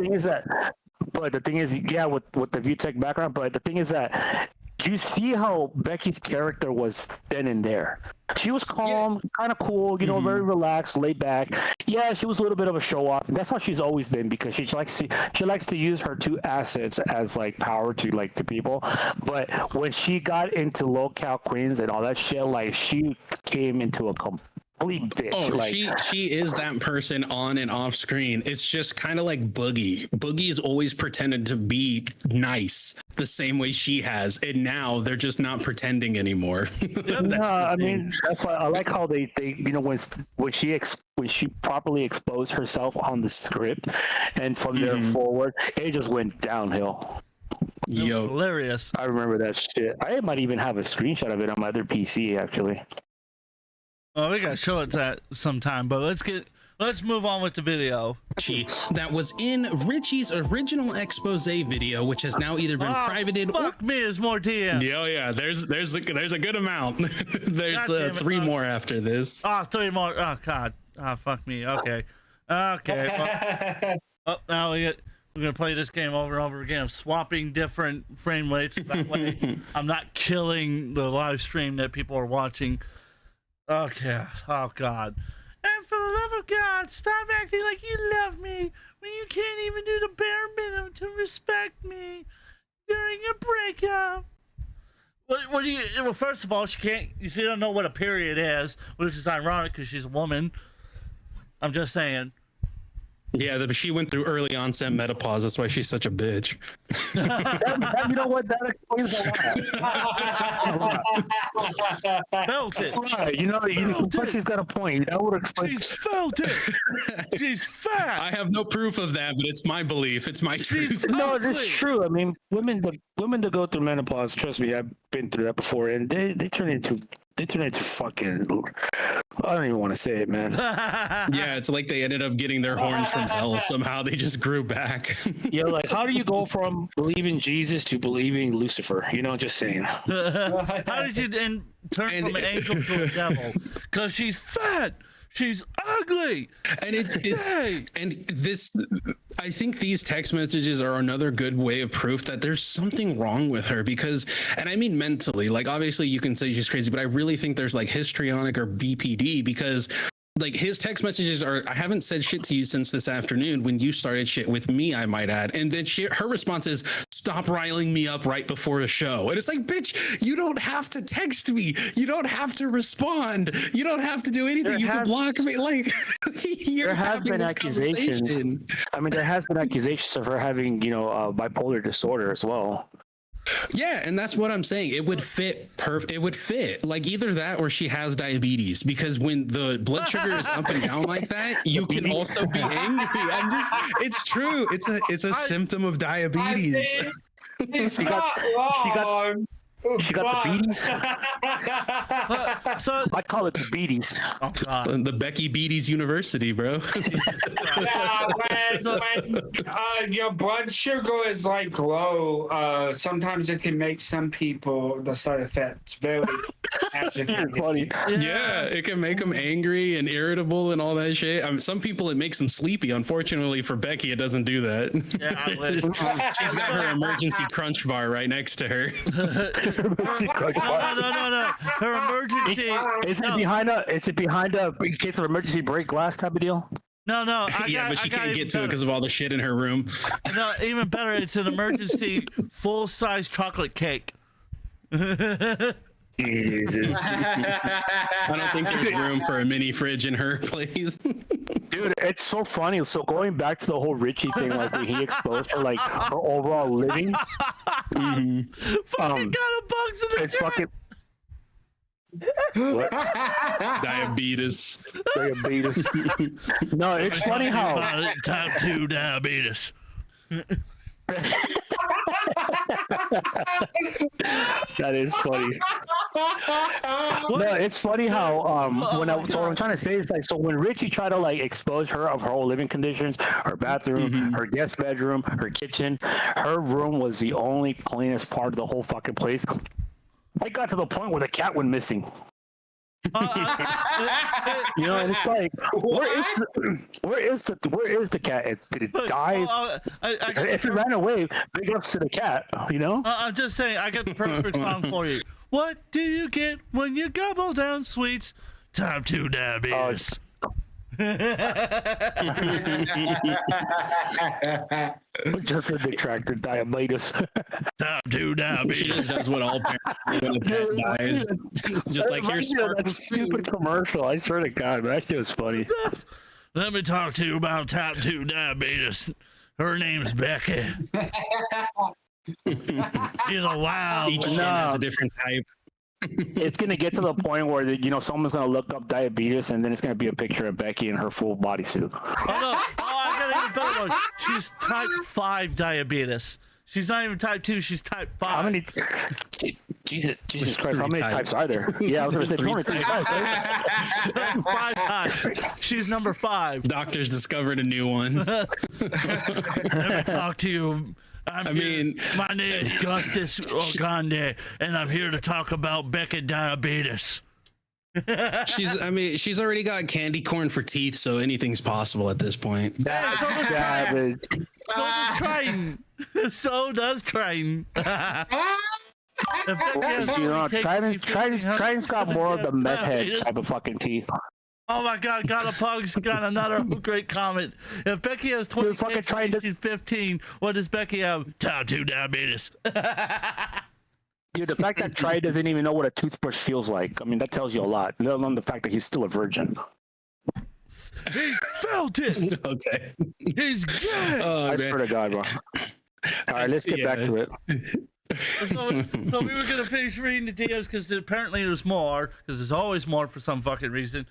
[SPEAKER 9] thing is yeah, with the VTech background. But the thing is that, do you see how Becky's character was then and there? She was calm, kind of cool, you know, very relaxed, laid back. Yeah, she was a little bit of a show off. That's how she's always been, because she likes to use her two assets as like power to people. But when she got into Locale Queens and all that shit, like she came into a complete bitch.
[SPEAKER 7] Oh,
[SPEAKER 9] like,
[SPEAKER 7] she is that person on and off screen. It's just kind of like Boogie. Boogie's always pretended to be nice the same way she has, and now they're just not pretending anymore.
[SPEAKER 9] I mean, that's why I like how they you know, when she properly exposed herself on the script, and from there forward, it just went downhill.
[SPEAKER 2] Yo, hilarious.
[SPEAKER 9] I remember that shit. I might even have a screenshot of it on my other PC, actually.
[SPEAKER 2] Oh, we gotta show it that sometime, but let's move on with the video.
[SPEAKER 7] That was in Richie's original expose video, which has now either been privated
[SPEAKER 2] fuck me, there's more DM.
[SPEAKER 7] Yeah, there's a good amount. There's 3 more after this.
[SPEAKER 2] Oh, 3 more. Oh god. Oh, fuck me. Okay. Well, now we're gonna play this game over and over again. I'm swapping different frame rates. That way I'm not killing the live stream that people are watching. Okay. Oh god. And for the love of God, stop acting like you love me when you can't even do the bare minimum to respect me during a breakup. What do you? Well, first of all, she don't know what a period is, which is ironic because she's a woman. I'm just saying.
[SPEAKER 7] Yeah, she went through early onset menopause. That's why she's such a bitch.
[SPEAKER 9] You know what? That explains a lot.
[SPEAKER 2] Felt it.
[SPEAKER 9] Right. You know, Complexity's got a point. That would explain.
[SPEAKER 2] She's felt it. She's fat.
[SPEAKER 7] I have no proof of that, but it's my belief. It's my truth.
[SPEAKER 9] No, it's true. I mean, women that go through menopause, trust me, I've been through that before, and they turn into fucking. I don't even want to say it, man.
[SPEAKER 7] Yeah, it's like they ended up getting their horns from hell. Somehow they just grew back.
[SPEAKER 9] You're like, how do you go from believing Jesus to believing Lucifer? You know, just saying.
[SPEAKER 2] How did you turn from an angel to a devil? Because she's fat. She's ugly.
[SPEAKER 7] And I think these text messages are another good way of proof that there's something wrong with her because, and I mean mentally, like obviously you can say she's crazy, but I really think there's like histrionic or BPD because like his text messages are, I haven't said shit to you since this afternoon when you started shit with me, I might add. And then her response is, stop riling me up right before the show. And it's like, bitch, you don't have to text me. You don't have to respond. You don't have to do anything. You can block me. Like,
[SPEAKER 9] there has been accusations. I mean, there has been accusations of her having, bipolar disorder as well.
[SPEAKER 7] Yeah, and that's what I'm saying. It would fit It would fit like either that or she has diabetes because when the blood sugar is up and down like that, you can also be angry. It's true. It's a symptom of diabetes.
[SPEAKER 9] She got the beaties.
[SPEAKER 2] So
[SPEAKER 9] I call it the beaties.
[SPEAKER 2] Oh God.
[SPEAKER 7] The Becky Beaties University, bro.
[SPEAKER 3] Yeah, when your blood sugar is like low, sometimes it can make some people the side effects very
[SPEAKER 9] funny.
[SPEAKER 7] Yeah, it can make them angry and irritable and all that shit. I mean, some people it makes them sleepy. Unfortunately for Becky, it doesn't do that.
[SPEAKER 2] Yeah,
[SPEAKER 7] she's got her emergency crunch bar right next to her.
[SPEAKER 2] No. Her emergency.
[SPEAKER 9] Is it behind a in case of emergency break glass type of deal?
[SPEAKER 2] No.
[SPEAKER 7] But she can't get to it because of all the shit in her room.
[SPEAKER 2] No, even better. It's an emergency full-size chocolate cake.
[SPEAKER 9] Jesus.
[SPEAKER 7] I don't think there's room for a mini fridge in her place.
[SPEAKER 9] Dude, it's so funny. So going back to the whole Richie thing, like when he exposed her, like her overall living.
[SPEAKER 2] Fucking got a bugs in the
[SPEAKER 9] it's fucking.
[SPEAKER 2] What?
[SPEAKER 7] Diabetes.
[SPEAKER 9] No, it's funny how
[SPEAKER 2] type 2 diabetes.
[SPEAKER 9] That is funny. No, it's funny how what I'm trying to say is like, so when Richie tried to like expose her of her whole living conditions, her bathroom, her guest bedroom, her kitchen, her room was the only cleanest part of the whole fucking place. I got to the point where the cat went missing. And it's like, where is the cat? Did it die? If it ran away, big ups to the cat.
[SPEAKER 2] I'm just saying, I got the perfect song for you. What do you get when you gobble down sweets? Type 2 diabetes.
[SPEAKER 9] Just a detractor, diabetes.
[SPEAKER 2] Type 2 diabetes.
[SPEAKER 7] She just does what all parents do when a pet dies. Just like, here's
[SPEAKER 9] that stupid commercial. I swear to God, that shit was funny.
[SPEAKER 2] Let me talk to you about type 2 diabetes. Her name's Becky. She's a wild.
[SPEAKER 7] Each one has a different type.
[SPEAKER 9] It's gonna get to the point where someone's gonna look up diabetes, and then it's gonna be a picture of Becky in her full bodysuit.
[SPEAKER 2] Oh no! Oh, I got an even better one. She's type 5 diabetes. She's not even type 2. She's type 5.
[SPEAKER 9] How many? Jesus Christ! How many types are there? Yeah, I was gonna say 3 types.
[SPEAKER 2] 5 times. She's number 5.
[SPEAKER 7] Doctors discovered a new one.
[SPEAKER 2] Let me talk to you. My name is Gustus Ogande, and I'm here to talk about Becky diabetes.
[SPEAKER 7] She's already got candy corn for teeth, so anything's possible at this point.
[SPEAKER 9] That's savage.
[SPEAKER 2] So does Triton. So does Triton.
[SPEAKER 9] Triton's got more of the meth head type of fucking teeth.
[SPEAKER 2] Oh my God, got a pug's got another great comment. If Becky has 20 kids, she's 15. What does Becky have? Type 2 diabetes.
[SPEAKER 9] Dude, the fact that Tri doesn't even know what a toothbrush feels like, I mean, that tells you a lot. Let alone the fact that he's still a virgin.
[SPEAKER 2] He's felt it.
[SPEAKER 7] Okay.
[SPEAKER 2] He's gay.
[SPEAKER 5] I swear to God, bro. All right, let's get back to it.
[SPEAKER 2] So we were gonna finish reading the DMs because apparently there's more, because there's always more for some fucking reason.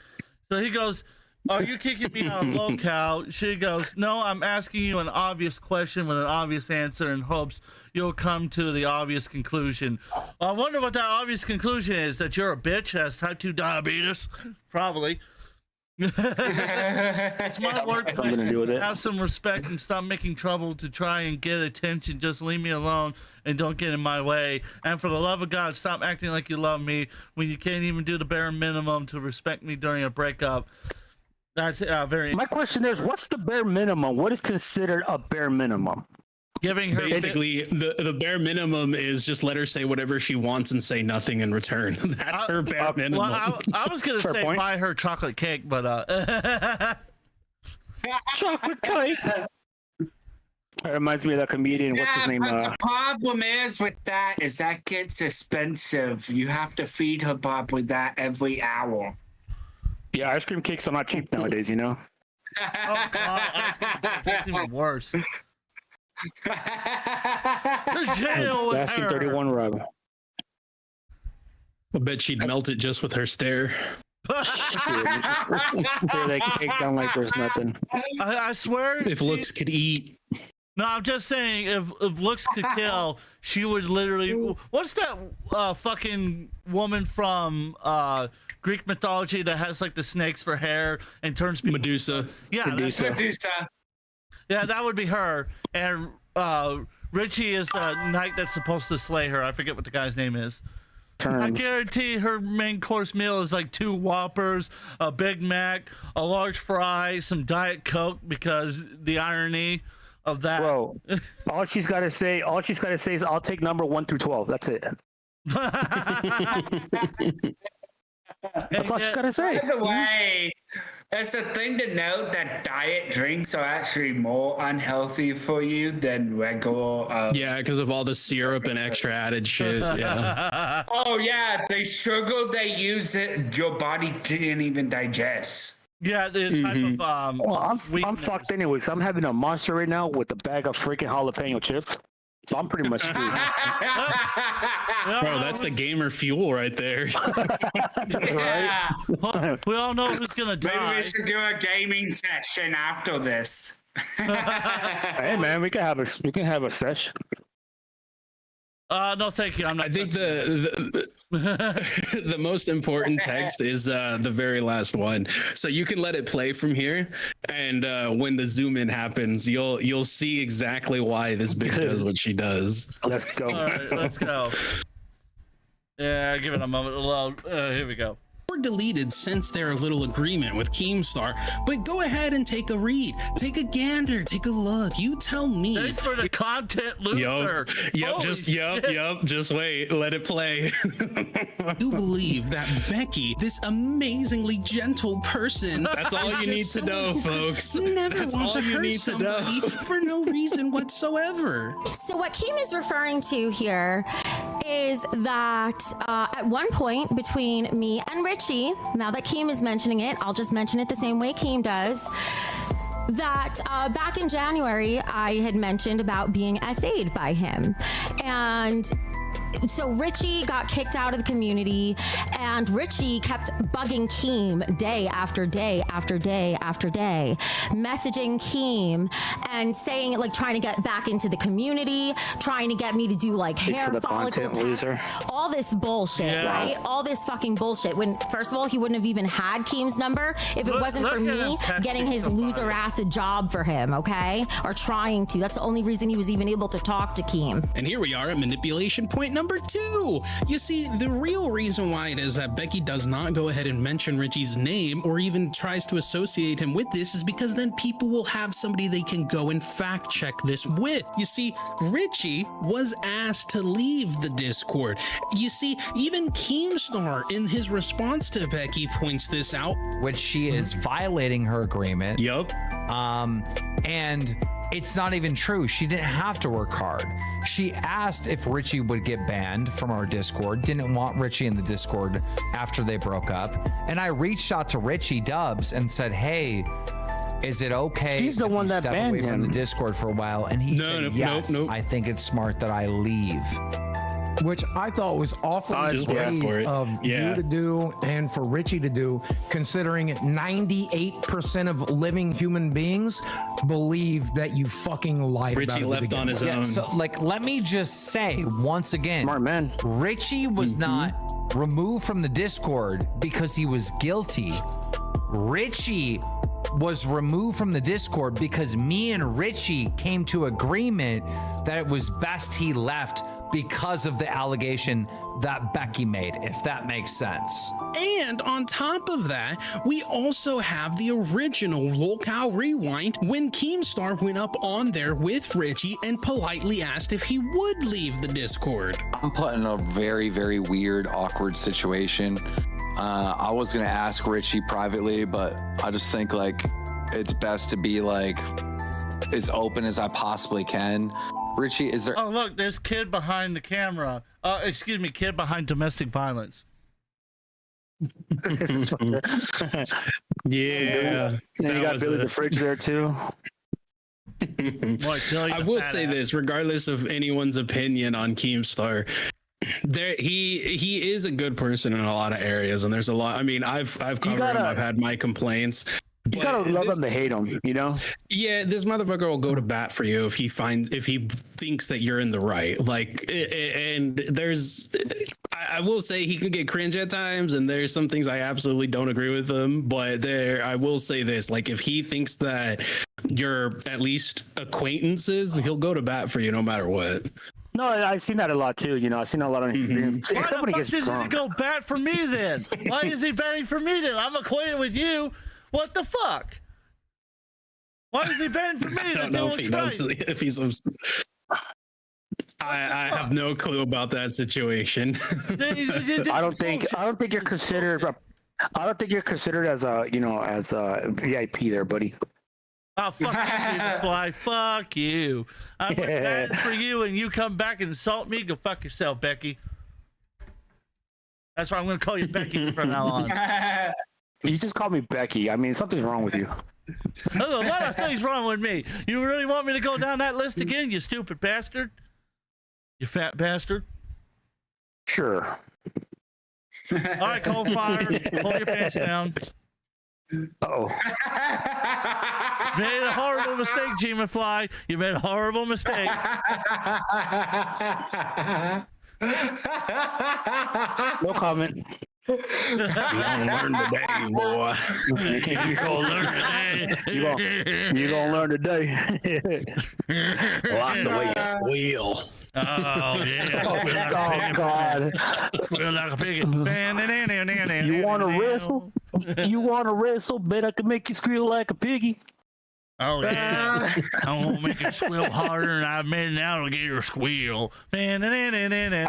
[SPEAKER 2] So he goes, "Are you kicking me out of locale?" She goes, "No, I'm asking you an obvious question with an obvious answer in hopes you'll come to the obvious conclusion." I wonder what that obvious conclusion is. That you're a bitch, has type 2 diabetes, probably. It's my work.
[SPEAKER 5] Something to do with it.
[SPEAKER 2] Have some respect and stop making trouble to try and get attention. Just leave me alone and don't get in my way. And for the love of God, stop acting like you love me when you can't even do the bare minimum to respect me during a breakup. That's very.
[SPEAKER 9] My question is, what's the bare minimum? What is considered a bare minimum?
[SPEAKER 2] Giving her
[SPEAKER 7] basically the bare minimum is just let her say whatever she wants and say nothing in return. That's her bare minimum.
[SPEAKER 2] Well, I was gonna say
[SPEAKER 9] point.
[SPEAKER 2] buy her chocolate cake, but
[SPEAKER 9] chocolate cake. That reminds me of that comedian. What's his name?
[SPEAKER 3] But the problem is with that is that gets expensive. You have to feed her probably that every hour.
[SPEAKER 9] Yeah, ice cream cakes are not cheap nowadays, you know.
[SPEAKER 2] oh God, that's even worse. To jail with
[SPEAKER 9] Asking
[SPEAKER 2] her.
[SPEAKER 9] 31 Rob.
[SPEAKER 7] I bet she'd melt it just with her stare.
[SPEAKER 9] Tear that cake down like there's nothing.
[SPEAKER 2] I swear,
[SPEAKER 7] If looks could eat.
[SPEAKER 2] No, I'm just saying, if looks could kill, she would literally. What's that fucking woman from Greek mythology that has like the snakes for hair and turns people?
[SPEAKER 7] Medusa.
[SPEAKER 2] Yeah,
[SPEAKER 3] Medusa.
[SPEAKER 2] Yeah, that would be her. And Richie is the knight that's supposed to slay her. I forget what the guy's name is. I guarantee her main course meal is like 2 Whoppers, a Big Mac, a large fry, some Diet Coke, because the irony of that.
[SPEAKER 9] Bro, all she's got to say is, "I'll take number 1 through 12." That's it. That's all she's got to say.
[SPEAKER 3] By the way, it's a thing to note that diet drinks are actually more unhealthy for you than regular.
[SPEAKER 7] Yeah, because of all the syrup and extra added shit. Yeah.
[SPEAKER 3] Oh yeah, the sugar they use, it your body can't even digest.
[SPEAKER 2] Yeah, the type of
[SPEAKER 9] Well, I'm fucked anyways. I'm having a Monster right now with a bag of freaking jalapeno chips. So I'm pretty much screwed.
[SPEAKER 7] Bro, that's the gamer fuel right there.
[SPEAKER 3] Yeah.
[SPEAKER 2] We all know who's gonna
[SPEAKER 3] Maybe
[SPEAKER 2] die.
[SPEAKER 3] we should do a gaming session after this.
[SPEAKER 9] Hey man, we can have a session.
[SPEAKER 2] No, thank you. I'm not.
[SPEAKER 7] I think the most important text is the very last one. So you can let it play from here, and when the zoom in happens, you'll see exactly why this bitch does what she does.
[SPEAKER 9] Let's go.
[SPEAKER 2] All right, let's go. Yeah, give it a moment. Here we go.
[SPEAKER 7] Or deleted since their little agreement with Keemstar, but go ahead and take a read, take a gander, take a look. You tell me.
[SPEAKER 2] Thanks for the content loser.
[SPEAKER 7] Yep,
[SPEAKER 2] Holy shit.
[SPEAKER 7] just wait, let it play. You believe that Becky, this amazingly gentle person, that's all you need to know, folks. Never
[SPEAKER 11] That's
[SPEAKER 7] want
[SPEAKER 11] all
[SPEAKER 7] to
[SPEAKER 11] you
[SPEAKER 7] hurt
[SPEAKER 11] need to know.
[SPEAKER 7] somebody for no reason whatsoever.
[SPEAKER 6] So what Keem is referring to here is that at one point between me and Richie, now that Keem is mentioning it, I'll just mention it the same way Keem does, that back in January, I had mentioned about being SA'd by him. And so Richie got kicked out of the community, and Richie kept bugging Keem day after day after day after day, messaging Keem and saying, like, trying to get back into the community, trying to get me to do like hair follicle tests, all this bullshit, right? All this fucking bullshit. When first of all, he wouldn't have even had Keem's number if it wasn't for me getting his loser ass a job for him, okay? Or trying to. That's the only reason he was even able to talk to Keem.
[SPEAKER 7] And here we are at manipulation point number 2. You see, the real reason why it is that Becky does not go ahead and mention Richie's name or even tries to associate him with this is because then people will have somebody they can go and fact check this with. You see, Richie was asked to leave the Discord. You see, even Keemstar in his response to Becky points this out.
[SPEAKER 8] Which she is violating her agreement.
[SPEAKER 7] Yup.
[SPEAKER 8] And it's not even true. She didn't have to work hard. She asked if Richie would get banned from our Discord, didn't want Richie in the Discord after they broke up. And I reached out to Richie Dubs and said, hey, is it okay
[SPEAKER 9] He's the
[SPEAKER 8] if
[SPEAKER 9] one
[SPEAKER 8] you
[SPEAKER 9] that
[SPEAKER 8] step
[SPEAKER 9] banned
[SPEAKER 8] away from the
[SPEAKER 9] him.
[SPEAKER 8] Discord for a while? And he said, yes, I think it's smart that I leave.
[SPEAKER 13] Which I thought was awfully
[SPEAKER 7] Just wait for
[SPEAKER 13] brave
[SPEAKER 7] it.
[SPEAKER 13] of
[SPEAKER 7] Yeah.
[SPEAKER 13] you to do and for Richie to do, considering 98% of living human beings believe that you fucking lied about
[SPEAKER 7] Richie
[SPEAKER 13] it.
[SPEAKER 7] left on his
[SPEAKER 8] Yeah,
[SPEAKER 7] own.
[SPEAKER 8] so let me just say once again,
[SPEAKER 9] Smart man.
[SPEAKER 8] Richie was not removed from the Discord because he was guilty. Richie was removed from the Discord because me and Richie came to agreement that it was best he left because of the allegation that Becky made, if that makes sense.
[SPEAKER 7] And on top of that, we also have the original Lolcow Rewind when Keemstar went up on there with Richie and politely asked if he would leave the Discord.
[SPEAKER 14] I'm put in a very, very weird, awkward situation. I was gonna ask Richie privately, but I just think like it's best to be like as open as I possibly can. Richie, is there?
[SPEAKER 2] Oh, look, there's kid behind the camera. Excuse me, kid behind domestic violence.
[SPEAKER 7] Yeah.
[SPEAKER 9] And you got Billy the Fridge there too.
[SPEAKER 7] I will say this, regardless of anyone's opinion on Keemstar, he is a good person in a lot of areas, and there's a lot. I mean, I've covered him. I've had my complaints.
[SPEAKER 9] You gotta love him to hate him, you know?
[SPEAKER 7] Yeah, this motherfucker will go to bat for you if he thinks that you're in the right. Like, and I will say he could get cringe at times, and there's some things I absolutely don't agree with him. But I will say this: like, if he thinks that you're at least acquaintances, he'll go to bat for you no matter what.
[SPEAKER 9] No, I've seen that a lot too. You know, I've seen a lot of.
[SPEAKER 2] Why the fuck does he go bat for me then? Why is he batting for me then? I'm acquainted with you. What the fuck? Why is he batting for me?
[SPEAKER 7] I don't know if he knows if he's. I have no clue about that situation.
[SPEAKER 9] I don't think you're considered. I don't think you're considered as a VIP there, buddy.
[SPEAKER 2] Oh, fuck you, Fly. Fuck you. I'm batting for you, and you come back and insult me. Go fuck yourself, Becky. That's why I'm going to call you Becky from now on.
[SPEAKER 9] You just called me Becky. I mean, something's wrong with you.
[SPEAKER 2] There's a lot of things wrong with me. You really want me to go down that list again, you stupid bastard? You fat bastard?
[SPEAKER 9] Sure.
[SPEAKER 2] All right, Cold Fire. Pull your pants down.
[SPEAKER 9] Uh-oh.
[SPEAKER 2] You made a horrible mistake, Gma Fly. You made a horrible mistake.
[SPEAKER 9] No comment.
[SPEAKER 7] You gonna learn today, boy.
[SPEAKER 9] You gonna learn today. You gonna learn today.
[SPEAKER 7] Like the way you squeal.
[SPEAKER 2] Oh yeah.
[SPEAKER 9] Oh God.
[SPEAKER 2] Squeal like a piggy.
[SPEAKER 9] You wanna wrestle? You wanna wrestle? Bet I can make you squeal like a piggy.
[SPEAKER 2] Oh yeah. I'm gonna make it squeal harder than I've made an alligator squeal.
[SPEAKER 9] I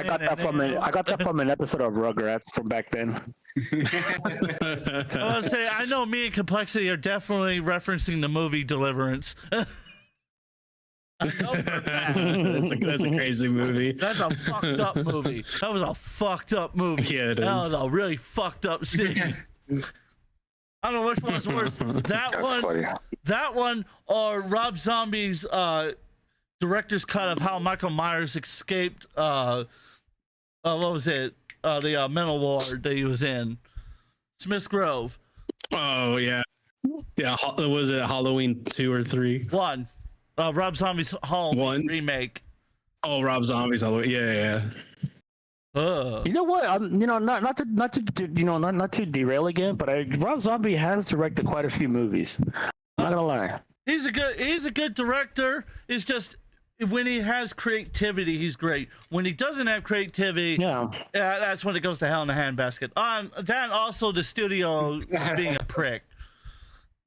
[SPEAKER 9] got that from an episode of Rugrats from back then.
[SPEAKER 2] I want to say, I know me and Complexity are definitely referencing the movie Deliverance.
[SPEAKER 7] That's a crazy movie.
[SPEAKER 2] That's a fucked up movie. That was a fucked up movie.
[SPEAKER 7] Yeah, it
[SPEAKER 2] That
[SPEAKER 7] is.
[SPEAKER 2] was a really fucked up scene. I don't know which one was worse. That one, or Rob Zombie's director's cut of how Michael Myers escaped. What was it? The mental ward that he was in, Smith's Grove.
[SPEAKER 7] Oh yeah, yeah. Was it Halloween 2 or 3?
[SPEAKER 2] 1. Rob Zombie's Halloween remake.
[SPEAKER 7] Oh, Rob Zombie's Halloween. Yeah.
[SPEAKER 9] You know what? Not to derail again, but Rob Zombie has directed quite a few movies. Not gonna lie.
[SPEAKER 2] He's a good director. It's just when he has creativity, he's great. When he doesn't have creativity, that's when it goes to hell in a handbasket. Then also the studio being a prick.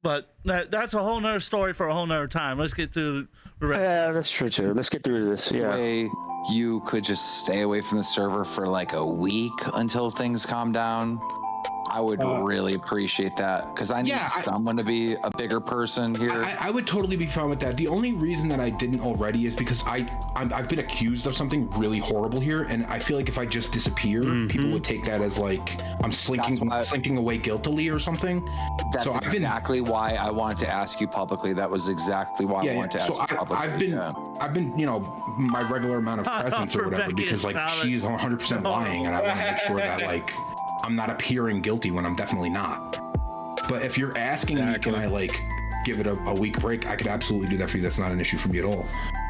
[SPEAKER 2] But that's a whole nother story for a whole nother time. Let's get through the rest.
[SPEAKER 9] Yeah, that's true too. Let's get through this. Yeah.
[SPEAKER 14] Way you could just stay away from the server for like a week until things calm down. I would really appreciate that because I need someone to be a bigger person here.
[SPEAKER 10] I would totally be fine with that. The only reason that I didn't already is because I've been accused of something really horrible here, and I feel like if I just disappear, people would take that as like I'm slinking away guiltily or something.
[SPEAKER 14] That's exactly why I wanted to ask you publicly. That was exactly why I wanted to ask you publicly.
[SPEAKER 10] I've been, my regular amount of presence or whatever, because like she's 100% lying, and I want to make sure that like I'm not appearing guilty when I'm definitely not. But if you're asking me, can I like give it a week break? I could absolutely do that for you. That's not an issue for me at all.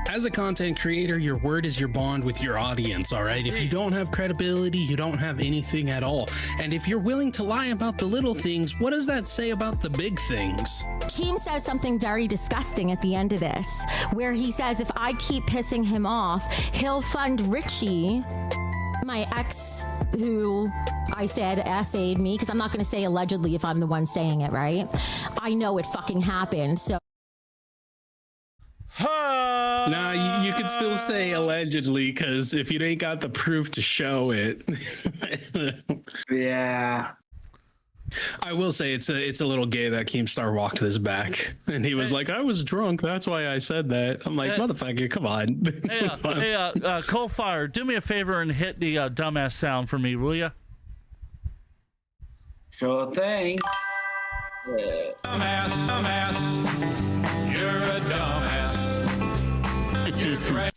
[SPEAKER 7] As a content creator, your word is your bond with your audience, all right? If you don't have credibility, you don't have anything at all. And if you're willing to lie about the little things, what does that say about the big things?
[SPEAKER 6] Keem says something very disgusting at the end of this, where he says, if I keep pissing him off, he'll fund Richie, my ex, who I said essayed me, because I'm not going to say allegedly if I'm the one saying it, right? I know it fucking happened, so.
[SPEAKER 7] Nah, you could still say allegedly, because if you ain't got the proof to show it.
[SPEAKER 3] Yeah.
[SPEAKER 7] I will say it's a little gay that Keemstar walked this back, and he was like, I was drunk, that's why I said that. I'm like, motherfucker, come on.
[SPEAKER 2] Hey, Coalfire, do me a favor and hit the dumbass sound for me, will ya?
[SPEAKER 3] Sure thing.
[SPEAKER 1] Dumbass, you're a dumbass. You're great.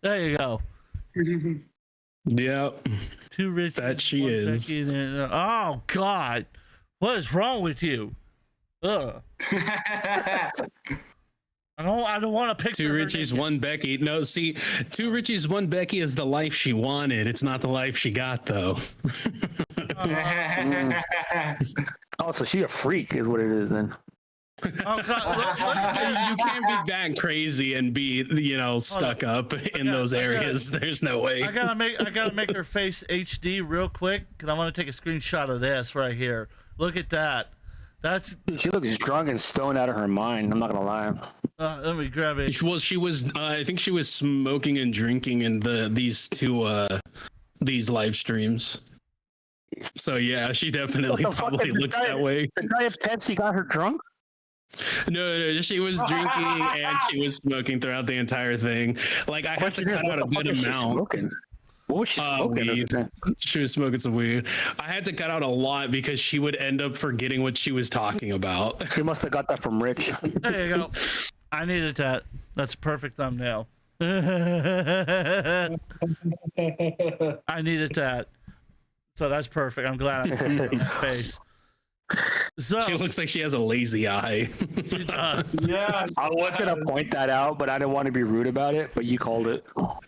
[SPEAKER 2] There you go.
[SPEAKER 7] Yep.
[SPEAKER 2] Too rich.
[SPEAKER 7] That she is.
[SPEAKER 2] Oh God, what is wrong with you? Ugh. I don't want to pick.
[SPEAKER 7] Two Richies, one Becky. No, see, two Richies, one Becky is the life she wanted. It's not the life she got, though.
[SPEAKER 9] Oh, so she a freak is what it is then.
[SPEAKER 2] Oh God!
[SPEAKER 7] You can't be that crazy and be, stuck up in those areas. There's no way.
[SPEAKER 2] I gotta make her face HD real quick because I want to take a screenshot of this right here. Look at that.
[SPEAKER 9] She looks drunk and stoned out of her mind. I'm not gonna lie.
[SPEAKER 2] Let me grab it.
[SPEAKER 7] She was. I think she was smoking and drinking in these live streams. So yeah, she definitely probably looks that way.
[SPEAKER 9] The guy at Pepsi got her drunk.
[SPEAKER 7] No, she was drinking and she was smoking throughout the entire thing. Like I had to cut out a good amount.
[SPEAKER 9] What was she smoking?
[SPEAKER 7] Weed. She was smoking some weed. I had to cut out a lot because she would end up forgetting what she was talking about.
[SPEAKER 9] She must have got that from Rich.
[SPEAKER 2] There you go. I needed that. That's a perfect thumbnail. I needed that. So that's perfect. I'm glad I put it on my face. So,
[SPEAKER 7] she looks like she has a lazy eye.
[SPEAKER 2] She does.
[SPEAKER 3] Yeah.
[SPEAKER 9] I was gonna point that out, but I didn't want to be rude about it. But you called it.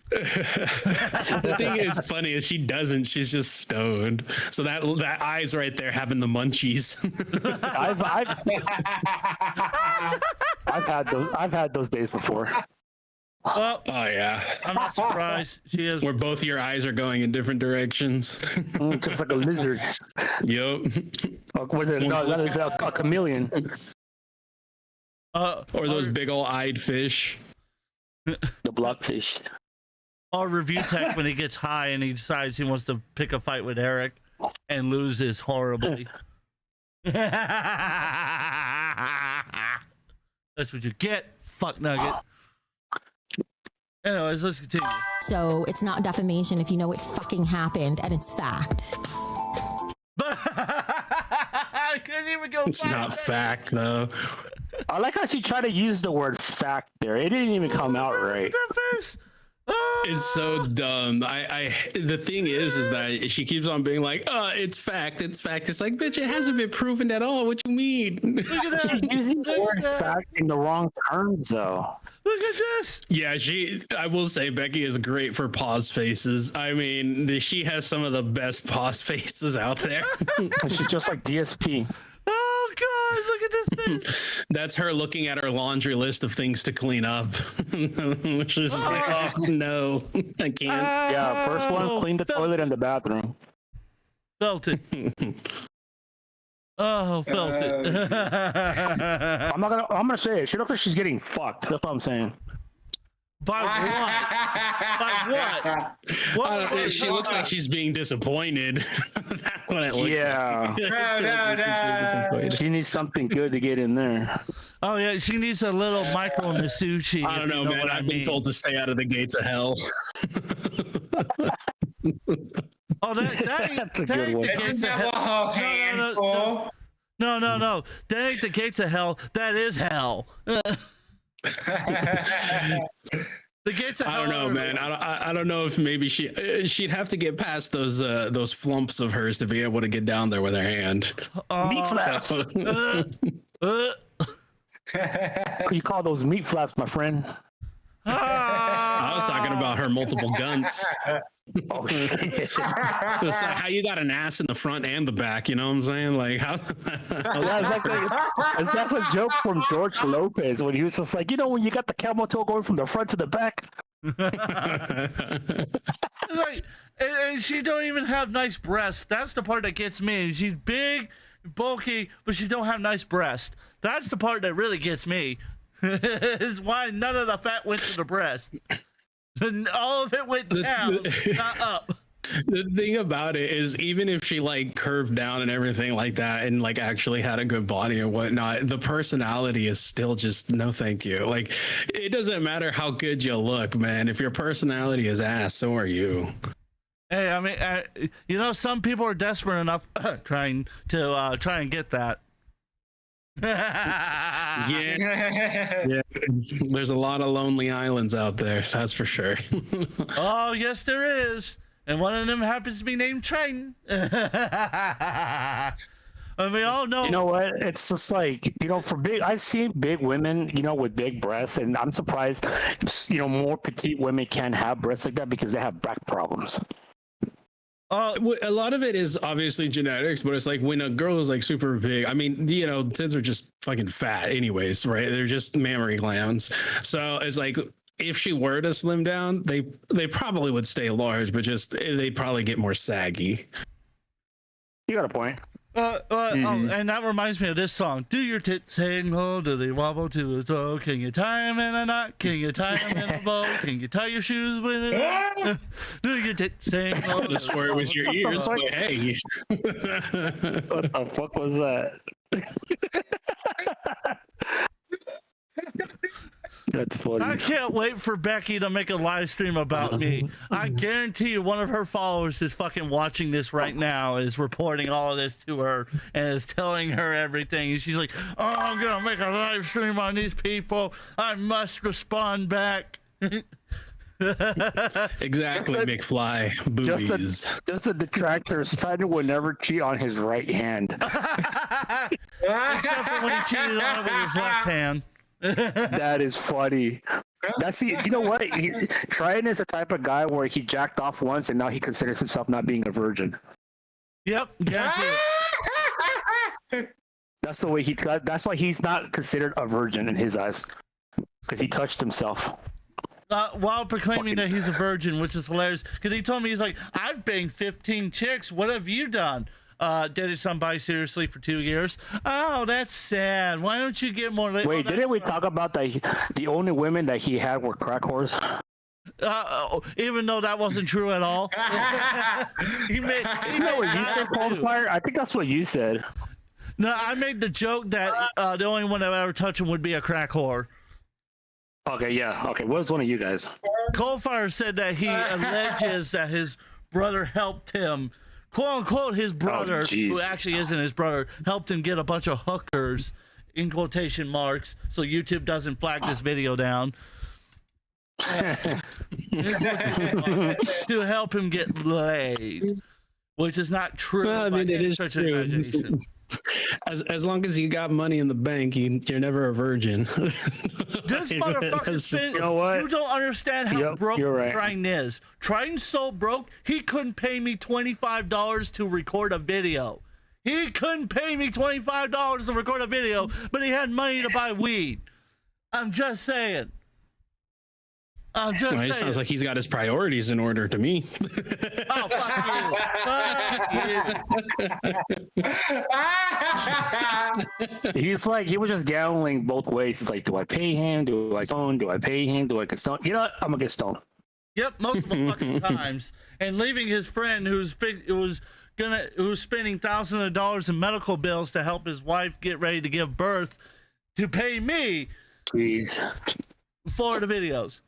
[SPEAKER 7] The thing is funny is she doesn't. She's just stoned. So that eye's right there having the munchies.
[SPEAKER 9] I've had those days before.
[SPEAKER 2] Well,
[SPEAKER 7] oh yeah,
[SPEAKER 2] I'm not surprised. She is.
[SPEAKER 7] Where both your eyes are going in different directions.
[SPEAKER 9] Just like a lizard.
[SPEAKER 7] Yep.
[SPEAKER 9] That is a chameleon.
[SPEAKER 7] Or those big ol' eyed fish.
[SPEAKER 9] The blockfish.
[SPEAKER 2] Or Review Tech when he gets high and he decides he wants to pick a fight with Eric and loses horribly. That's what you get, fuck nugget. Anyways, let's continue.
[SPEAKER 6] So it's not defamation if you know it fucking happened and it's fact.
[SPEAKER 2] I couldn't even go.
[SPEAKER 7] It's not fact though.
[SPEAKER 9] I like how she tried to use the word fact there. It didn't even come out right.
[SPEAKER 7] It's so dumb. The thing is that she keeps on being like, "Oh, it's fact. It's fact." It's like, bitch, it hasn't been proven at all. What you mean?
[SPEAKER 2] Look at that.
[SPEAKER 9] She's using the word fact in the wrong terms, though.
[SPEAKER 2] Look at this.
[SPEAKER 7] Yeah, I will say Becky is great for pause faces. I mean, she has some of the best pause faces out there.
[SPEAKER 9] She's just like DSP.
[SPEAKER 2] Oh God, look at this bitch.
[SPEAKER 7] That's her looking at her laundry list of things to clean up. She's just like, oh no, I can't.
[SPEAKER 9] Yeah, first one, clean the toilet and the bathroom.
[SPEAKER 2] Felt it. Oh, felt it.
[SPEAKER 9] I'm gonna say it. She looks like she's getting fucked. That's what I'm saying.
[SPEAKER 2] By what? By what?
[SPEAKER 7] She looks like she's being disappointed. That's what it looks
[SPEAKER 9] Yeah.
[SPEAKER 7] like. She looks like she's being disappointed.
[SPEAKER 9] She needs something good to get in there.
[SPEAKER 2] Oh yeah, she needs a little Michael Masucci.
[SPEAKER 7] I don't know, man. I've been told to stay out of the gates of hell.
[SPEAKER 2] Oh, that ain't the gates of hell. No. That ain't the gates of hell. That is hell. The gates of hell.
[SPEAKER 7] I don't know, man. I don't know if maybe she'd have to get past those flumps of hers to be able to get down there with her hand.
[SPEAKER 9] Meat flaps. You call those meat flaps, my friend?
[SPEAKER 7] I was talking about her multiple guns.
[SPEAKER 9] Oh shit!
[SPEAKER 7] It's like how you got an ass in the front and the back. You know what I'm saying? Like how?
[SPEAKER 9] That's a joke from George Lopez when he was just like, when you got the camel toe going from the front to the back.
[SPEAKER 2] Like, and she don't even have nice breasts. That's the part that gets me. She's big, bulky, but she don't have nice breasts. That's the part that really gets me. Is why none of the fat went to the breast. All of it went down, not up.
[SPEAKER 7] The thing about it is, even if she like curved down and everything like that and like actually had a good body and whatnot, the personality is still just no thank you. Like, it doesn't matter how good you look, man. If your personality is ass, so are you.
[SPEAKER 2] Hey, I mean, some people are desperate enough trying and get that.
[SPEAKER 7] Yeah. There's a lot of lonely islands out there, that's for sure.
[SPEAKER 2] Oh yes, there is, and one of them happens to be named Triton. And we all know.
[SPEAKER 9] You know what? It's just like, I've seen big women, with big breasts, and I'm surprised, more petite women can't have breasts like that because they have back problems.
[SPEAKER 7] A lot of it is obviously genetics, but it's like when a girl is like super big, I mean, tits are just fucking fat anyways, right? They're just mammary glands. So it's like, if she were to slim down, they probably would stay large, but they'd probably get more saggy.
[SPEAKER 9] You got a point.
[SPEAKER 2] Oh, and that reminds me of this song. Do your tits hang low? Do they wobble to a toe? Can you tie them in a knot? Can you tie them in a bow? Can you tie your shoes with it? Do your tits hang low?
[SPEAKER 7] I swear it was your ears, but hey.
[SPEAKER 9] What the fuck was that? That's funny.
[SPEAKER 2] I can't wait for Becky to make a live stream about me. I guarantee you one of her followers is fucking watching this right now, is reporting all of this to her and is telling her everything. And she's like, oh, I'm going to make a live stream on these people. I must respond back.
[SPEAKER 7] Exactly, McFly. Boobies.
[SPEAKER 9] Just a detractor. Simon would never cheat on his right hand.
[SPEAKER 2] Except for when he cheated on it with his left hand.
[SPEAKER 9] That is funny. You know what? Triton is the type of guy where he jacked off once and now he considers himself not being a virgin.
[SPEAKER 2] Yep.
[SPEAKER 9] That's the way that's why he's not considered a virgin in his eyes. Because he touched himself.
[SPEAKER 2] While proclaiming that he's a virgin, which is hilarious. Because he told me, he's like, I've banged 15 chicks. What have you done? Dated somebody seriously for 2 years. Oh, that's sad. Why don't you get more?
[SPEAKER 9] Wait, didn't we talk about that? The only women that he had were crack whores.
[SPEAKER 2] Even though that wasn't true at all. He made
[SPEAKER 9] what you said, Coldfire? I think that's what you said.
[SPEAKER 2] No, I made the joke that the only one that would ever touch him would be a crack whore.
[SPEAKER 9] Okay, yeah. Okay, what was one of you guys?
[SPEAKER 2] Coldfire said that he alleges that his brother helped him. Quote unquote, his brother, who actually isn't his brother, helped him get a bunch of hookers, in quotation marks, so YouTube doesn't flag this video down. To help him get laid, which is not true.
[SPEAKER 7] Well, I mean, it is true. As long as you got money in the bank, you're never a virgin.
[SPEAKER 2] This motherfucker, you know what? You don't understand how broke Triton is. Triton's so broke, he couldn't pay me $25 to record a video. He couldn't pay me $25 to record a video, but he had money to buy weed. I'm just saying. I'm just
[SPEAKER 7] Well,
[SPEAKER 2] saying.
[SPEAKER 7] it sounds like he's got his priorities in order to me.
[SPEAKER 2] Oh, fuck you.
[SPEAKER 9] He's like, he was just gambling both ways. He's like, do I pay him? Do I stone? Do I pay him? Do I get stoned? You know what? I'm gonna get stoned.
[SPEAKER 2] Yep, multiple fucking times, and leaving his friend who was spending thousands of dollars in medical bills to help his wife get ready to give birth, to pay me,
[SPEAKER 9] Please.
[SPEAKER 2] for the videos,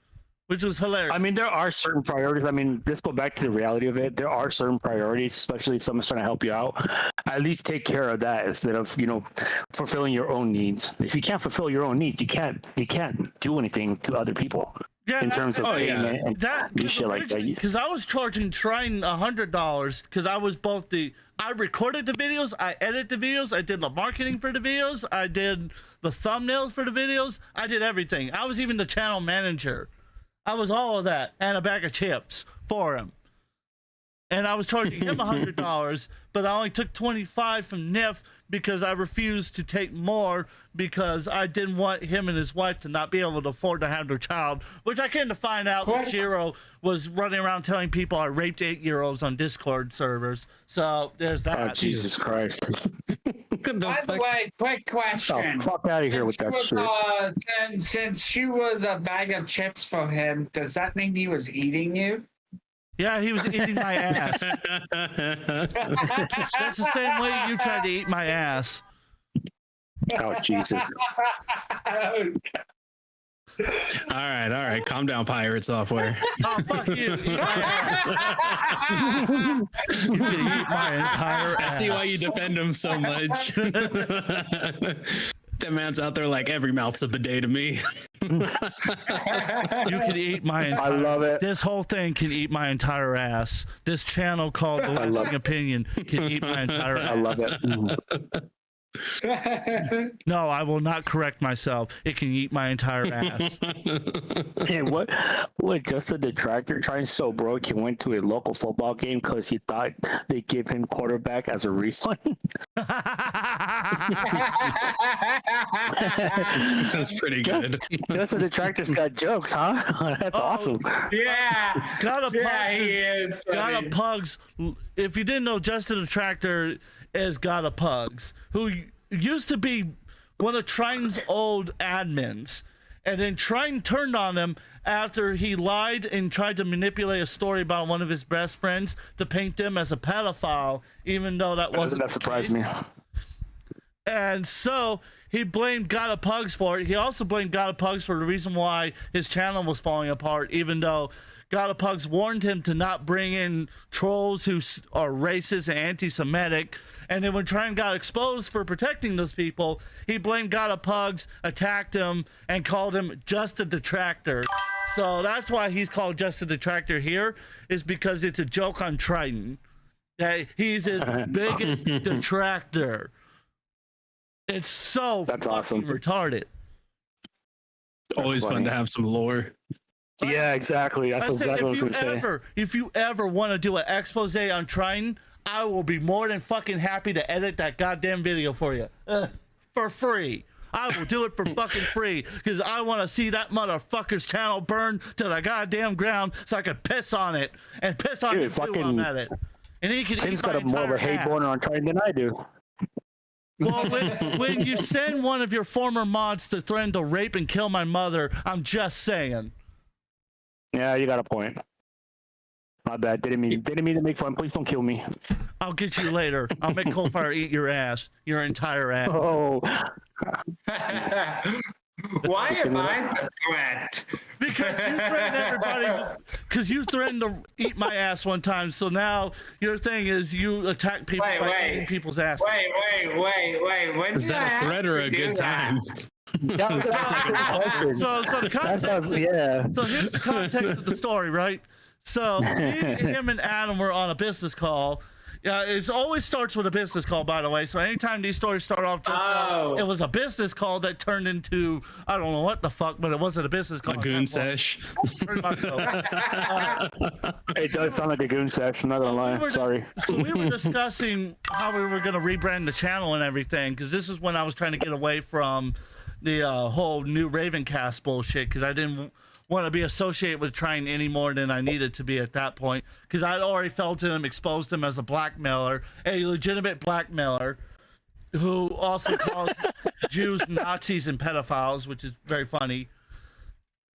[SPEAKER 2] which was hilarious.
[SPEAKER 9] I mean, there are certain priorities. I mean, let's go back to the reality of it. There are certain priorities, especially if someone's trying to help you out. At least take care of that instead of, fulfilling your own needs. If you can't fulfill your own needs, you can't do anything to other people.
[SPEAKER 2] Yeah,
[SPEAKER 9] in terms of payment and shit like that.
[SPEAKER 2] Because I was charging Triton $100 because I was I recorded the videos, I edited the videos, I did the marketing for the videos, I did the thumbnails for the videos, I did everything. I was even the channel manager. I was all of that and a bag of chips for him. And I was charging him $100, but I only took $25 from NIF because I refused to take more because I didn't want him and his wife to not be able to afford to have their child, which I came to find out that Shiro was running around telling people I raped 8-year-olds on Discord servers. So there's that.
[SPEAKER 9] Oh, Jesus Christ.
[SPEAKER 3] By the way, quick question.
[SPEAKER 9] Oh, fuck out of here with that shit.
[SPEAKER 3] Since she was a bag of chips for him, does that mean he was eating you?
[SPEAKER 2] Yeah, he was eating my ass. That's the same way you tried to eat my ass.
[SPEAKER 9] Oh, Jesus.
[SPEAKER 7] All right. Calm down, pirate software.
[SPEAKER 2] Oh, fuck you. Eat my ass. You can eat my entire ass.
[SPEAKER 7] I see why you defend him so much. That man's out there like every mouth's a bidet to me.
[SPEAKER 2] You can eat my entire,
[SPEAKER 9] I love it.
[SPEAKER 2] This whole thing can eat my entire ass. This channel called The Lasting Opinion can eat my entire ass.
[SPEAKER 9] I love it.
[SPEAKER 2] No, I will not correct myself. It can eat my entire ass.
[SPEAKER 9] Hey, what just a detractor trying so broke he went to a local football game because he thought they give him quarterback as a refund?
[SPEAKER 7] That's pretty good.
[SPEAKER 9] Just the detractor's got jokes, huh? That's awesome.
[SPEAKER 3] Yeah. He is.
[SPEAKER 2] Gotta Pugs. If you didn't know, Justin the Tractor is Gotta Pugs, who used to be one of Triton's old admins. And then Triton turned on him after he lied and tried to manipulate a story about one of his best friends to paint them as a pedophile, even though that wasn't.
[SPEAKER 9] That surprised me.
[SPEAKER 2] And so he blamed Gotta Pugs for it. He also blamed Gotta Pugs for the reason why his channel was falling apart, even though Gotta Pugs warned him to not bring in trolls who are racist and anti-Semitic. And then when Triton got exposed for protecting those people, he blamed Gotta Pugs, attacked him, and called him just a detractor. So that's why he's called just a detractor here, is because it's a joke on Triton. That he's his biggest detractor. It's so
[SPEAKER 9] That's
[SPEAKER 2] fucking
[SPEAKER 9] awesome.
[SPEAKER 2] retarded.
[SPEAKER 7] Always fun to have some lore.
[SPEAKER 9] Yeah, exactly. That's exactly what I was going to say.
[SPEAKER 2] If you ever want to do an expose on Triton, I will be more than fucking happy to edit that goddamn video for you. For free. I will do it for fucking free because I want to see that motherfucker's channel burn to the goddamn ground so I can piss on it and piss on it too while I'm at it. And he can
[SPEAKER 9] Tim's
[SPEAKER 2] eat my
[SPEAKER 9] got more of a
[SPEAKER 2] entire
[SPEAKER 9] hate
[SPEAKER 2] ass.
[SPEAKER 9] boner on Triton than I do.
[SPEAKER 2] Well, when you send one of your former mods to threaten to rape and kill my mother, I'm just saying.
[SPEAKER 9] Yeah, you got a point. My bad. Didn't mean to make fun. Please don't kill me.
[SPEAKER 2] I'll get you later. I'll make Coldfire eat your ass, your entire ass.
[SPEAKER 9] Oh.
[SPEAKER 3] Why am I the threat?
[SPEAKER 2] Because you threatened everybody. Because you threatened to eat my ass one time. So now your thing is you attack people by eating people's ass.
[SPEAKER 3] Wait. When
[SPEAKER 7] Is
[SPEAKER 3] did I
[SPEAKER 7] that a threat or a
[SPEAKER 3] have to do
[SPEAKER 7] good
[SPEAKER 3] that?
[SPEAKER 7] time?
[SPEAKER 2] So the context.
[SPEAKER 9] Yeah.
[SPEAKER 2] So here's the context of the story, right? So him and Adam were on a business call. Yeah, it always starts with a business call, by the way. So anytime these stories start off, it was a business call that turned into, I don't know what the fuck, but it wasn't a business call.
[SPEAKER 7] A goon sesh.
[SPEAKER 2] Pretty much so.
[SPEAKER 9] It does sound like a goon sesh, I'm not gonna lie. Sorry.
[SPEAKER 2] So we were discussing how we were going to rebrand the channel and everything, because this is when I was trying to get away from the whole new Ravencast bullshit, because I didn't want to be associated with Trine any more than I needed to be at that point, because I'd already felt him, exposed him as a blackmailer, a legitimate blackmailer, who also calls Jews Nazis and pedophiles, which is very funny.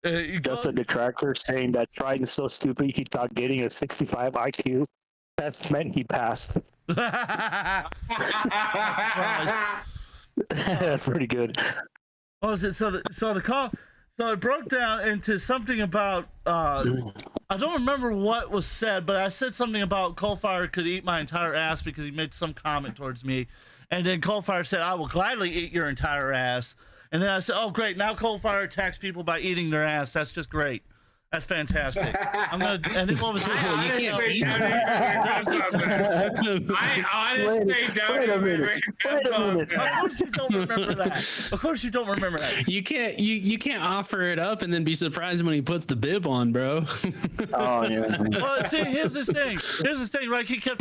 [SPEAKER 9] Just a detractor saying that Triton is so stupid he thought getting a 65 IQ. That's meant he passed. That's pretty good.
[SPEAKER 2] What was it? So the call. So it broke down into something about. I don't remember what was said, but I said something about Coalfire could eat my entire ass because he made some comment towards me, and then Coalfire said, "I will gladly eat your entire ass." And then I said, "Oh, great! Now Coalfire attacks people by eating their ass. That's just great. That's fantastic." I'm gonna. And then what was it?
[SPEAKER 3] I honestly don't remember.
[SPEAKER 2] Of course you don't remember that. Of course you don't remember that.
[SPEAKER 7] You can't offer it up and then be surprised when he puts the bib on, bro.
[SPEAKER 9] Oh yeah.
[SPEAKER 2] Well, see, here's this thing. Right? He kept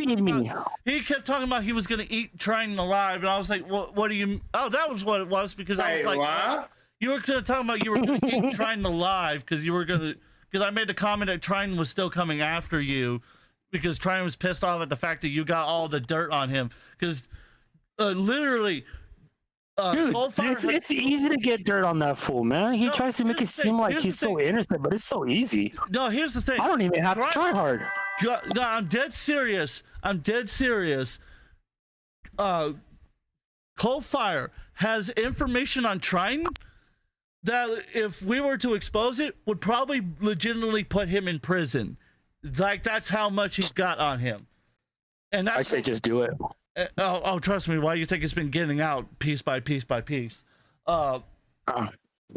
[SPEAKER 2] talking about he was gonna eat Trine alive, and I was like, what do you? Oh, that was what it was, because I was like,
[SPEAKER 3] what?
[SPEAKER 2] You were talking about you were gonna eat Trine alive because you were gonna. Because I made the comment that Trine was still coming after you, because Trine was pissed off at the fact that you got all the dirt on him. Because literally,
[SPEAKER 9] dude, it's easy to get dirt on that fool, man. He tries to make it seem like he's so innocent, but it's so easy.
[SPEAKER 2] No, here's the thing.
[SPEAKER 9] I don't even have to try hard.
[SPEAKER 2] No, I'm dead serious. Coalfire has information on Trine that, if we were to expose it, would probably legitimately put him in prison. Like, that's how much he's got on him. And that's,
[SPEAKER 9] I say just do it.
[SPEAKER 2] Oh, trust me. Why do you think it's been getting out piece by piece by piece? But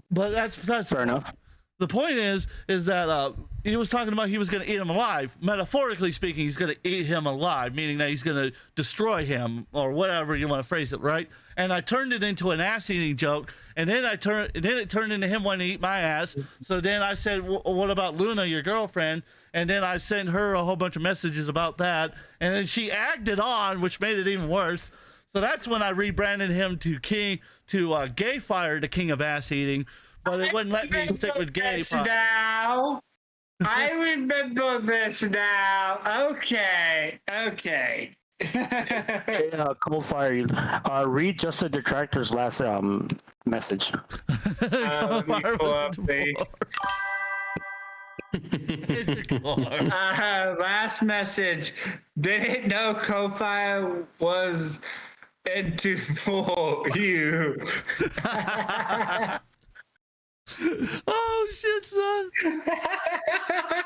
[SPEAKER 2] that's
[SPEAKER 9] fair enough.
[SPEAKER 2] The point is that he was talking about he was going to eat him alive. Metaphorically speaking, he's going to eat him alive, meaning that he's going to destroy him, or whatever you want to phrase it, right? And I turned it into an ass-eating joke, and then it turned into him wanting to eat my ass. So then I said, "What about Luna, your girlfriend?" And then I sent her a whole bunch of messages about that, and then she egged it on, which made it even worse. So that's when I rebranded him to Gayfire, the king of ass eating. But it wouldn't let me stick with gay.
[SPEAKER 3] Now, I remember this now. Okay.
[SPEAKER 9] Hey, Coalfire, read just the detractor's last message.
[SPEAKER 3] Let me pull up last message. Didn't know Coalfire was into for you.
[SPEAKER 2] Oh shit, son.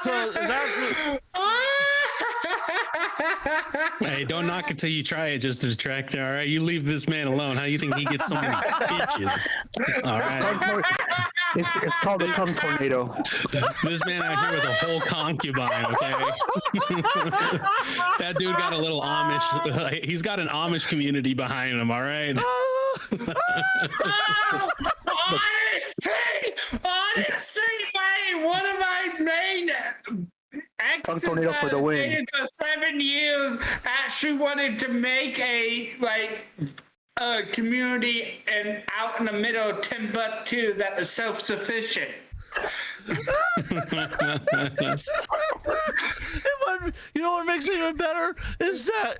[SPEAKER 2] So that's what...
[SPEAKER 7] Hey, don't knock it till you try it, just a detractor, all right? You leave this man alone. How do you think he gets so many bitches? All right.
[SPEAKER 9] It's called a tongue tornado.
[SPEAKER 7] This man out here with a whole concubine, okay? That dude got a little Amish. He's got an Amish community behind him, all right?
[SPEAKER 3] Honestly, one of my main exes
[SPEAKER 9] tornado for the win.
[SPEAKER 3] For 7 years actually wanted to make a community out in the middle of Timbuktu that was self-sufficient.
[SPEAKER 2] You know what makes it even better is that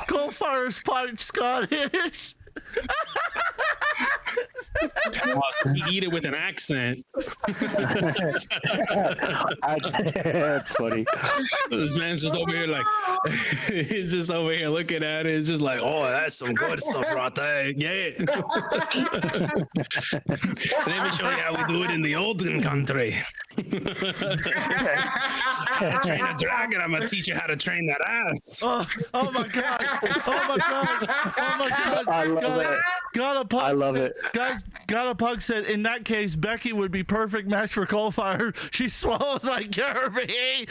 [SPEAKER 2] Coalfire's part Scottish.
[SPEAKER 7] You eat it with an accent.
[SPEAKER 9] That's funny.
[SPEAKER 7] This man's just over here like, he's just over here looking at it. It's just like, oh, that's some good stuff right there. Yeah. Let me show you how we do it in the olden country. Train a dragon. I'm gonna teach you how to train that ass.
[SPEAKER 2] Oh my god! Oh my god! Oh my god!
[SPEAKER 9] I love it. I love it.
[SPEAKER 2] Guys, Gotta Pug said, in that case, Becky would be perfect match for Coalfire. She swallows like Kirby.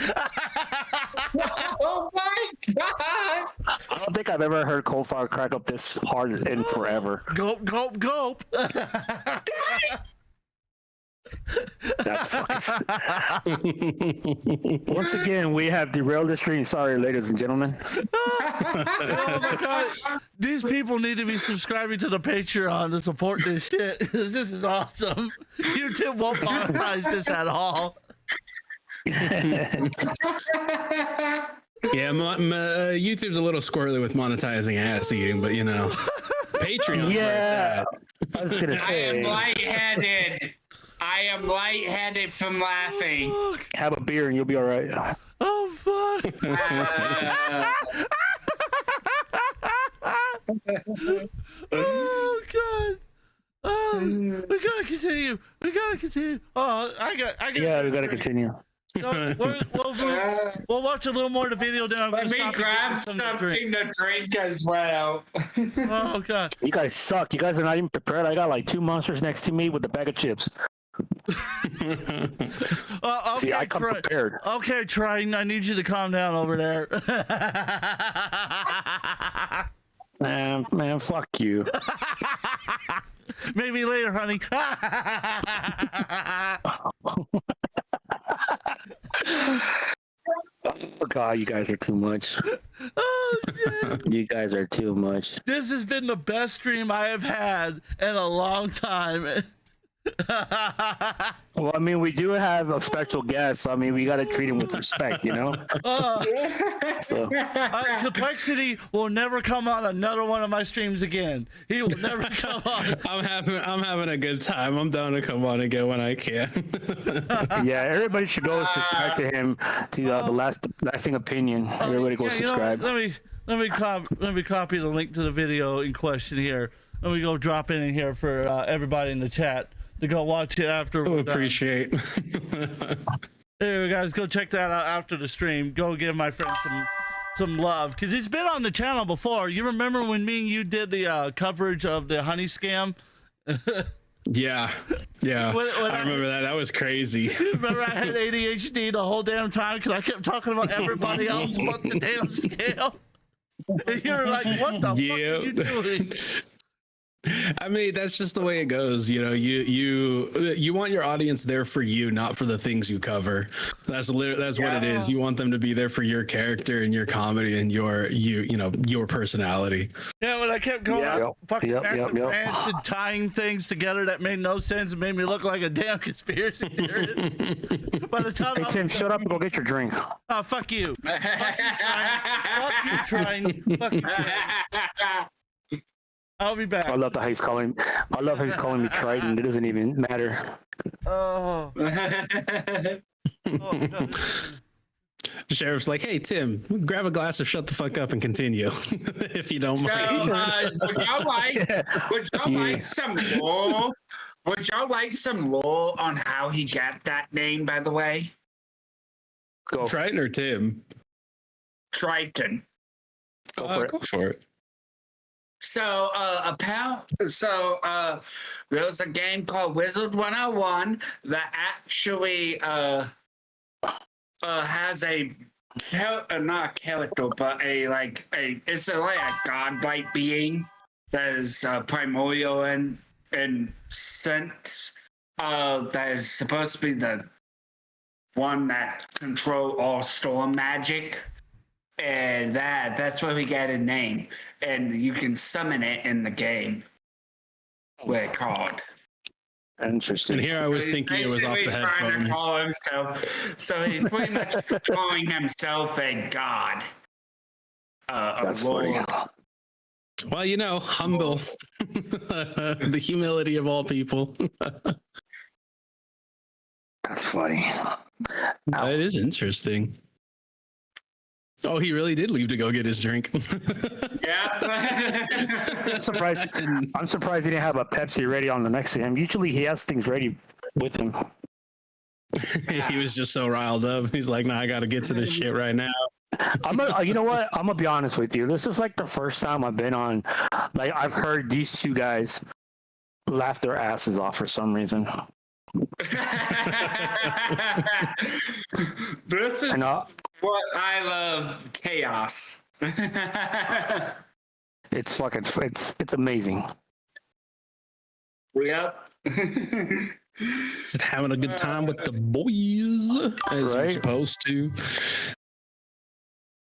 [SPEAKER 3] Oh my god!
[SPEAKER 9] I don't think I've ever heard Coalfire crack up this hard in forever.
[SPEAKER 2] Gulp, gulp, gulp.
[SPEAKER 9] That's fucking. Once again, we have derailed the stream. Sorry, ladies and gentlemen.
[SPEAKER 2] Oh my god, these people need to be subscribing to the Patreon to support this shit. This is awesome. YouTube won't monetize this at all.
[SPEAKER 7] Yeah, YouTube's a little squirrely with monetizing ass eating, but you know, Patreon.
[SPEAKER 9] Yeah, I was gonna
[SPEAKER 3] I
[SPEAKER 9] say.
[SPEAKER 3] am lightheaded. I am lightheaded from laughing.
[SPEAKER 9] Have a beer and you'll be all right.
[SPEAKER 2] Oh fuck. Oh god. We gotta continue. Oh, I got.
[SPEAKER 9] Yeah, we gotta continue.
[SPEAKER 2] We'll watch a little more of the video. Then
[SPEAKER 3] Let me grab something to drink as well.
[SPEAKER 2] Oh god.
[SPEAKER 9] You guys suck. You guys are not even prepared. I got like 2 monsters next to me with a bag of chips.
[SPEAKER 2] Okay,
[SPEAKER 9] See, I come prepared.
[SPEAKER 2] Okay, Triton, I need you to calm down over there.
[SPEAKER 9] Man, fuck you.
[SPEAKER 2] Maybe later, honey.
[SPEAKER 9] Oh god, you guys are too much.
[SPEAKER 2] Oh, shit.
[SPEAKER 9] You guys are too much.
[SPEAKER 2] This has been the best stream I have had in a long time.
[SPEAKER 9] Well, I mean, we do have a special guest, so I mean, we gotta treat him with respect, you know. So.
[SPEAKER 2] Complexity will never come on another one of my streams again. He will never come on.
[SPEAKER 7] I'm having a good time. I'm down to come on again when I can.
[SPEAKER 9] Yeah, everybody should go subscribe to him to the lasting opinion. Everybody go subscribe.
[SPEAKER 2] Let me copy the link to the video in question here. Let me go drop it in here for everybody in the chat to go watch it after.
[SPEAKER 7] I appreciate.
[SPEAKER 2] Hey guys, go check that out after the stream. Go give my friend some love, because he's been on the channel before. You remember when me and you did the coverage of the honey scam?
[SPEAKER 7] Yeah. When I remember that. That was crazy.
[SPEAKER 2] Remember I had ADHD the whole damn time because I kept talking about everybody else but the damn scam. And you're like, what the fuck are you doing?
[SPEAKER 7] I mean, that's just the way it goes. You know, you want your audience there for you, not for the things you cover. That's what it is. You want them to be there for your character and your comedy and your personality.
[SPEAKER 2] Yeah, when I kept going fucking massive rants and tying things together that made no sense and made me look like a damn conspiracy theorist. By the time
[SPEAKER 9] Tim, shut up and go get your drink.
[SPEAKER 2] Oh, fuck you. Fuck you, Trying. Fuck you, Trying. I'll be back.
[SPEAKER 9] I love how he's calling me Triton. It doesn't even matter.
[SPEAKER 2] Oh.
[SPEAKER 7] The sheriff's like, hey, Tim, grab a glass of shut the fuck up and continue, if you don't mind.
[SPEAKER 3] Would y'all like some lore? Would y'all like some lore on how he got that name, by the way?
[SPEAKER 9] Go.
[SPEAKER 7] Triton or Tim?
[SPEAKER 3] Triton.
[SPEAKER 7] Go for it.
[SPEAKER 3] So, there was a game called Wizard 101 that actually has a not a character, but it's like a godlike being that is primordial in sense. That is supposed to be the one that control all storm magic. And that's where we get a name. And you can summon it in the game. Where it's called.
[SPEAKER 9] Interesting.
[SPEAKER 7] And here I was thinking it was off the headphones.
[SPEAKER 3] To call himself, so he's pretty much calling himself a god.
[SPEAKER 9] That's funny.
[SPEAKER 7] Well, you know, humble. The humility of all people.
[SPEAKER 9] That's funny.
[SPEAKER 7] That is interesting. Oh, he really did leave to go get his drink.
[SPEAKER 3] Yeah.
[SPEAKER 9] I'm surprised he didn't have a Pepsi ready on the next to him. Usually he has things ready with him.
[SPEAKER 7] He was just so riled up. He's like, nah, I got to get to this shit right now.
[SPEAKER 9] You know what? I'm going to be honest with you. This is like the first time I've been on, like, I've heard these two guys laugh their asses off for some reason.
[SPEAKER 3] This is what I love, chaos.
[SPEAKER 9] It's fucking, it's amazing.
[SPEAKER 3] Yep.
[SPEAKER 7] Just having a good time with the boys, as you're
[SPEAKER 9] Right.
[SPEAKER 7] supposed to.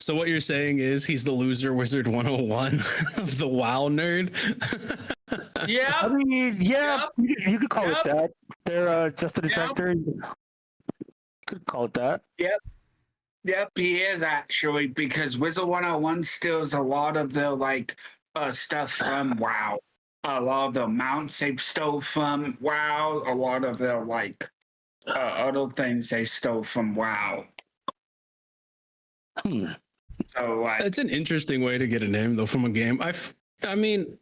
[SPEAKER 7] So what you're saying is he's the loser wizard 101 of the WoW nerd.
[SPEAKER 3] Yeah.
[SPEAKER 9] I mean, yeah, you could call it that. They're just a detractor. You could call it that.
[SPEAKER 3] Yep, he is actually, because Wizard 101 steals a lot of the stuff from WoW. A lot of the mounts they've stole from WoW. A lot of the other things they stole from WoW. So
[SPEAKER 7] It's an interesting way to get a name though from a game. I mean,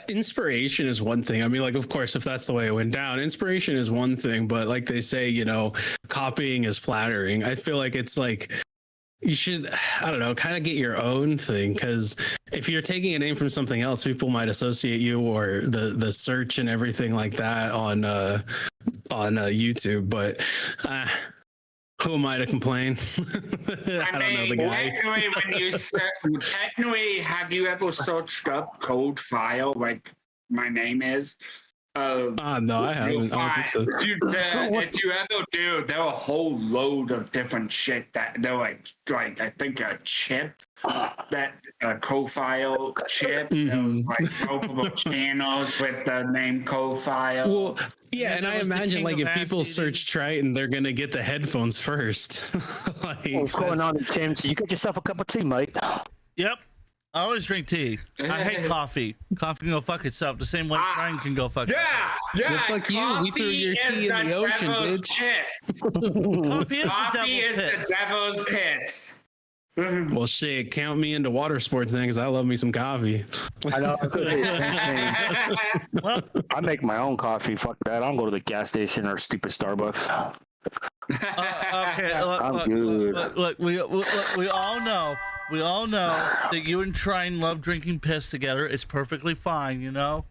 [SPEAKER 7] inspiration is one thing. I mean, like, of course, if that's the way it went down, inspiration is one thing. But like they say, you know, copying is flattering. I feel like it's like you should, I don't know, kind of get your own thing, because if you're taking a name from something else, people might associate you or the search and everything like that on YouTube. But who am I to complain? I don't know the guy.
[SPEAKER 3] Technically, have you ever searched up Code File like my name is?
[SPEAKER 7] No, I haven't. I don't think so.
[SPEAKER 3] If you ever do, there are a whole load of different shit that they're like I think a chip, that a Code-File chip, like multiple channels with the name Code-File.
[SPEAKER 7] Well, yeah, and I imagine like if people search Triton, they're gonna get the headphones first. Like,
[SPEAKER 9] what's going on, Tim? You get yourself a cup of tea, mate.
[SPEAKER 2] Yep. I always drink tea. I hate coffee. Coffee can go fuck itself. The same way Triton can go fuck itself.
[SPEAKER 3] Yeah,
[SPEAKER 7] well, fuck you. We threw your tea in the ocean, bitch.
[SPEAKER 3] Coffee is the devil's piss.
[SPEAKER 7] Well, shit, count me into water sports then, because I love me some coffee.
[SPEAKER 9] I know. I make my own coffee. Fuck that. I don't go to the gas station or stupid Starbucks.
[SPEAKER 2] Okay,
[SPEAKER 9] I'm good.
[SPEAKER 2] Look, we all know. We all know that you and Triton love drinking piss together. It's perfectly fine, you know?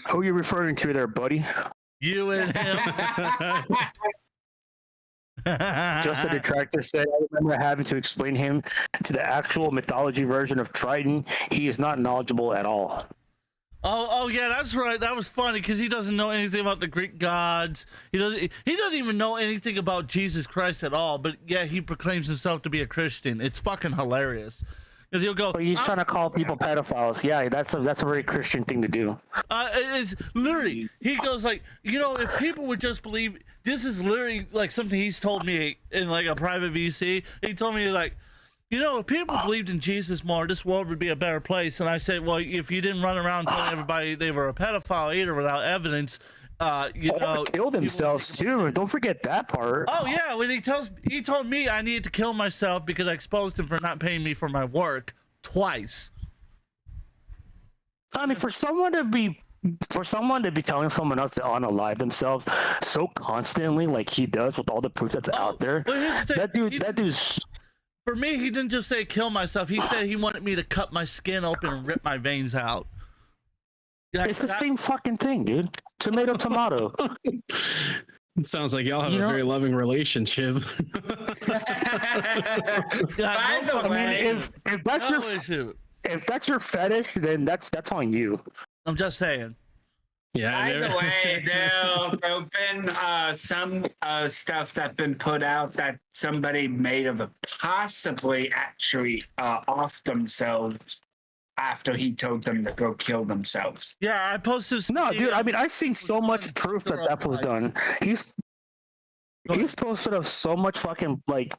[SPEAKER 9] Who are you referring to there, buddy?
[SPEAKER 2] You and him.
[SPEAKER 9] Just a detractor said, I remember having to explain him to the actual mythology version of Triton. He is not knowledgeable at all.
[SPEAKER 2] Oh yeah, that's right. That was funny because he doesn't know anything about the Greek gods. He doesn't even know anything about Jesus Christ at all. But yeah, he proclaims himself to be a Christian. It's fucking hilarious. Because he'll go.
[SPEAKER 9] But he's trying to call people pedophiles. Yeah, that's a very Christian thing to do.
[SPEAKER 2] It's literally, he goes like, you know, if people would just believe, this is literally like something he's told me in like a private VC. He told me like, you know, if people believed in Jesus more, this world would be a better place. And I said, well, if you didn't run around telling everybody they were a pedophile either without evidence, you know,
[SPEAKER 9] kill themselves too. Don't forget that part.
[SPEAKER 2] Oh yeah, when he told me I needed to kill myself because I exposed him for not paying me for my work twice.
[SPEAKER 9] I mean, for someone to be telling someone else to unalive themselves so constantly, like he does with all the proof that's out there, that dude's.
[SPEAKER 2] For me, he didn't just say kill myself. He said he wanted me to cut my skin open and rip my veins out. Like,
[SPEAKER 9] it's the same fucking thing, dude. Tomato, tomato.
[SPEAKER 7] It sounds like y'all have a very loving relationship.
[SPEAKER 3] By the way,
[SPEAKER 9] if that's your fetish, then that's on you.
[SPEAKER 2] I'm just saying.
[SPEAKER 7] Yeah.
[SPEAKER 3] By the way, there'll been some stuff that's been put out that somebody made of it possibly actually off themselves after he told them to go kill themselves.
[SPEAKER 2] Yeah, I posted.
[SPEAKER 9] No, dude. I mean, I've seen so much proof that was done. He's posted up so much fucking like.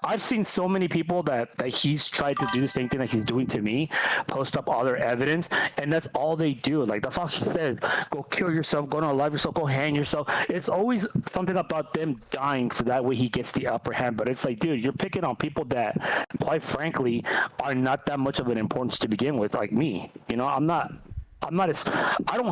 [SPEAKER 9] I've seen so many people that he's tried to do the same thing that he's doing to me, post up all their evidence, and that's all they do. Like, that's all he says. Go kill yourself, go unalive yourself, go hang yourself. It's always something about them dying so that way he gets the upper hand. But it's like, dude, you're picking on people that, quite frankly, are not that much of an importance to begin with, like me. You know, I don't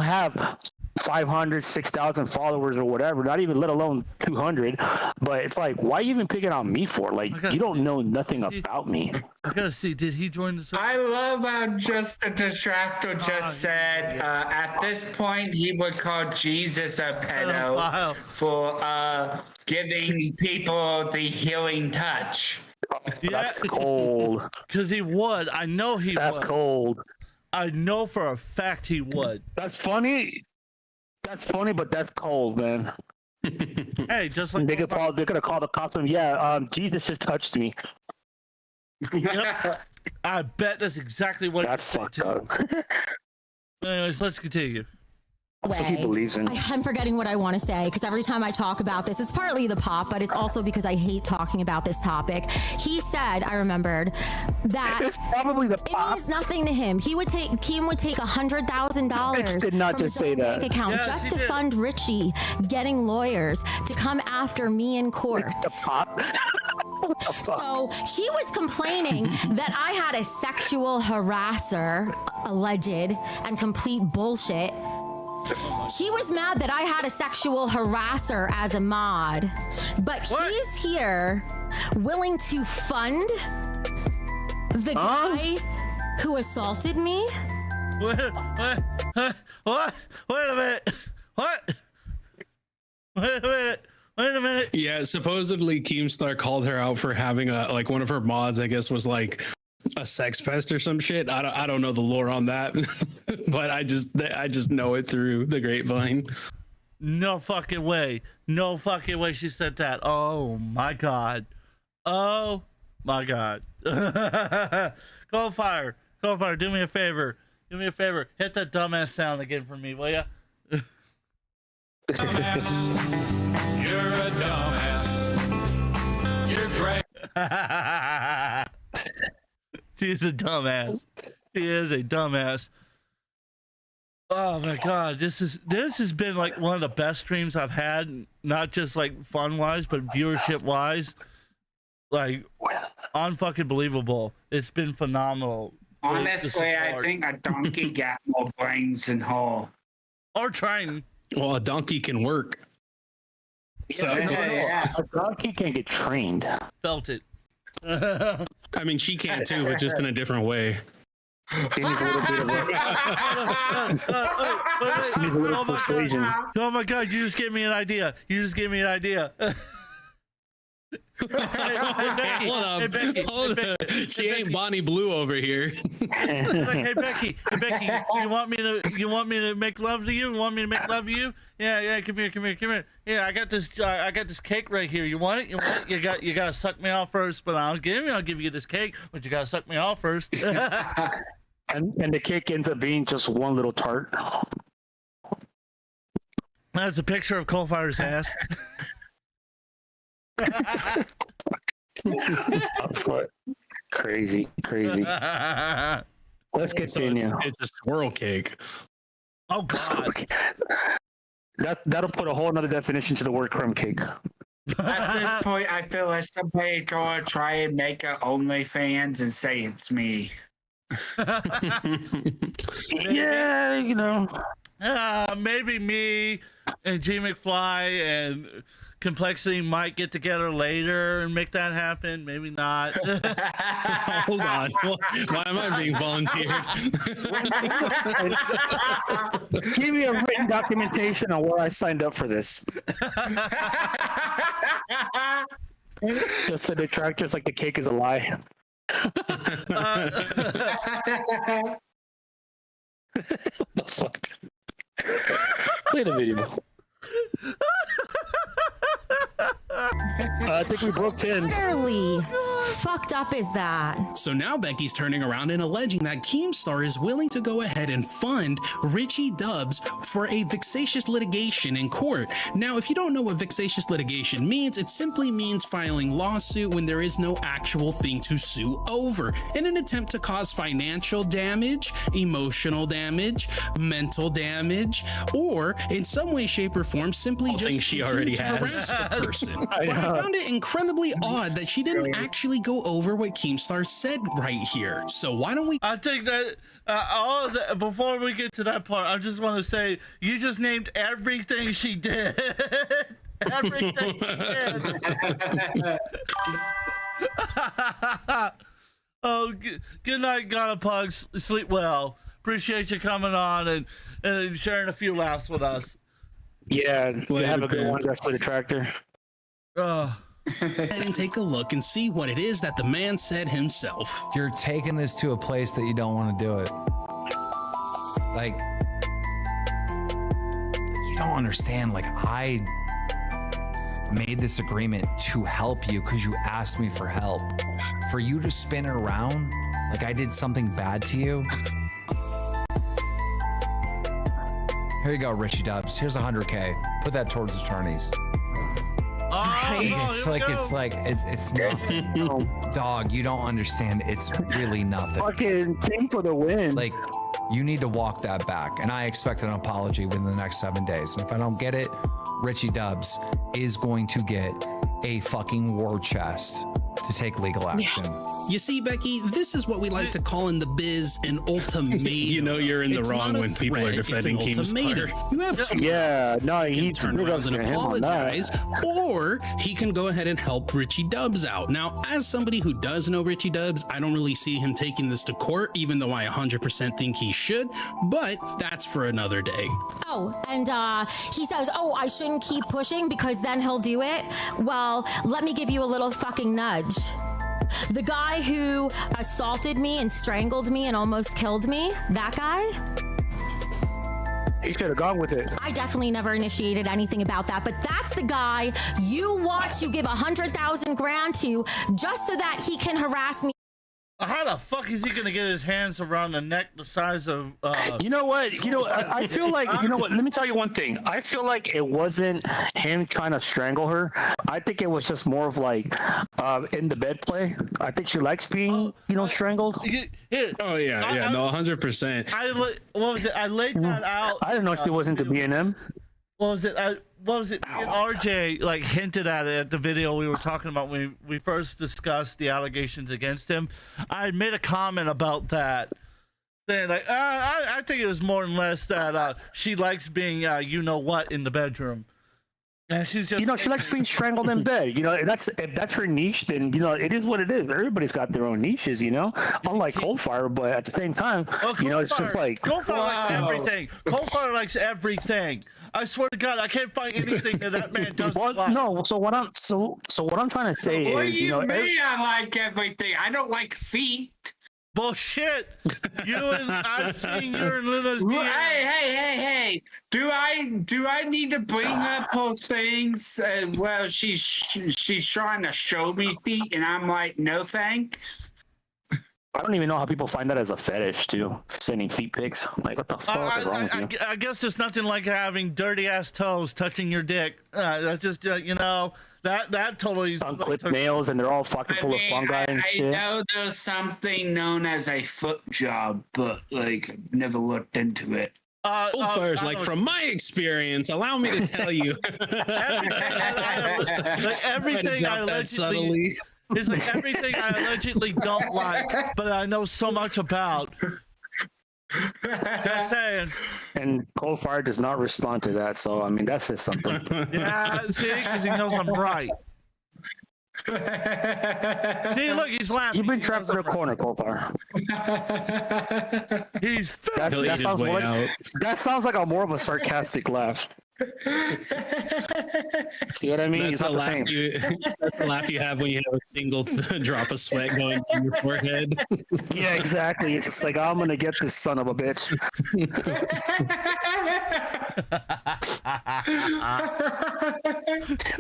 [SPEAKER 9] have 500, 6,000 followers or whatever, not even let alone 200. But it's like, why are you even picking on me for? Like, you don't know nothing about me.
[SPEAKER 2] I gotta see, did he join the server?
[SPEAKER 3] I love how just the distractor just said at this point he would call Jesus a pedo for giving people the healing touch.
[SPEAKER 2] Yeah,
[SPEAKER 9] that's cold.
[SPEAKER 2] Because he would. I know he would.
[SPEAKER 9] That's cold.
[SPEAKER 2] I know for a fact he would.
[SPEAKER 9] That's funny. That's funny, but that's cold, man.
[SPEAKER 2] Hey, just like
[SPEAKER 9] they're gonna call the cops on. Yeah, Jesus just touched me.
[SPEAKER 2] Yep. I bet that's exactly what.
[SPEAKER 9] That's fucked up.
[SPEAKER 2] Anyways, let's continue.
[SPEAKER 9] That's what he believes in.
[SPEAKER 6] I'm forgetting what I want to say because every time I talk about this, it's partly the pop, but it's also because I hate talking about this topic. He said, I remembered that
[SPEAKER 9] it's probably the pop.
[SPEAKER 6] It means nothing to him. Keem would take $100,000
[SPEAKER 9] did not
[SPEAKER 6] from
[SPEAKER 9] just
[SPEAKER 6] his
[SPEAKER 9] say
[SPEAKER 6] own
[SPEAKER 9] that.
[SPEAKER 6] bank account just to fund Richie getting lawyers to come after me in court.
[SPEAKER 9] The pop.
[SPEAKER 6] So he was complaining that I had a sexual harasser, alleged, and complete bullshit. He was mad that I had a sexual harasser as a mod, but he's here willing to fund the guy who assaulted me.
[SPEAKER 2] What? Wait a minute. What? Wait a minute.
[SPEAKER 7] Yeah, supposedly Keemstar called her out for having like one of her mods, I guess, was like a sex pest or some shit. I don't know the lore on that, but I just know it through the grapevine.
[SPEAKER 2] No fucking way. No fucking way she said that. Oh my god. Oh my god. Coldfire, do me a favor. Hit that dumbass sound again for me, will ya?
[SPEAKER 1] Dumbass. You're a dumbass. You're great.
[SPEAKER 2] He's a dumbass. He is a dumbass. Oh my god, this has been like one of the best streams I've had, not just like fun wise, but viewership wise. Like unfucking believable. It's been phenomenal.
[SPEAKER 3] Honestly, I think a donkey got more brains than her.
[SPEAKER 2] Or trying.
[SPEAKER 7] Well, a donkey can work. So
[SPEAKER 9] a donkey can get trained.
[SPEAKER 2] Felt it.
[SPEAKER 7] I mean, she can too, but just in a different way.
[SPEAKER 9] She needs a little bit of persuasion.
[SPEAKER 2] Oh my god, you just gave me an idea.
[SPEAKER 7] Hold up. She ain't Bonnie Blue over here.
[SPEAKER 2] Hey Becky, you want me to make love to you? Yeah, come here. Yeah, I got this cake right here. You want it? You gotta suck me off first, but I'll give you this cake, but you gotta suck me off first.
[SPEAKER 9] and the cake ends up being just one little tart.
[SPEAKER 2] That's a picture of Coalfire's ass.
[SPEAKER 9] Crazy. Let's continue.
[SPEAKER 7] It's a squirrel cake.
[SPEAKER 2] Oh god.
[SPEAKER 9] That'll put a whole nother definition to the word crumb cake.
[SPEAKER 3] At this point, I feel like somebody gonna try and make an OnlyFans and say it's me.
[SPEAKER 9] Yeah, you know.
[SPEAKER 2] Maybe me and G McFly and Complexity might get together later and make that happen. Maybe not.
[SPEAKER 7] Hold on. Why am I being volunteered?
[SPEAKER 9] Give me a written documentation on where I signed up for this. Just to detract, just like the cake is a lie. What the fuck? Wait a minute. I think we broke 10.
[SPEAKER 6] Utterly fucked up is that?
[SPEAKER 7] So now Becky's turning around and alleging that Keemstar is willing to go ahead and fund Richie Dubs for a vexatious litigation in court. Now, if you don't know what vexatious litigation means, it simply means filing lawsuit when there is no actual thing to sue over in an attempt to cause financial damage, emotional damage, mental damage, or in some way, shape, or form simply just
[SPEAKER 2] she already
[SPEAKER 7] harass the person.
[SPEAKER 9] I
[SPEAKER 7] But I
[SPEAKER 9] know.
[SPEAKER 7] found it incredibly odd that she didn't actually go over what Keemstar said right here. So why don't we?
[SPEAKER 2] I think that all of the, before we get to that part, I just want to say you just named everything she did. Everything she did. Oh, good night, Ghana Pugs. Sleep well. Appreciate you coming on and sharing a few laughs with us.
[SPEAKER 9] Yeah,
[SPEAKER 7] Later,
[SPEAKER 9] have a good
[SPEAKER 7] man.
[SPEAKER 9] one. That's for the tractor.
[SPEAKER 7] And take a look and see what it is that the man said himself.
[SPEAKER 8] You're taking this to a place that you don't want to do it. Like, you don't understand. Like, I made this agreement to help you because you asked me for help. For you to spin it around like I did something bad to you. Here you go, Richie Dubs. Here's 100K. Put that towards attorneys. It's nothing. Dog, you don't understand. It's really nothing.
[SPEAKER 9] Fucking team for the win.
[SPEAKER 8] Like, you need to walk that back. And I expect an apology within the next 7 days. And if I don't get it, Richie Dubs is going to get a fucking war chest to take legal action.
[SPEAKER 7] You see, Becky, this is what we like to call in the biz an ultimatum.
[SPEAKER 11] You know you're in the
[SPEAKER 7] It's
[SPEAKER 11] wrong
[SPEAKER 7] not a
[SPEAKER 11] when people are
[SPEAKER 7] threat,
[SPEAKER 11] defending
[SPEAKER 7] it's an
[SPEAKER 11] Keemstar.
[SPEAKER 7] ultimatum. You have to.
[SPEAKER 9] Yeah, no,
[SPEAKER 7] He
[SPEAKER 9] he
[SPEAKER 7] can turn around and apologize,
[SPEAKER 9] apologize.
[SPEAKER 7] or he can go ahead and help Richie Dubs out. Now, as somebody who does know Richie Dubs, I don't really see him taking this to court, even though I 100% think he should, but that's for another day.
[SPEAKER 6] Oh, and he says, oh, I shouldn't keep pushing because then he'll do it. Well, let me give you a little fucking nudge. The guy who assaulted me and strangled me and almost killed me, that guy,
[SPEAKER 9] He should have gone with it.
[SPEAKER 6] I definitely never initiated anything about that, but that's the guy you want to give 100,000 grand to just so that he can harass me.
[SPEAKER 2] How the fuck is he gonna get his hands around the neck the size of?
[SPEAKER 9] You know what? I feel like, you know what? Let me tell you one thing. I feel like it wasn't him trying to strangle her. I think it was just more of like in the bed play. I think she likes being, strangled.
[SPEAKER 7] Oh yeah, no, 100%.
[SPEAKER 2] What was it? I laid that out.
[SPEAKER 9] I didn't know she wasn't the B&M.
[SPEAKER 2] What was it? What was it? Me and RJ like hinted at it at the video we were talking about when we first discussed the allegations against him. I made a comment about that, saying like, I think it was more or less that she likes being you know what in the bedroom. And she's just,
[SPEAKER 9] she likes being strangled in bed. If that's her niche, then it is what it is. Everybody's got their own niches, Unlike Coldfire, but at the same time, it's just like
[SPEAKER 2] Coldfire likes everything. Coldfire likes everything. I swear to God, I can't find anything that man doesn't like.
[SPEAKER 9] No, so what I'm trying to say
[SPEAKER 3] What
[SPEAKER 9] is,
[SPEAKER 3] do you mean I like everything? I don't like feet.
[SPEAKER 2] Bullshit. I've seen you and Luna's DM.
[SPEAKER 3] Hey. Do I need to bring up those things? Well, she's trying to show me feet, and I'm like, no thanks.
[SPEAKER 9] I don't even know how people find that as a fetish too. Sending feet pics. Like, what the fuck is wrong with you?
[SPEAKER 2] I guess there's nothing like having dirty ass toes touching your dick. That's just that totally
[SPEAKER 9] unclipped nails, and they're all fucking full of fungi and shit.
[SPEAKER 3] I know there's something known as a foot job, but never looked into it.
[SPEAKER 7] Coldfire's from my experience, allow me to tell you.
[SPEAKER 2] everything I allegedly. It's like everything I allegedly don't like, but I know so much about. Just saying.
[SPEAKER 9] And Coldfire does not respond to that, so I mean that says something.
[SPEAKER 2] Yeah, see, because he knows I'm right. See, look, he's laughing.
[SPEAKER 9] You've been trapped in a corner, Coldfire.
[SPEAKER 2] He's
[SPEAKER 9] that sounds like a more of a sarcastic laugh. See what I mean?
[SPEAKER 7] That's the laugh you have when you have a single drop of sweat going from your forehead.
[SPEAKER 9] Yeah, exactly. It's just like, I'm gonna get this son of a bitch.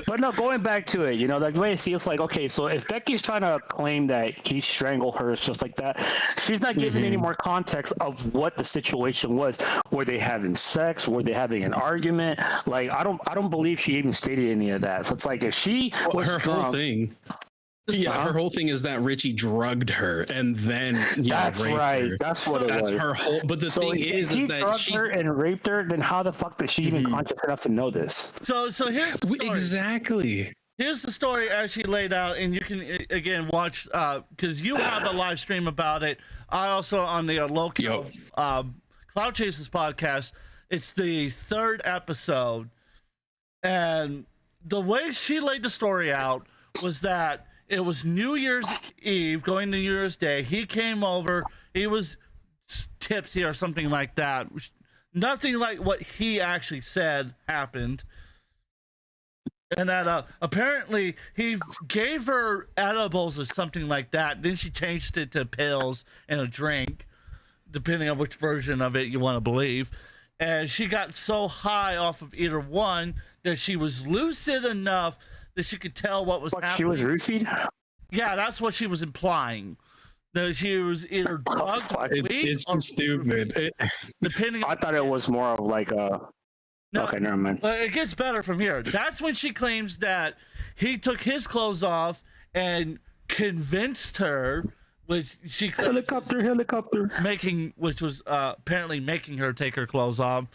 [SPEAKER 9] But no, going back to it, the way I see it's like, okay, so if Becky's trying to claim that he strangled her just like that, she's not giving any more context of what the situation was. Were they having sex? Were they having an argument? Like, I don't believe she even stated any of that. So it's like, if she was
[SPEAKER 7] her
[SPEAKER 9] drunk,
[SPEAKER 7] whole thing. Yeah, her whole thing is that Richie drugged her and then
[SPEAKER 9] that's
[SPEAKER 7] raped
[SPEAKER 9] right.
[SPEAKER 7] her.
[SPEAKER 9] That's what it was.
[SPEAKER 7] That's her whole. But the thing is
[SPEAKER 9] he
[SPEAKER 7] that
[SPEAKER 9] drugged
[SPEAKER 7] she's
[SPEAKER 9] her and raped her. Then how the fuck is she even conscious enough to know this?
[SPEAKER 2] So here's the story.
[SPEAKER 7] Exactly.
[SPEAKER 2] Here's the story as she laid out, and you can again watch because you have a live stream about it. I also on the local Cloud Chasers podcast. It's the 3rd episode, and the way she laid the story out was that it was New Year's Eve, going to New Year's Day. He came over. He was tipsy or something like that. Nothing like what he actually said happened. And that apparently he gave her edibles or something like that. Then she changed it to pills and a drink. depending on which version of it you want to believe. And she got so high off of either one that she was lucid enough that she could tell what was happening.
[SPEAKER 9] She was roofied?
[SPEAKER 2] Yeah, that's what she was implying. That she was either drugged or weak
[SPEAKER 7] It's
[SPEAKER 2] or
[SPEAKER 7] stupid.
[SPEAKER 2] depending.
[SPEAKER 9] I thought it was more of like a.
[SPEAKER 2] No,
[SPEAKER 9] okay, never mind.
[SPEAKER 2] But it gets better from here. That's when she claims that he took his clothes off and convinced her, which she
[SPEAKER 9] helicopter,
[SPEAKER 2] which was apparently making her take her clothes off.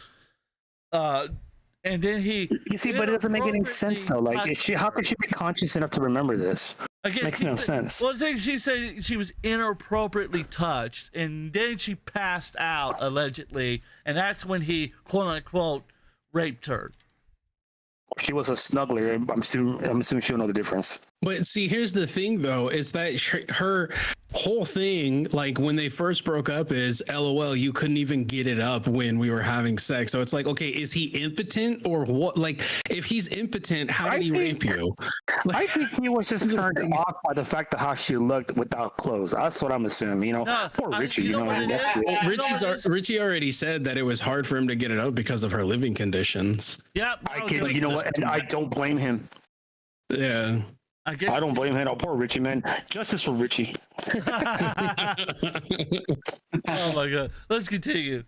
[SPEAKER 2] And then he.
[SPEAKER 9] You see, but it doesn't make any sense though. Like, how could she be conscious enough to remember this?
[SPEAKER 2] Again,
[SPEAKER 9] makes no sense.
[SPEAKER 2] Well, she said she was inappropriately touched, and then she passed out allegedly, and that's when he quote unquote raped her.
[SPEAKER 9] She was a snuggler. I'm assuming she'll know the difference.
[SPEAKER 7] But see, here's the thing, though, is that her whole thing, like when they first broke up, is LOL, you couldn't even get it up when we were having sex. So it's like, okay, is he impotent or what? Like, if he's impotent, how did he rape you?
[SPEAKER 9] I think he was just turned off by the fact of how she looked without clothes. That's what I'm assuming. You know, poor Richie.
[SPEAKER 7] Richie already said that it was hard for him to get it up because of her living conditions.
[SPEAKER 2] Yeah,
[SPEAKER 9] you know what? And I don't blame him.
[SPEAKER 7] Yeah.
[SPEAKER 9] I don't blame him. Oh, poor Richie, man. Justice for Richie.
[SPEAKER 2] Oh my god. Let's continue.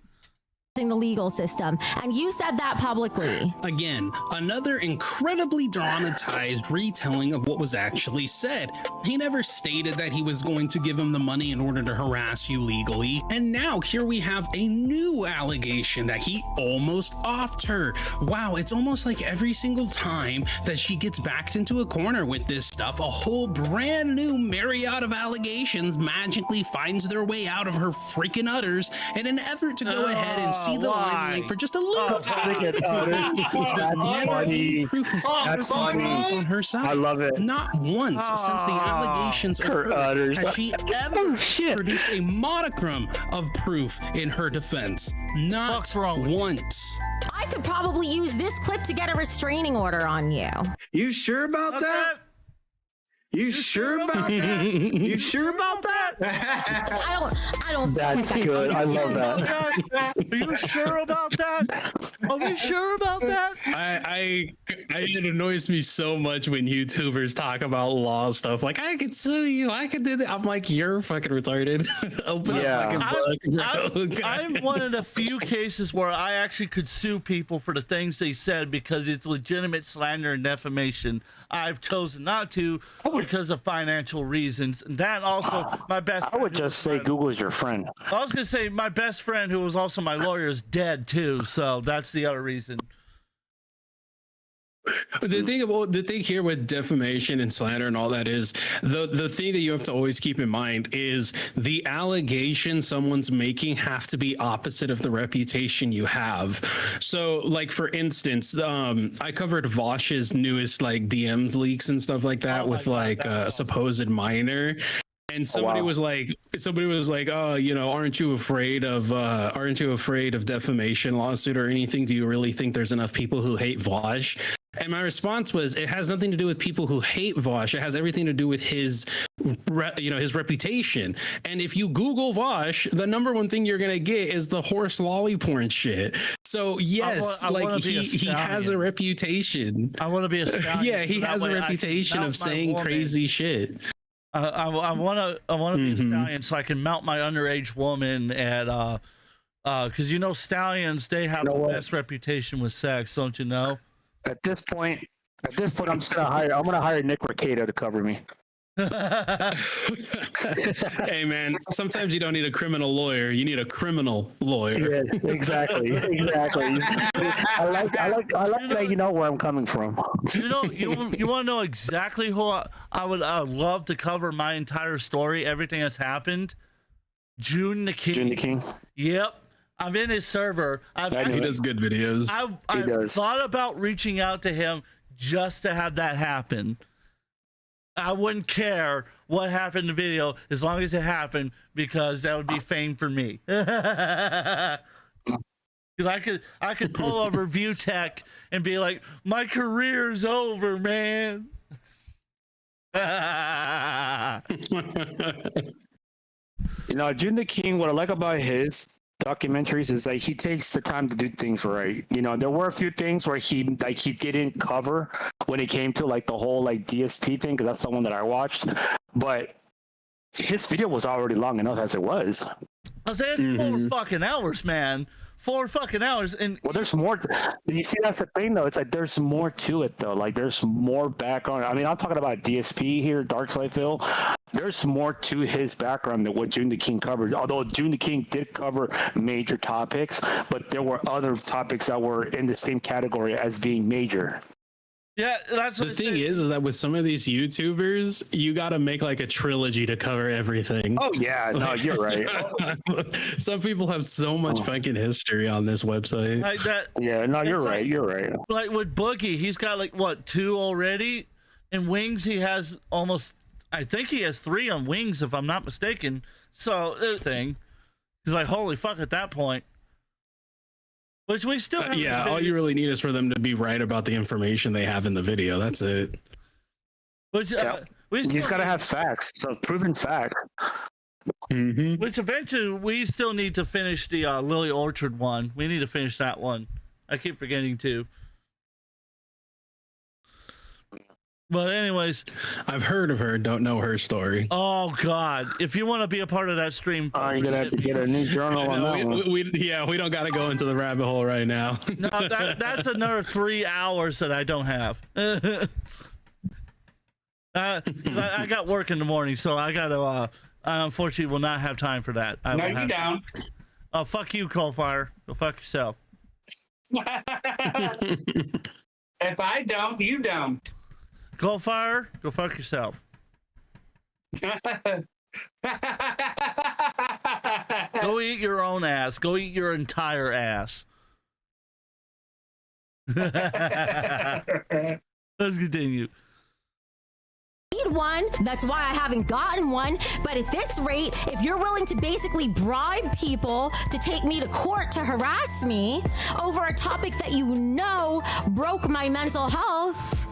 [SPEAKER 6] The legal system, and you said that publicly.
[SPEAKER 7] Again, another incredibly dramatized retelling of what was actually said. He never stated that he was going to give him the money in order to harass you legally, and now here we have a new allegation that he almost offed her. Wow, it's almost like every single time that she gets backed into a corner with this stuff, a whole brand new myriad of allegations magically finds their way out of her freaking udders in an effort to go ahead and see the limelight for just a little time. Proof is on her side.
[SPEAKER 9] I love it.
[SPEAKER 7] Not once since the allegations occurred has she ever produced a modicum of proof in her defense. Not once.
[SPEAKER 6] I could probably use this clip to get a restraining order on you.
[SPEAKER 15] You sure about that? You sure about that? You sure about that?
[SPEAKER 6] I don't.
[SPEAKER 9] That's good. I love that.
[SPEAKER 2] Are you sure about that? Are we sure about that?
[SPEAKER 7] It annoys me so much when YouTubers talk about law stuff. Like, I could sue you. I could do that. I'm like, you're fucking retarded. Open a fucking book.
[SPEAKER 2] I'm one of the few cases where I actually could sue people for the things they said because it's legitimate slander and defamation. I've chosen not to because of financial reasons. And that also, my best friend.
[SPEAKER 9] I would just say Google's your friend.
[SPEAKER 2] I was going to say my best friend, who was also my lawyer, is dead too. So that's the other reason.
[SPEAKER 7] The thing here with defamation and slander and all that is the thing that you have to always keep in mind is the allegation someone's making have to be opposite of the reputation you have. So, like, for instance, I covered Vosh's newest like DMs leaks and stuff like that with like a supposed minor. And somebody was like, oh, you know, aren't you afraid of defamation lawsuit or anything? Do you really think there's enough people who hate Vosh? And my response was, it has nothing to do with people who hate Vosh. It has everything to do with his reputation. And if you Google Vosh, the number one thing you're gonna get is the horse lolly porn shit. So yes, he has a reputation.
[SPEAKER 2] I want to be a stallion.
[SPEAKER 7] Yeah, he has a reputation of saying crazy shit.
[SPEAKER 2] I want to be a stallion so I can mount my underage woman at because you know stallions, they have the best reputation with sex, don't you know?
[SPEAKER 9] At this point, I'm gonna hire Nick Mercado to cover me.
[SPEAKER 7] Hey man, sometimes you don't need a criminal lawyer, you need a criminal lawyer.
[SPEAKER 9] Yeah, exactly. I like that you know where I'm coming from.
[SPEAKER 2] You know, you want to know exactly who I would love to cover my entire story, everything that's happened? June the King. Yep. I'm in his server.
[SPEAKER 7] He does good videos.
[SPEAKER 2] I've thought about reaching out to him just to have that happen. I wouldn't care what happened in the video as long as it happened, because that would be fame for me. I could pull over Review Tech and be like, my career's over, man.
[SPEAKER 9] You know, June the King, what I like about his documentaries is like he takes the time to do things right. You know, there were a few things where he didn't cover when it came to like the whole like DSP thing, because that's the one that I watched. But his video was already long enough as it was.
[SPEAKER 2] I was saying 4 fucking hours, man. 4 fucking hours, and
[SPEAKER 9] well, there's more. You see, that's the thing, though. It's like there's more to it, though. Like there's more background. I mean, I'm talking about DSP here, Darkside. There's more to his background than what June the King covered. Although June the King did cover major topics, but there were other topics that were in the same category as being major.
[SPEAKER 2] Yeah, that's
[SPEAKER 7] the thing is that with some of these YouTubers, you got to make like a trilogy to cover everything.
[SPEAKER 9] Oh yeah, no, you're right.
[SPEAKER 7] Some people have so much fucking history on this website.
[SPEAKER 2] Like that.
[SPEAKER 9] Yeah, no, you're right. You're right.
[SPEAKER 2] Like with Boogie, he's got like what 2 already, and Wings he has almost. I think he has 3 on Wings if I'm not mistaken. So thing, he's like holy fuck at that point. Which we still have.
[SPEAKER 7] Yeah, all you really need is for them to be right about the information they have in the video. That's it.
[SPEAKER 2] Which
[SPEAKER 9] we just gotta have facts, so proven fact.
[SPEAKER 2] Which eventually we still need to finish the Lily Orchard one. We need to finish that one. I keep forgetting to. But anyways,
[SPEAKER 7] I've heard of her, don't know her story.
[SPEAKER 2] Oh God! If you want to be a part of that stream,
[SPEAKER 9] you're gonna have to get a new journal on that one.
[SPEAKER 7] We don't got to go into the rabbit hole right now.
[SPEAKER 2] No, that's another 3 hours that I don't have. I got work in the morning, so I got to. I unfortunately will not have time for that.
[SPEAKER 3] No, you down?
[SPEAKER 2] Oh, fuck you, Coalfire. Go fuck yourself.
[SPEAKER 3] If I don't, you don't.
[SPEAKER 2] Coalfire, go fuck yourself. Go eat your own ass. Go eat your entire ass. Let's continue.
[SPEAKER 6] Need one. That's why I haven't gotten one. But at this rate, if you're willing to basically bribe people to take me to court to harass me over a topic that you know broke my mental health,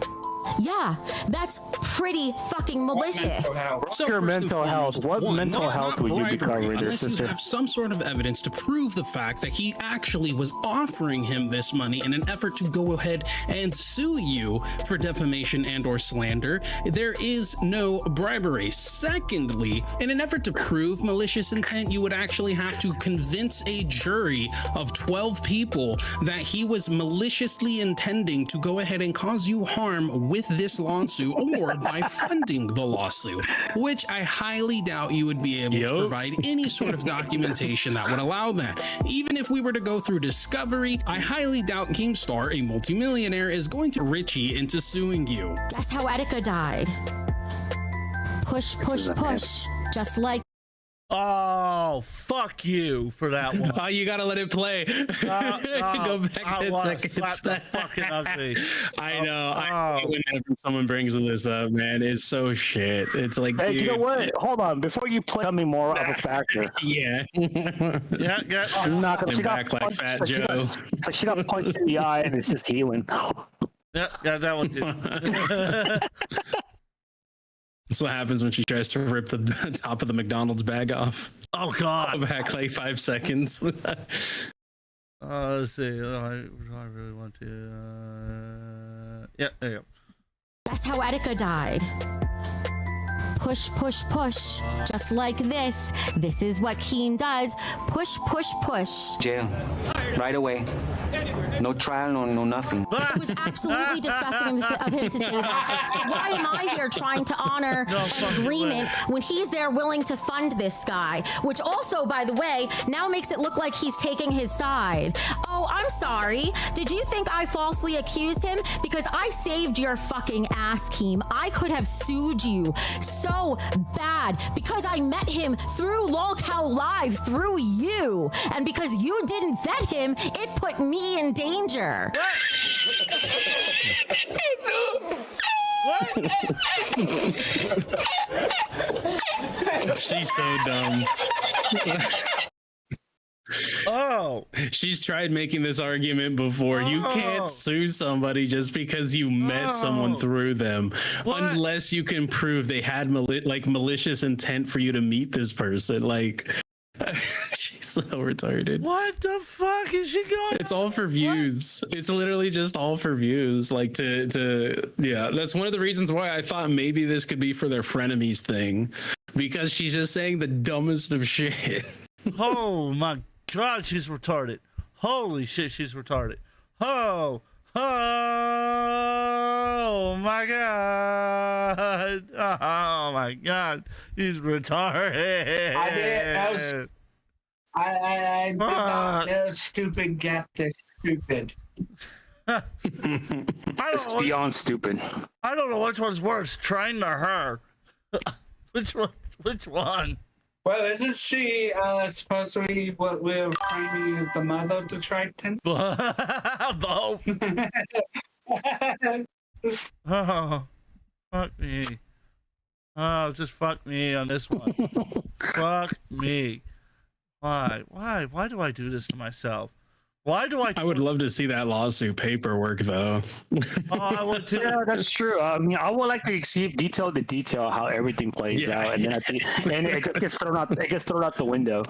[SPEAKER 6] yeah, that's pretty fucking malicious.
[SPEAKER 7] So
[SPEAKER 9] your mental health. What mental
[SPEAKER 7] it's
[SPEAKER 9] health
[SPEAKER 7] not
[SPEAKER 9] would you be
[SPEAKER 7] bribery
[SPEAKER 9] covering there,
[SPEAKER 7] unless you
[SPEAKER 9] sister?
[SPEAKER 7] have some sort of evidence to prove the fact that he actually was offering him this money in an effort to go ahead and sue you for defamation and or slander. There is no bribery. Secondly, in an effort to prove malicious intent, you would actually have to convince a jury of 12 people that he was maliciously intending to go ahead and cause you harm with this lawsuit or by funding the lawsuit, which I highly doubt you would be able to provide any sort of documentation that would allow that. Even if we were to go through discovery, I highly doubt Keemstar, a multimillionaire, is going to Richie into suing you.
[SPEAKER 6] Guess how Etika died? Push, push, push. Just like.
[SPEAKER 2] Oh, fuck you for that one.
[SPEAKER 7] Oh, you gotta let it play. Go back 10 seconds.
[SPEAKER 2] Slap the fucking ugly.
[SPEAKER 7] I know. I hate whenever someone brings this up, man. It's so shit. It's like,
[SPEAKER 9] Hey,
[SPEAKER 7] dude.
[SPEAKER 9] you know what? Hold on. Before you play, tell me more of a factor.
[SPEAKER 7] Yeah.
[SPEAKER 2] Yeah.
[SPEAKER 9] I'm not gonna.
[SPEAKER 7] I'm
[SPEAKER 9] She got
[SPEAKER 7] back like
[SPEAKER 9] punched,
[SPEAKER 7] Fat
[SPEAKER 9] so
[SPEAKER 7] Joe.
[SPEAKER 9] she got punched in the eye, and it's just healing.
[SPEAKER 2] Yeah, that one too.
[SPEAKER 7] That's what happens when she tries to rip the top of the McDonald's bag off.
[SPEAKER 2] Oh God!
[SPEAKER 7] Back like 5 seconds.
[SPEAKER 2] Let's see. I really want to. Yeah, there you go.
[SPEAKER 6] That's how Etika died. Push, push, push. Just like this. This is what Keen does. Push, push, push.
[SPEAKER 16] Jail. Right away. No trial, no nothing.
[SPEAKER 6] It was absolutely disgusting of him to say that. So why am I here trying to honor an agreement when he's there willing to fund this guy? Which also, by the way, now makes it look like he's taking his side. Oh, I'm sorry. Did you think I falsely accused him? Because I saved your fucking ass, Keem. I could have sued you so bad because I met him through LolCow Live, through you. And because you didn't vet him, it put me in danger.
[SPEAKER 2] What?
[SPEAKER 7] She's so dumb.
[SPEAKER 2] Oh.
[SPEAKER 7] She's tried making this argument before. You can't sue somebody just because you met someone through them, unless you can prove they had malicious intent for you to meet this person. Like, she's so retarded.
[SPEAKER 2] What the fuck is she going?
[SPEAKER 7] It's all for views. It's literally just all for views. Like yeah. That's one of the reasons why I thought maybe this could be for their frenemies thing, because she's just saying the dumbest of shit.
[SPEAKER 2] Oh my god, she's retarded. Holy shit, she's retarded. Oh my god. Oh my god, he's retarded.
[SPEAKER 3] I did not know stupid get this stupid.
[SPEAKER 9] It's beyond stupid.
[SPEAKER 2] I don't know which one's worse, trying to her. Which one?
[SPEAKER 3] Well, isn't she supposed to be what we're trying to use the mother to Triton?
[SPEAKER 2] Both. Oh, fuck me. Oh, just fuck me on this one. Fuck me. Why do I do this to myself? Why do I?
[SPEAKER 7] I would love to see that lawsuit paperwork, though.
[SPEAKER 2] Oh, I would too.
[SPEAKER 9] Yeah, that's true. I mean, I would like to see detail how everything plays out, and then it gets thrown out. It gets thrown out the window.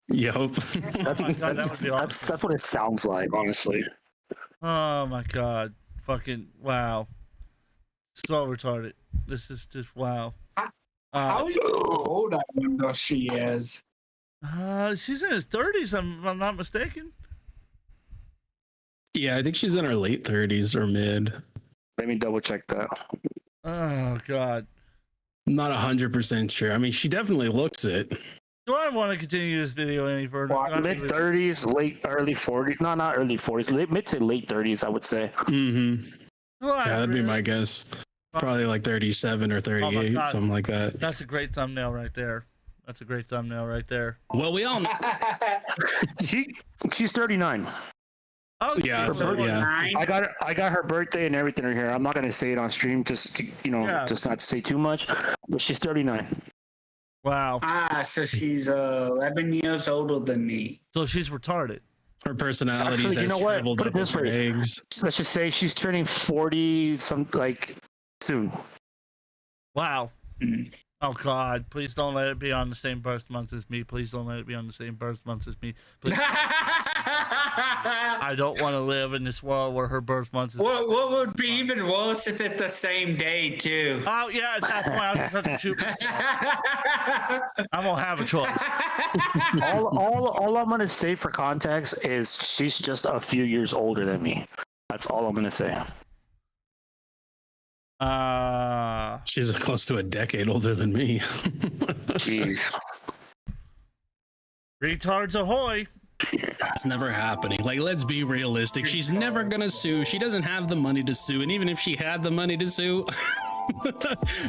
[SPEAKER 7] Yup.
[SPEAKER 9] That's what it sounds like, honestly.
[SPEAKER 2] Oh my god! Fucking wow! So retarded. This is just wow.
[SPEAKER 3] How old I know she is?
[SPEAKER 2] She's in his 30s. If I'm not mistaken.
[SPEAKER 7] Yeah, I think she's in her late 30s or mid.
[SPEAKER 9] Let me double check that.
[SPEAKER 2] Oh god.
[SPEAKER 7] I'm not 100% sure. I mean, she definitely looks it.
[SPEAKER 2] Do I want to continue this video any further?
[SPEAKER 9] Mid 30s, early 40s. No, not early 40s. Mid to late 30s, I would say.
[SPEAKER 7] Mm-hmm. Yeah, that'd be my guess. Probably like 37 or 38, something like that.
[SPEAKER 2] That's a great thumbnail right there. That's a great thumbnail right there.
[SPEAKER 7] Well, we all know.
[SPEAKER 9] She's 39.
[SPEAKER 2] Oh
[SPEAKER 7] yeah,
[SPEAKER 9] I got her birthday and everything in here. I'm not gonna say it on stream, just just not to say too much. But she's 39.
[SPEAKER 2] Wow.
[SPEAKER 3] So she's 11 years older than me.
[SPEAKER 2] So she's retarded.
[SPEAKER 7] Her personality is shriveled
[SPEAKER 9] Put
[SPEAKER 7] up
[SPEAKER 9] it this
[SPEAKER 7] as her
[SPEAKER 9] way.
[SPEAKER 7] eggs.
[SPEAKER 9] Let's just say she's turning 40 soon.
[SPEAKER 2] Wow. Oh God! Please don't let it be on the same birth month as me. Please don't let it be on the same birth month as me. Please. I don't want to live in this world where her birth month is.
[SPEAKER 3] What would be even worse if it's the same day too?
[SPEAKER 2] Oh yeah, at that point I'll just have to shoot myself. I won't have a choice.
[SPEAKER 9] all I'm gonna say for context is she's just a few years older than me. That's all I'm gonna say.
[SPEAKER 7] She's close to a decade older than me.
[SPEAKER 9] Jeez.
[SPEAKER 2] Retards ahoy.
[SPEAKER 7] It's never happening. Like, let's be realistic. She's never gonna sue. She doesn't have the money to sue. And even if she had the money to sue,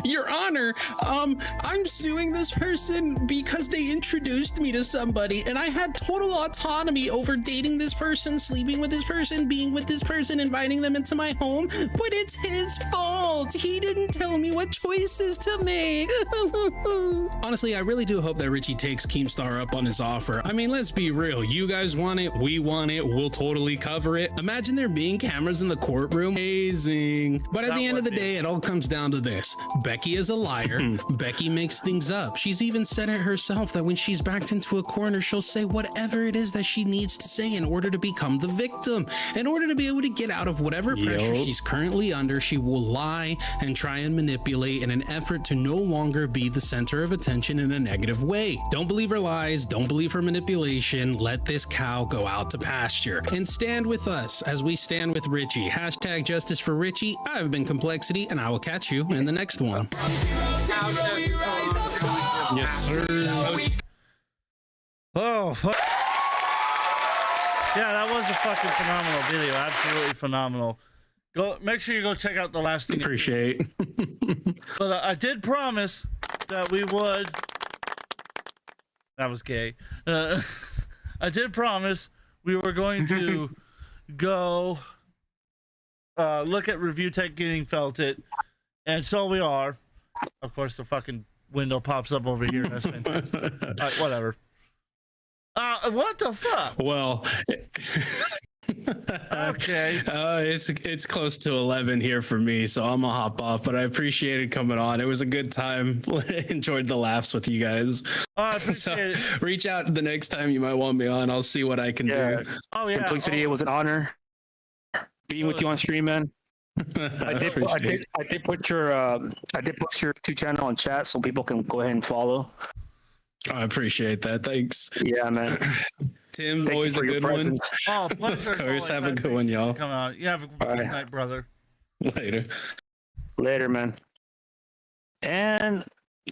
[SPEAKER 7] Your Honor, I'm suing this person because they introduced me to somebody and I had total autonomy over dating this person, sleeping with this person, being with this person, inviting them into my home, but it's his fault. He didn't tell me what choices to make. Honestly, I really do hope that Richie takes Keemstar up on his offer. I mean, let's be real. You guys want it, we want it, we'll totally cover it. Imagine there being cameras in the courtroom. Amazing. But at the end of the day, it all comes down to this. Becky is a liar. Becky makes things up. She's even said it herself that when she's backed into a corner, she'll say whatever it is that she needs to say in order to become the victim. In order to be able to get out of whatever pressure she's currently under, she will lie and try and manipulate in an effort to no longer be the center of attention in a negative way. Don't believe her lies. Don't believe her manipulation. Let this cow go out to pasture and stand with us as we stand with Richie. Hashtag justice for Richie. I've been Complexity and I will catch you in the next one. Yes, sir.
[SPEAKER 2] Oh, fuck. Yeah, that was a fucking phenomenal video. Absolutely phenomenal. Go, make sure you go check out the last thing.
[SPEAKER 7] Appreciate.
[SPEAKER 2] But I did promise that we would. That was gay. I did promise we were going to go look at Review Tech getting felted, and so we are. Of course, the fucking window pops up over here. That's fantastic. All right, whatever. What the fuck?
[SPEAKER 7] Well,
[SPEAKER 2] okay.
[SPEAKER 7] It's close to 11 here for me, so I'm gonna hop off. But I appreciated coming on. It was a good time. Enjoyed the laughs with you guys.
[SPEAKER 2] Oh, I appreciate it.
[SPEAKER 7] Reach out the next time you might want me on. I'll see what I can do.
[SPEAKER 2] Oh yeah.
[SPEAKER 9] Complexity, it was an honor being with you on stream, man. I did put your 2 channel on chat so people can go ahead and follow.
[SPEAKER 7] I appreciate that. Thanks.
[SPEAKER 9] Yeah, man.
[SPEAKER 7] Tim,
[SPEAKER 9] Thank
[SPEAKER 7] always
[SPEAKER 9] you
[SPEAKER 7] a
[SPEAKER 9] for your
[SPEAKER 7] good one.
[SPEAKER 9] presence.
[SPEAKER 2] Oh, pleasure.
[SPEAKER 7] Of course, have a good one, y'all.
[SPEAKER 2] Come on. You have a good night, brother.
[SPEAKER 9] Later, man. And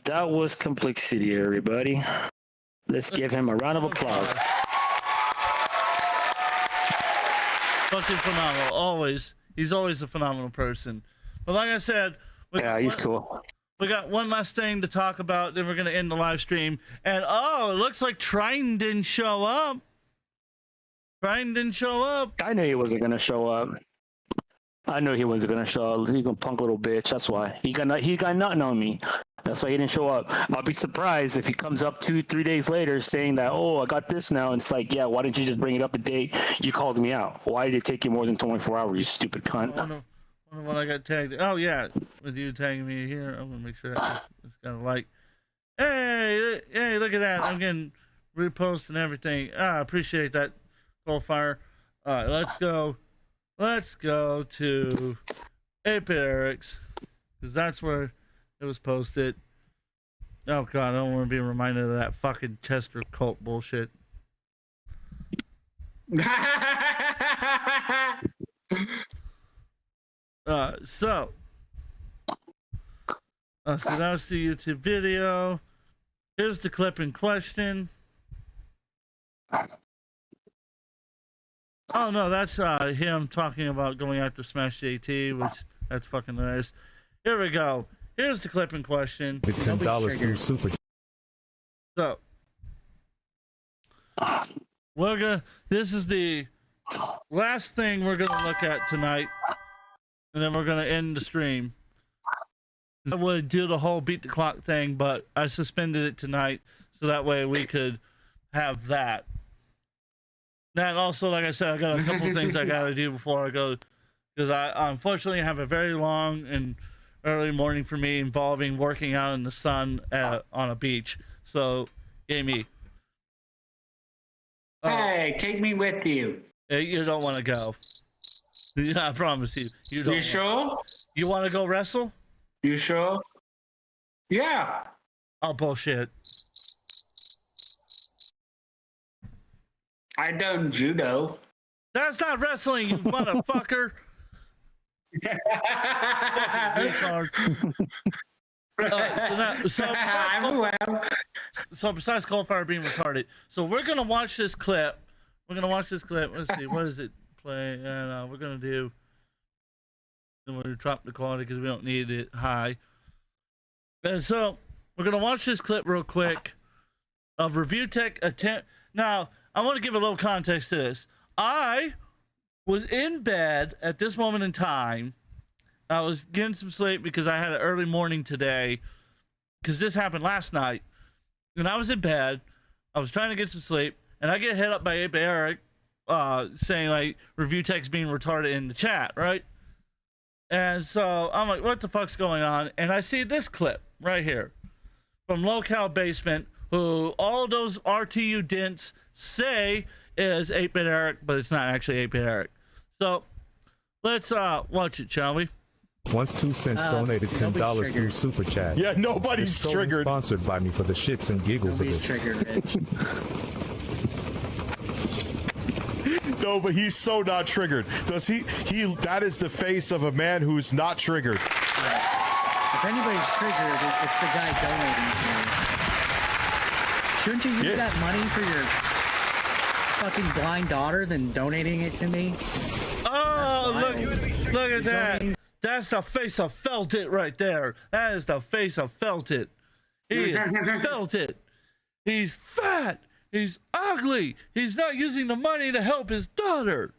[SPEAKER 9] that was Complexity, everybody. Let's give him a round of applause.
[SPEAKER 2] Fucking phenomenal. Always. He's always a phenomenal person. But like I said,
[SPEAKER 9] he's cool.
[SPEAKER 2] We got one last thing to talk about, then we're going to end the live stream. And it looks like Triton didn't show up. Triton didn't show up.
[SPEAKER 9] I knew he wasn't going to show up. He's a punk little bitch. That's why. He got nothing on me. That's why he didn't show up. I'll be surprised if he comes up 2-3 days later saying that, I got this now. And it's like, yeah, why didn't you just bring it up the date you called me out? Why did it take you more than 24 hours, you stupid cunt?
[SPEAKER 2] I wonder when I got tagged. Oh, yeah. With you tagging me here, I'm going to make sure it's got a like. Hey, look at that. I'm getting repost and everything. I appreciate that, Goldfire. All right, let's go. Let's go to 8-Bit Eric's, because that's where it was posted. Oh, God, I don't want to be reminded of that fucking Chester cult bullshit. So that was the YouTube video. Here's the clip in question. Oh no, that's him talking about going after Smash JT, which that's fucking nice. Here we go. Here's the clip in question.
[SPEAKER 17] The $10 through super.
[SPEAKER 2] So this is the last thing we're gonna look at tonight, and then we're gonna end the stream. I would do the whole beat the clock thing, but I suspended it tonight so that way we could have that. Then also, like I said, I got a couple things I gotta do before I go, because I unfortunately have a very long and early morning for me involving working out in the sun on a beach. So, Amy.
[SPEAKER 3] Hey, take me with you.
[SPEAKER 2] You don't want to go. I promise you. You don't.
[SPEAKER 3] You sure?
[SPEAKER 2] You want to go wrestle?
[SPEAKER 3] You sure? Yeah.
[SPEAKER 2] Oh, bullshit.
[SPEAKER 3] I done judo.
[SPEAKER 2] That's not wrestling, you motherfucker. So besides Coldfire being retarded, so we're gonna watch this clip. Let's see, what does it play? And we're gonna do. Then we're gonna drop the quality because we don't need it high. And so we're gonna watch this clip real quick of Review Tech attempt. Now I want to give a little context to this. I was in bed at this moment in time. I was getting some sleep because I had an early morning today, because this happened last night. And I was in bed. I was trying to get some sleep, and I get hit up by 8-Bit Eric saying, like, Review Tech's being retarded in the chat, right? And so I'm like, what the fuck's going on? And I see this clip right here from Locale Basement, who all those RTU dents say is 8-Bit Eric, but it's not actually 8-Bit Eric. So let's watch it, shall we?
[SPEAKER 17] Once 2 cents donated $10 through super chat.
[SPEAKER 18] Yeah, nobody's
[SPEAKER 17] It's
[SPEAKER 18] triggered.
[SPEAKER 17] Sponsored by me for the shits and giggles
[SPEAKER 3] Nobody's
[SPEAKER 17] of it.
[SPEAKER 3] triggered, bitch.
[SPEAKER 18] No, but he's so not triggered. Does he that is the face of a man who's not triggered.
[SPEAKER 19] If anybody's triggered, it's the guy donating to you. Shouldn't you use that money for your fucking blind daughter than donating it to me?
[SPEAKER 2] Oh, look at that. That's the face of Felt It right there. That is the face of Felt It. He is Felt It. He's fat. He's ugly. He's not using the money to help his daughter.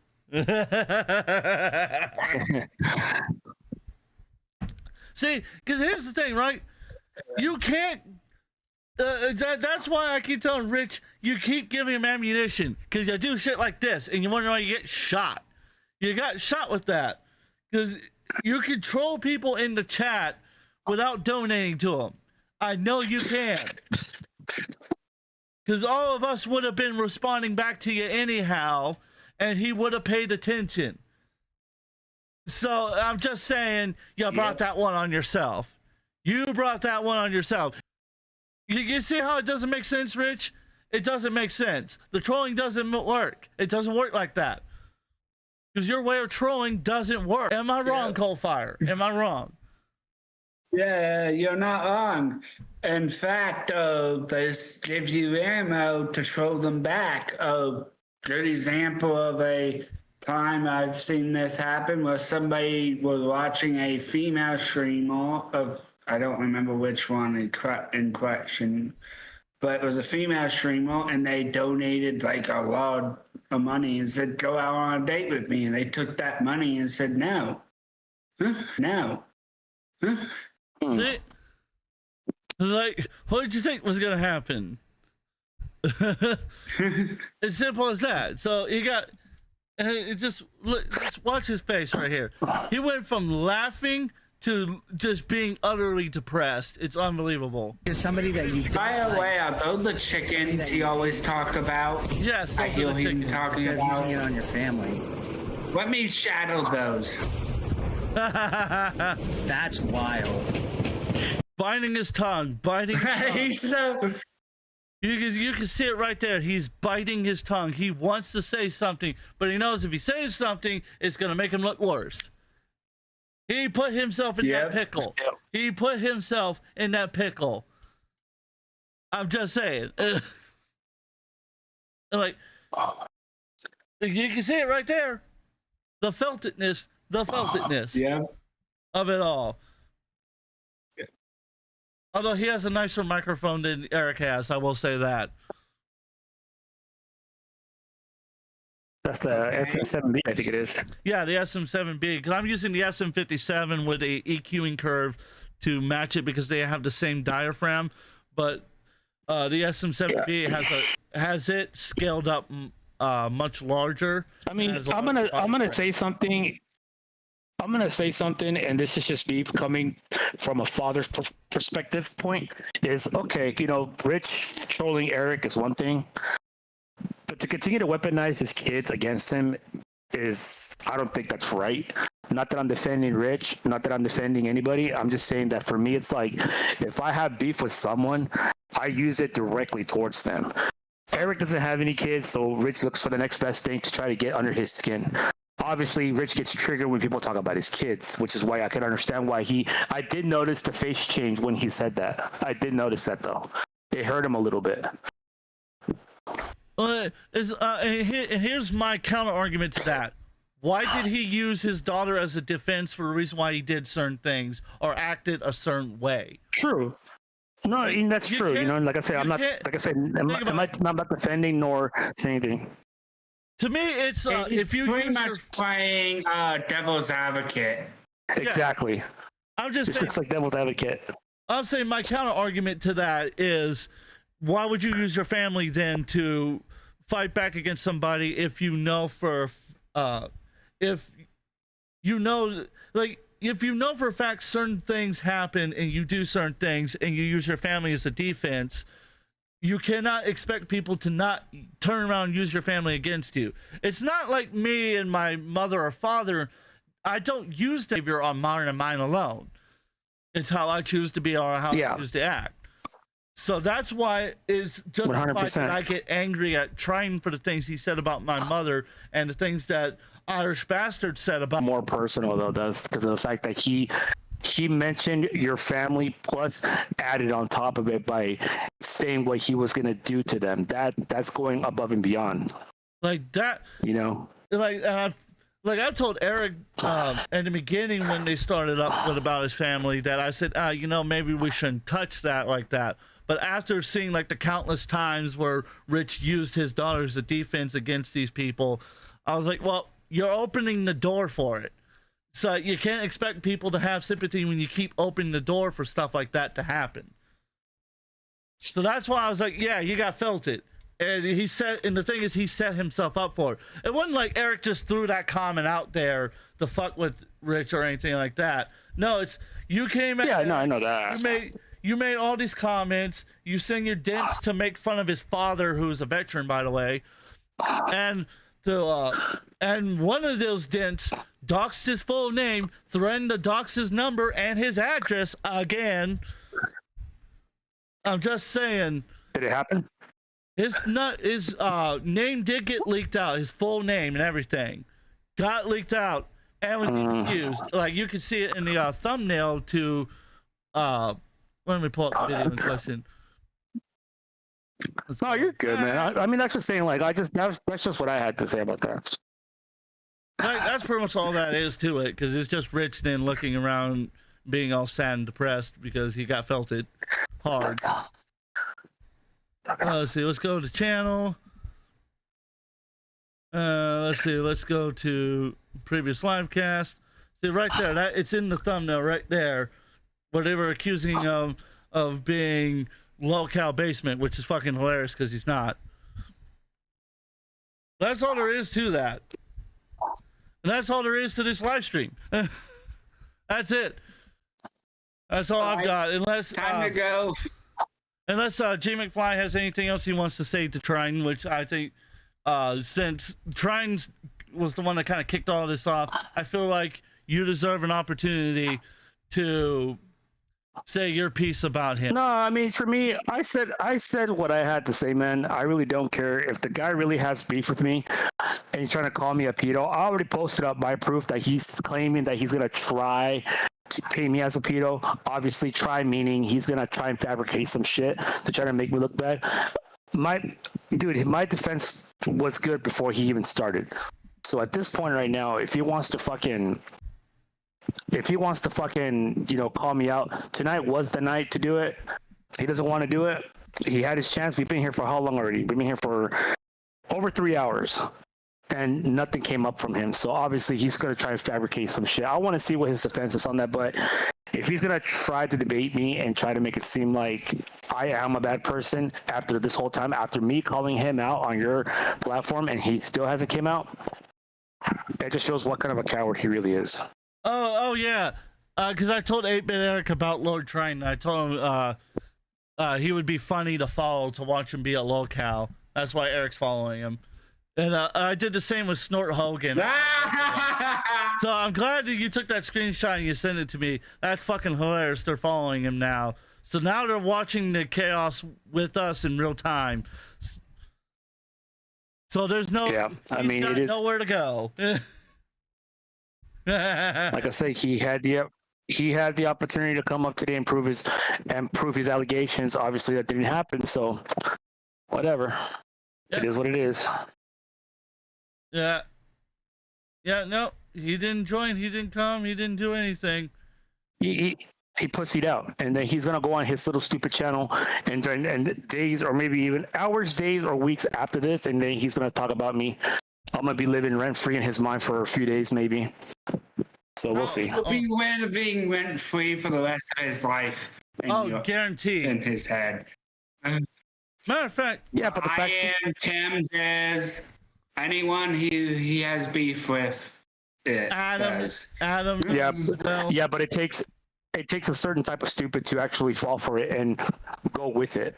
[SPEAKER 2] See, because here's the thing, right? You can't. That's why I keep telling Rich, you keep giving him ammunition because you do shit like this and you wonder why you get shot. You got shot with that because you control people in the chat without donating to them. I know you can. Because all of us would have been responding back to you anyhow, and he would have paid attention. So I'm just saying, you brought that one on yourself. You brought that one on yourself. You see how it doesn't make sense, Rich? It doesn't make sense. The trolling doesn't work. It doesn't work like that. Because your way of trolling doesn't work. Am I wrong, Coldfire? Am I wrong?
[SPEAKER 3] Yeah, you're not wrong. In fact, this gives you ammo to throw them back. A good example of a time I've seen this happen was somebody was watching a female streamer of, I don't remember which one in question, but it was a female streamer and they donated like a lot of money and said, go out on a date with me. And they took that money and said, no. No.
[SPEAKER 2] Like, what did you think was going to happen? It's simple as that. So you got, just watch his face right here. He went from laughing to just being utterly depressed. It's unbelievable.
[SPEAKER 19] Is somebody that you...
[SPEAKER 3] By the way, are those the chickens he always talk about?
[SPEAKER 2] Yes,
[SPEAKER 3] I hear him talking about
[SPEAKER 19] using it on your family.
[SPEAKER 3] Let me shadow those.
[SPEAKER 19] That's wild.
[SPEAKER 2] Biting his tongue. Biting his tongue.
[SPEAKER 3] He's so...
[SPEAKER 2] You can see it right there. He's biting his tongue. He wants to say something, but he knows if he says something, it's going to make him look worse. He put himself in that pickle. He put himself in that pickle. I'm just saying. Like, you can see it right there. The feltedness of it all. Although he has a nicer microphone than Eric has, I will say that.
[SPEAKER 9] That's the SM7B, I think it is.
[SPEAKER 2] Yeah, the SM7B. Because I'm using the SM57 with a EQing curve to match it because they have the same diaphragm. But the SM7B has it scaled up much larger.
[SPEAKER 9] I mean, I'm gonna say something. I'm going to say something, and this is just me coming from a father's perspective point, is, okay, you know, Rich trolling Eric is one thing, but to continue to weaponize his kids against him is, I don't think that's right. Not that I'm defending Rich, not that I'm defending anybody. I'm just saying that for me, it's like, if I have beef with someone, I use it directly towards them. Eric doesn't have any kids, so Rich looks for the next best thing to try to get under his skin. Obviously, Rich gets triggered when people talk about his kids, which is why I can understand why I did notice the face change when he said that. I did notice that, though. It hurt him a little bit.
[SPEAKER 2] Here's my counter argument to that. Why did he use his daughter as a defense for a reason why he did certain things or acted a certain way?
[SPEAKER 9] True. No, I mean, that's true. You know, like I said, I'm not defending nor saying anything.
[SPEAKER 2] To me, it's if you
[SPEAKER 3] pretty much playing devil's advocate.
[SPEAKER 9] Exactly.
[SPEAKER 2] I'm just saying,
[SPEAKER 9] looks like devil's advocate.
[SPEAKER 2] I'm saying my counter argument to that is, why would you use your family then to fight back against somebody if you know for a fact certain things happen and you do certain things and you use your family as a defense? You cannot expect people to not turn around and use your family against you. It's not like me and my mother or father. I don't use behavior on mine and mine alone. It's how I choose to be or how I choose to act. So that's why it's justified
[SPEAKER 9] 100%.
[SPEAKER 2] that I get angry at trying for the things he said about my mother and the things that Irish Bastard said about
[SPEAKER 9] more personal, though, that's because of the fact that he mentioned your family plus added on top of it by saying what he was going to do to them. That's going above and beyond.
[SPEAKER 2] Like that,
[SPEAKER 9] you know,
[SPEAKER 2] like I told Eric in the beginning when they started up with about his family that I said, you know, maybe we shouldn't touch that like that. But after seeing like the countless times where Rich used his daughter as a defense against these people, I was like, well, you're opening the door for it. So you can't expect people to have sympathy when you keep opening the door for stuff like that to happen. So that's why I was like, yeah, you got felted. And he said, and the thing is, he set himself up for it. It wasn't like Eric just threw that comment out there to fuck with Rich or anything like that. No, it's you came.
[SPEAKER 9] Yeah, no, I know that.
[SPEAKER 2] You made all these comments. You sang your dents to make fun of his father, who's a veteran, by the way. And one of those dents doxed his full name, threatened to dox his number and his address again. I'm just saying.
[SPEAKER 9] Did it happen?
[SPEAKER 2] His name did get leaked out. His full name and everything got leaked out and was used. Like you could see it in the thumbnail to. Let me pull up the video in question.
[SPEAKER 9] No, you're good, man. I mean, that's just saying. Like, that's just what I had to say about that.
[SPEAKER 2] Like, that's pretty much all that is to it, because it's just Rich then looking around, being all sad and depressed because he got felted hard. Let's see. Let's go to channel. Let's see. Let's go to previous live cast. See right there. That it's in the thumbnail right there, where they were accusing him of being low-cal basement, which is fucking hilarious because he's not. That's all there is to that. And that's all there is to this live stream. That's it. That's all I've got. Unless
[SPEAKER 3] time to go.
[SPEAKER 2] Unless G McFly has anything else he wants to say to Trine, which I think since Trine was the one that kind of kicked all this off, I feel like you deserve an opportunity to say your piece about him.
[SPEAKER 9] No, I mean, for me, I said what I had to say, man. I really don't care if the guy really has beef with me and he's trying to call me a pedo. I already posted up my proof that he's claiming that he's gonna try to pay me as a pedo. Obviously, try meaning he's gonna try and fabricate some shit to try to make me look bad. My defense was good before he even started. So at this point right now, if he wants to fucking, call me out, tonight was the night to do it. He doesn't want to do it. He had his chance. We've been here for how long already? We've been here for over 3 hours. And nothing came up from him. So obviously he's going to try and fabricate some shit. I want to see what his defense is on that. But if he's going to try to debate me and try to make it seem like I am a bad person after this whole time, after me calling him out on your platform and he still hasn't came out, that just shows what kind of a coward he really is.
[SPEAKER 2] Oh yeah. Because I told 8-Bit Eric about Lord Trine. I told him he would be funny to follow, to watch him be a locale. That's why Eric's following him. And I did the same with Snort Hogan. So I'm glad that you took that screenshot and you sent it to me. That's fucking hilarious. They're following him now. So now they're watching the chaos with us in real time. So there's no, it is nowhere to go.
[SPEAKER 9] Like I say, he had the opportunity to come up today and prove his allegations. Obviously, that didn't happen. So, whatever. It is what it is.
[SPEAKER 2] Yeah. No, he didn't join. He didn't come. He didn't do anything.
[SPEAKER 9] He pussied out, and then he's gonna go on his little stupid channel, and days or maybe even hours, days or weeks after this, and then he's gonna talk about me. I'm gonna be living rent free in his mind for a few days, maybe. So we'll see.
[SPEAKER 3] He'll be living rent free for the rest of his life.
[SPEAKER 2] Guaranteed.
[SPEAKER 3] In his head.
[SPEAKER 2] Matter of fact,
[SPEAKER 3] yeah, but the fact Timbs, anyone he has beef with,
[SPEAKER 2] Adam.
[SPEAKER 9] Yeah, but it takes a certain type of stupid to actually fall for it and go with it.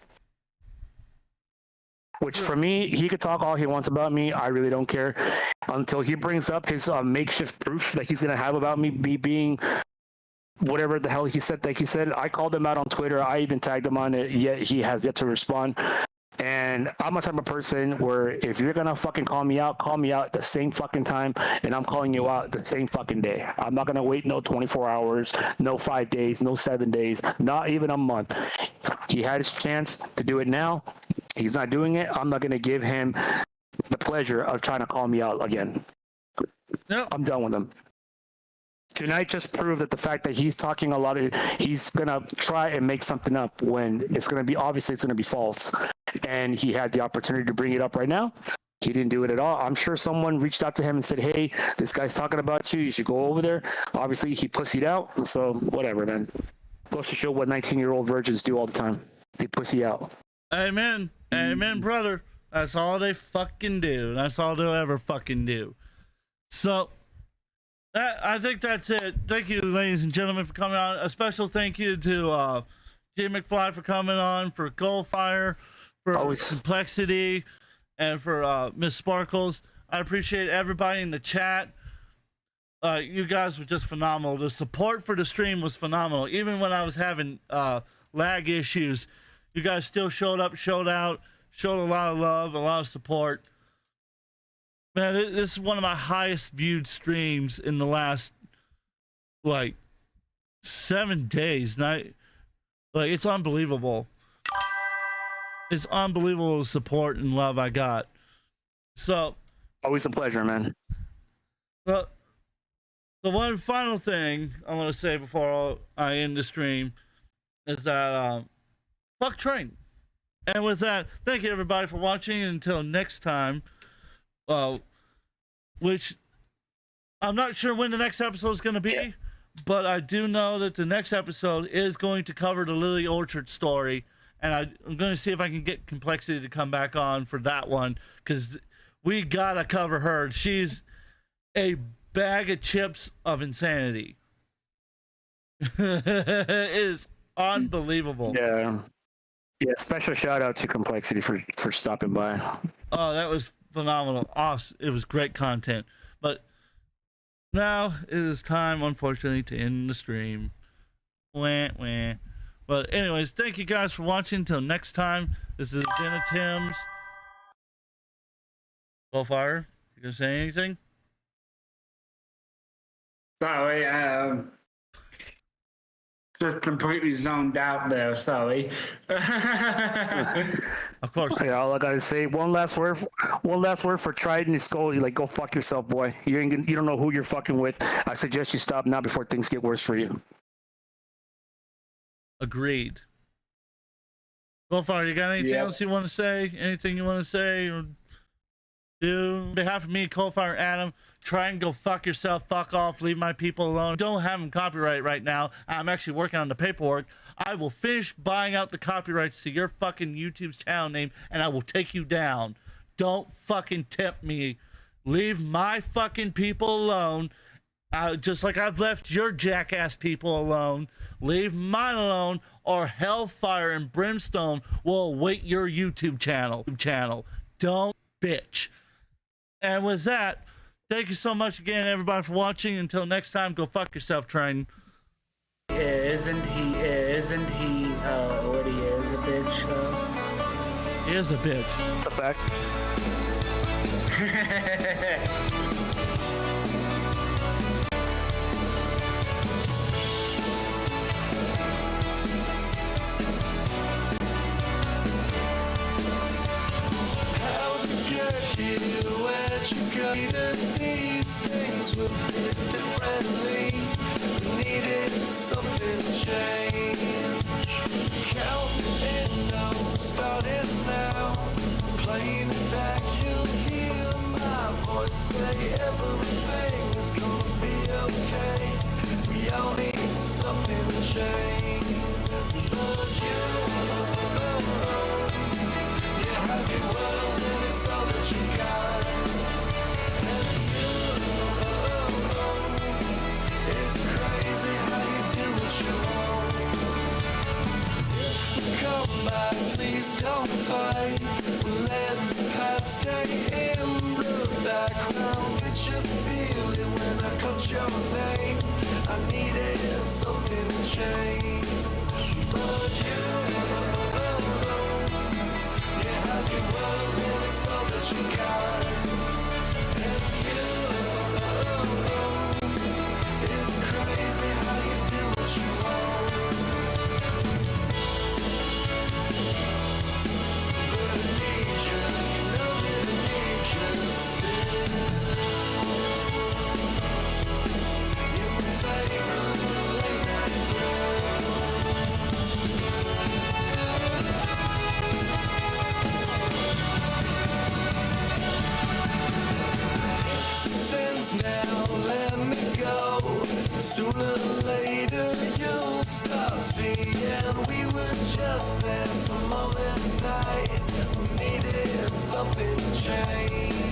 [SPEAKER 9] Which for me, he could talk all he wants about me. I really don't care until he brings up his makeshift proof that he's gonna have about me being whatever the hell he said. Like he said, I called him out on Twitter. I even tagged him on it. Yet he has yet to respond. And I'm a type of person where if you're gonna fucking call me out at the same fucking time, and I'm calling you out the same fucking day. I'm not gonna wait no 24 hours, no 5 days, no 7 days, not even a month. He had his chance to do it now. He's not doing it. I'm not gonna give him the pleasure of trying to call me out again.
[SPEAKER 2] Nope.
[SPEAKER 9] I'm done with him. Tonight just proved that the fact that he's talking a lot of, he's gonna try and make something up when it's gonna be obviously it's gonna be false. And he had the opportunity to bring it up right now. He didn't do it at all. I'm sure someone reached out to him and said, "Hey, this guy's talking about you. You should go over there." Obviously, he pussied out. So whatever, man. Goes to show what 19-year-old virgins do all the time. Stay pussy out.
[SPEAKER 2] Amen. Amen, brother. That's all they fucking do. That's all they'll ever fucking do. So, I think that's it. Thank you, ladies and gentlemen, for coming on. A special thank you to Jay McFly for coming on, for Goldfire, for Complexity, and for Miss Sparkles. I appreciate everybody in the chat. You guys were just phenomenal. The support for the stream was phenomenal. Even when I was having lag issues, you guys still showed up, showed out, showed a lot of love, a lot of support. Man, this is one of my highest viewed streams in the last, 7 days. It's unbelievable. It's unbelievable the support and love I got. So,
[SPEAKER 9] always a pleasure, man.
[SPEAKER 2] Well, the one final thing I want to say before I end the stream is that fuck Train. And with that, thank you everybody for watching. Until next time, which I'm not sure when the next episode is going to be, but I do know that the next episode is going to cover the Lily Orchard story, and I'm going to see if I can get Complexity to come back on for that one, because we gotta cover her. She's a bag of chips of insanity. It is unbelievable.
[SPEAKER 9] Yeah. Special shout out to Complexity for stopping by.
[SPEAKER 2] Oh, that was phenomenal. Awesome. It was great content. But now it is time, unfortunately, to end the stream. Wah, wah. But anyways, thank you guys for watching. Until next time, this is Dinner Tim's. Goldfire, you gonna say anything?
[SPEAKER 3] Sorry, just completely zoned out there. Sorry.
[SPEAKER 2] Of course.
[SPEAKER 9] Yeah, all I gotta say, one last word for Trident is go fuck yourself, boy. You don't know who you're fucking with. I suggest you stop now before things get worse for you.
[SPEAKER 2] Agreed. Goldfire, you got anything else you want to say? Anything you want to say or do? On behalf of me, Goldfire, Adam, try and go fuck yourself, fuck off, leave my people alone. Don't have them copyright right now. I'm actually working on the paperwork. I will finish buying out the copyrights to your fucking YouTube's channel name, and I will take you down. Don't fucking tempt me. Leave my fucking people alone. Just like I've left your jackass people alone. Leave mine alone, or hellfire and brimstone will await your YouTube channel. Don't bitch. And with that, thank you so much again, everybody, for watching. Until next time, go fuck yourself, Train.
[SPEAKER 3] Isn't he, what he is, a bitch, though?
[SPEAKER 2] He is a bitch.
[SPEAKER 9] It's a fact.
[SPEAKER 1] Educated, these things will be differently. Needed something to change. Counting in now, starting now. Playing it back, you'll hear my voice say everything is gonna be okay. We all need something to change. But you have your world and it's all that you got. It's crazy how you do what you want. If you come back, please don't fight. Let the past stay in the background. Did you feel it when I called your name? I needed something to change. But you have your world and it's all that you got. And it's crazy how you do what you want. But I need you, you know that I need you still. You're my favorite late night now, let me go. Sooner or later you'll start seeing we were just there for right. Needed something to change.